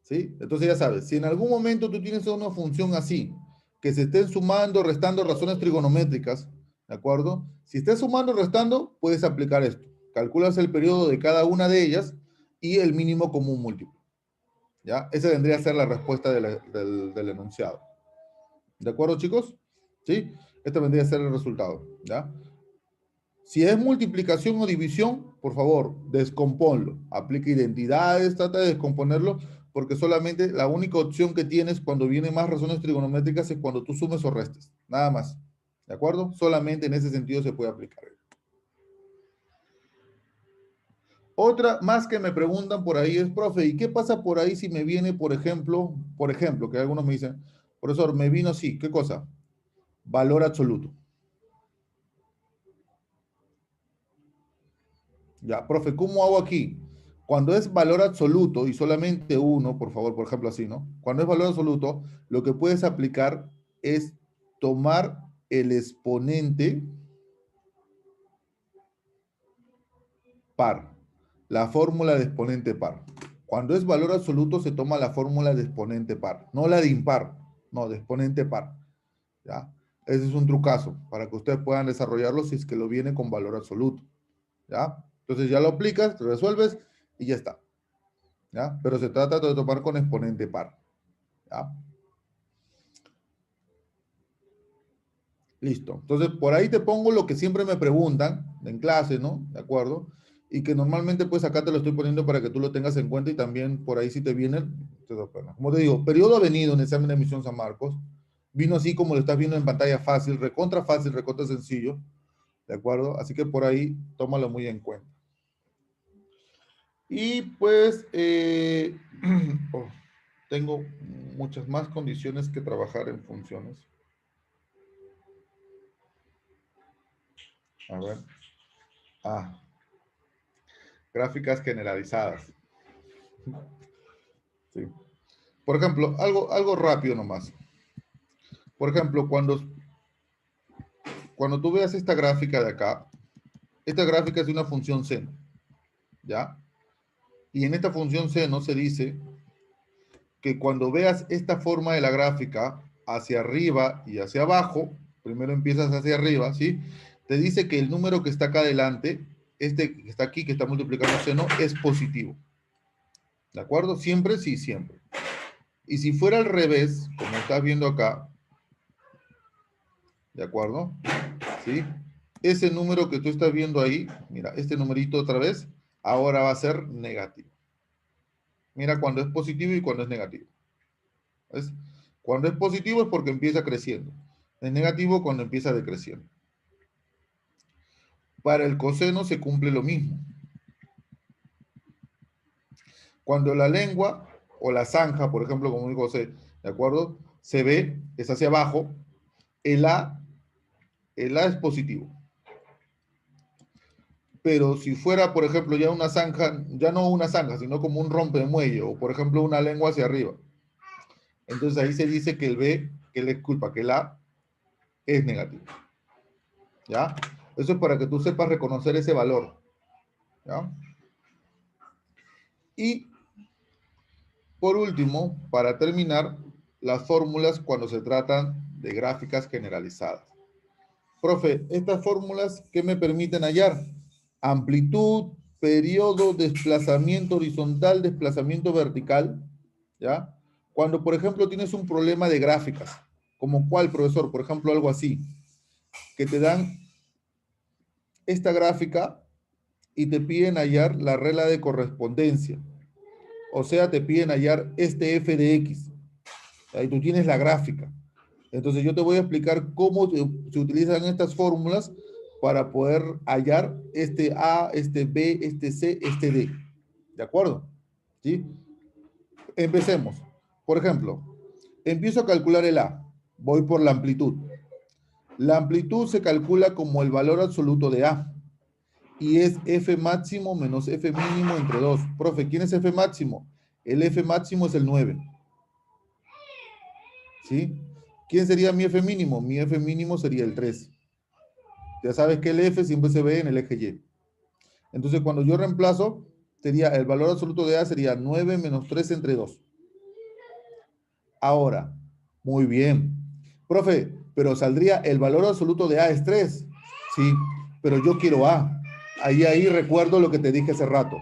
¿Sí? Entonces ya sabes, si en algún momento tú tienes una función así, que se estén sumando, restando razones trigonométricas, ¿de acuerdo? Si estés sumando, restando, puedes aplicar esto. Calculas el periodo de cada una de ellas y el mínimo común múltiplo. ¿Ya? Esa vendría a ser la respuesta del enunciado. ¿De acuerdo, chicos? ¿Sí? Este vendría a ser el resultado. ¿Ya? Si es multiplicación o división, por favor, descomponlo. Aplica identidades, trata de descomponerlo, porque solamente la única opción que tienes cuando vienen más razones trigonométricas es cuando tú sumes o restes, nada más. ¿De acuerdo? Solamente en ese sentido se puede aplicar. Otra más que me preguntan por ahí es, profe, ¿y qué pasa por ahí si me viene, por ejemplo, que algunos me dicen, profesor, me vino así, ¿qué cosa? Valor absoluto. Ya, profe, ¿cómo hago aquí? Cuando es valor absoluto y solamente uno, por favor, por ejemplo así, ¿no? Cuando es valor absoluto, lo que puedes aplicar es tomar el exponente par, la fórmula de exponente par. Cuando es valor absoluto se toma la fórmula de exponente par, no la de impar, no, de exponente par. ¿Ya? Ese es un trucazo para que ustedes puedan desarrollarlo si es que lo viene con valor absoluto. ¿Ya? Entonces ya lo aplicas, te resuelves y ya está. ¿Ya? Pero se trata de tomar con exponente par. ¿Ya? Listo. Entonces, por ahí te pongo lo que siempre me preguntan en clase, ¿no? ¿De acuerdo? Y que normalmente, pues acá te lo estoy poniendo para que tú lo tengas en cuenta y también por ahí si te viene, te da pena. Como te digo, periodo avenido en examen de admisión San Marcos. Vino así como lo estás viendo en pantalla fácil, recontra sencillo. ¿De acuerdo? Así que por ahí, tómalo muy en cuenta. Y pues, oh, tengo muchas más condiciones que trabajar en funciones. A ver. Gráficas generalizadas. Sí. Por ejemplo, algo rápido nomás. Por ejemplo, cuando tú veas esta gráfica de acá, esta gráfica es de una función seno, ¿ya? Y en esta función seno se dice que cuando veas esta forma de la gráfica hacia arriba y hacia abajo, primero empiezas hacia arriba, ¿sí? Te dice que el número que está acá adelante, este que está aquí, que está multiplicando seno, es positivo. ¿De acuerdo? Siempre, sí, siempre. Y si fuera al revés, como estás viendo acá, ¿de acuerdo? ¿Sí? Ese número que tú estás viendo ahí, mira, este numerito otra vez, ahora va a ser negativo. Mira cuando es positivo y cuando es negativo. ¿Ves? Cuando es positivo es porque empieza creciendo. Es negativo cuando empieza decreciendo. Para el coseno se cumple lo mismo. Cuando la lengua o la zanja, por ejemplo, como dijo José, ¿de acuerdo? Se ve, es hacia abajo, el A es positivo. Pero si fuera, por ejemplo, ya una zanja, ya no una zanja, sino como un rompemuelle, o por ejemplo una lengua hacia arriba, entonces ahí se dice que el B, que le culpa, que el A es negativo. ¿Ya? Eso es para que tú sepas reconocer ese valor. ¿Ya? Y por último, para terminar, las fórmulas cuando se tratan de gráficas generalizadas. Profe, estas fórmulas, ¿qué me permiten hallar? Amplitud, periodo, desplazamiento horizontal, desplazamiento vertical, ¿ya? Cuando, por ejemplo, tienes un problema de gráficas, ¿como cuál, profesor? Por ejemplo, algo así, que te dan esta gráfica y te piden hallar la regla de correspondencia. O sea, te piden hallar este f de x. Ahí tú tienes la gráfica. Entonces yo te voy a explicar cómo se utilizan estas fórmulas para poder hallar este A, este B, este C, este D. ¿De acuerdo? ¿Sí? Empecemos. Por ejemplo, empiezo a calcular el A. Voy por la amplitud. La amplitud se calcula como el valor absoluto de A. Y es F máximo menos F mínimo entre 2. Profe, ¿quién es F máximo? El F máximo es el 9. ¿Sí? ¿Quién sería mi F mínimo? Mi F mínimo sería el 3. Ya sabes que el F siempre se ve en el eje Y. Entonces, cuando yo reemplazo, sería el valor absoluto de A sería 9 menos 3 entre 2. Ahora, muy bien. Profe, pero saldría el valor absoluto de A es 3. Sí, pero yo quiero A. Ahí recuerdo lo que te dije hace rato.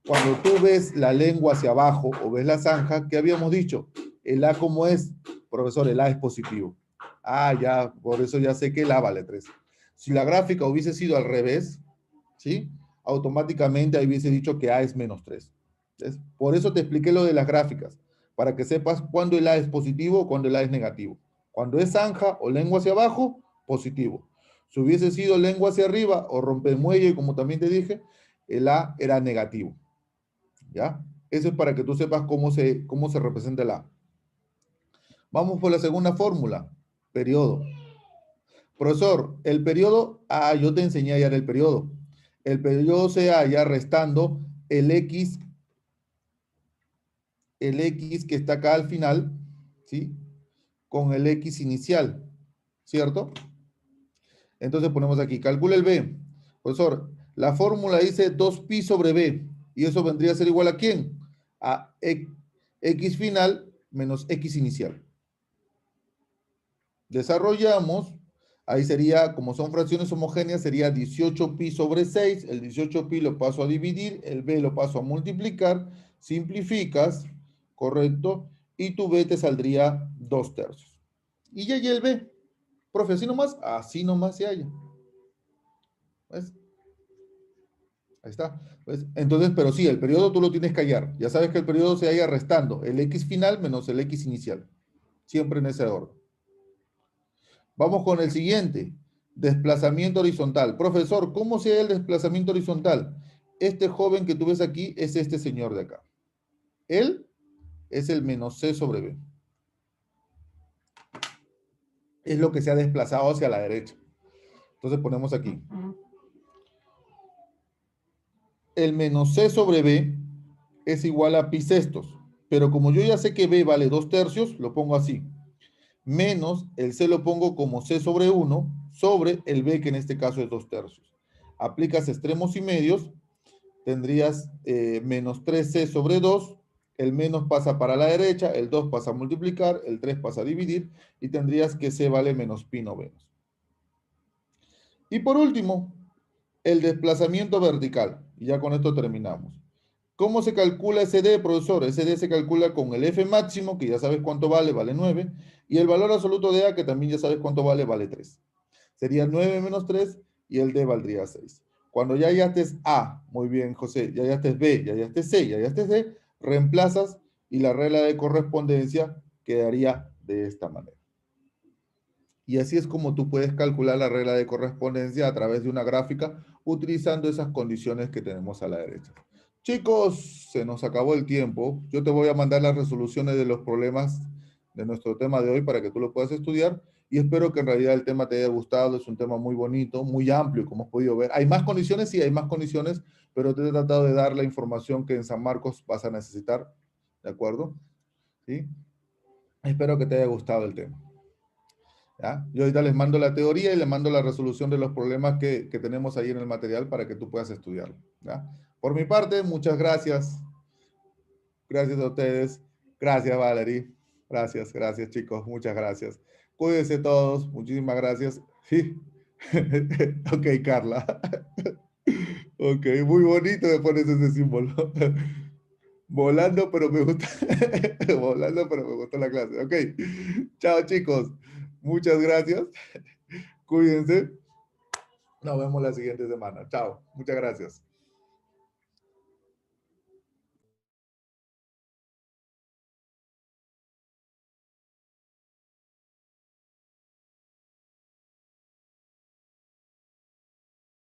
Cuando tú ves la lengua hacia abajo o ves la zanja, ¿qué habíamos dicho? El A, ¿cómo es? Profesor, el A es positivo. Ah, ya, por eso ya sé que el A vale 3. Si la gráfica hubiese sido al revés, ¿sí? Automáticamente ahí hubiese dicho que A es menos 3. ¿Ves? Por eso te expliqué lo de las gráficas, para que sepas cuándo el A es positivo o cuándo el A es negativo. Cuando es zanja o lengua hacia abajo, positivo. Si hubiese sido lengua hacia arriba o rompemuelle, como también te dije, el A era negativo. ¿Ya? Eso es para que tú sepas cómo se representa el A. Vamos por la segunda fórmula, periodo. Profesor, el periodo, yo te enseñé ayer el periodo. El periodo se halla restando el X que está acá al final, ¿sí? Con el X inicial, ¿cierto? Entonces ponemos aquí, calcula el B. Profesor, la fórmula dice 2pi sobre B, y eso vendría a ser igual ¿a quién? A X final menos X inicial. Desarrollamos, ahí sería, como son fracciones homogéneas, sería 18pi sobre 6, el 18pi lo paso a dividir, el B lo paso a multiplicar, simplificas, correcto, y tu B te saldría 2/3. Y ya el B, profe, así nomás se halla. ¿Ves? Ahí está. ¿Ves? Entonces, pero sí, el periodo tú lo tienes que hallar. Ya sabes que el periodo se halla restando el X final menos el X inicial. Siempre en ese orden. Vamos con el siguiente. Desplazamiento horizontal. Profesor, ¿cómo se halla el desplazamiento horizontal? Este joven que tú ves aquí es este señor de acá. Él es el menos C sobre B. Es lo que se ha desplazado hacia la derecha. Entonces ponemos aquí. El menos C sobre B es igual a pi sextos. Pero como yo ya sé que B vale 2/3, lo pongo así. Menos el C lo pongo como C sobre 1 sobre el B, que en este caso es 2/3. Aplicas extremos y medios, tendrías menos 3C sobre 2, el menos pasa para la derecha, el 2 pasa a multiplicar, el 3 pasa a dividir, y tendrías que C vale menos pi novenos. Y por último, el desplazamiento vertical. Y ya con esto terminamos. ¿Cómo se calcula SD, profesor? SD se calcula con el F máximo, que ya sabes cuánto vale, vale 9, y el valor absoluto de A, que también ya sabes cuánto vale, vale 3. Sería 9 menos 3 y el D valdría 6. Cuando ya hallaste A, muy bien, José, ya hallaste B, ya hallaste C, ya hallaste D, reemplazas y la regla de correspondencia quedaría de esta manera. Y así es como tú puedes calcular la regla de correspondencia a través de una gráfica utilizando esas condiciones que tenemos a la derecha. Chicos, se nos acabó el tiempo. Yo te voy a mandar las resoluciones de los problemas de nuestro tema de hoy para que tú lo puedas estudiar y espero que en realidad el tema te haya gustado. Es un tema muy bonito, muy amplio, como has podido ver. ¿Hay más condiciones? Sí, hay más condiciones, pero te he tratado de dar la información que en San Marcos vas a necesitar. ¿De acuerdo? ¿Sí? Espero que te haya gustado el tema. ¿Ya? Yo ahorita les mando la teoría y les mando la resolución de los problemas que tenemos ahí en el material para que tú puedas estudiarlo. ¿Ya? Por mi parte, muchas gracias. Gracias a ustedes. Gracias, Valerie. Gracias, gracias, chicos. Muchas gracias. Cuídense todos. Muchísimas gracias. Sí. Ok, Carla. Ok, muy bonito me pones ese símbolo. Volando, pero me gusta. Volando, pero me gustó la clase. Ok. Chao, chicos. Muchas gracias. Cuídense. Nos vemos la siguiente semana. Chao. Muchas gracias.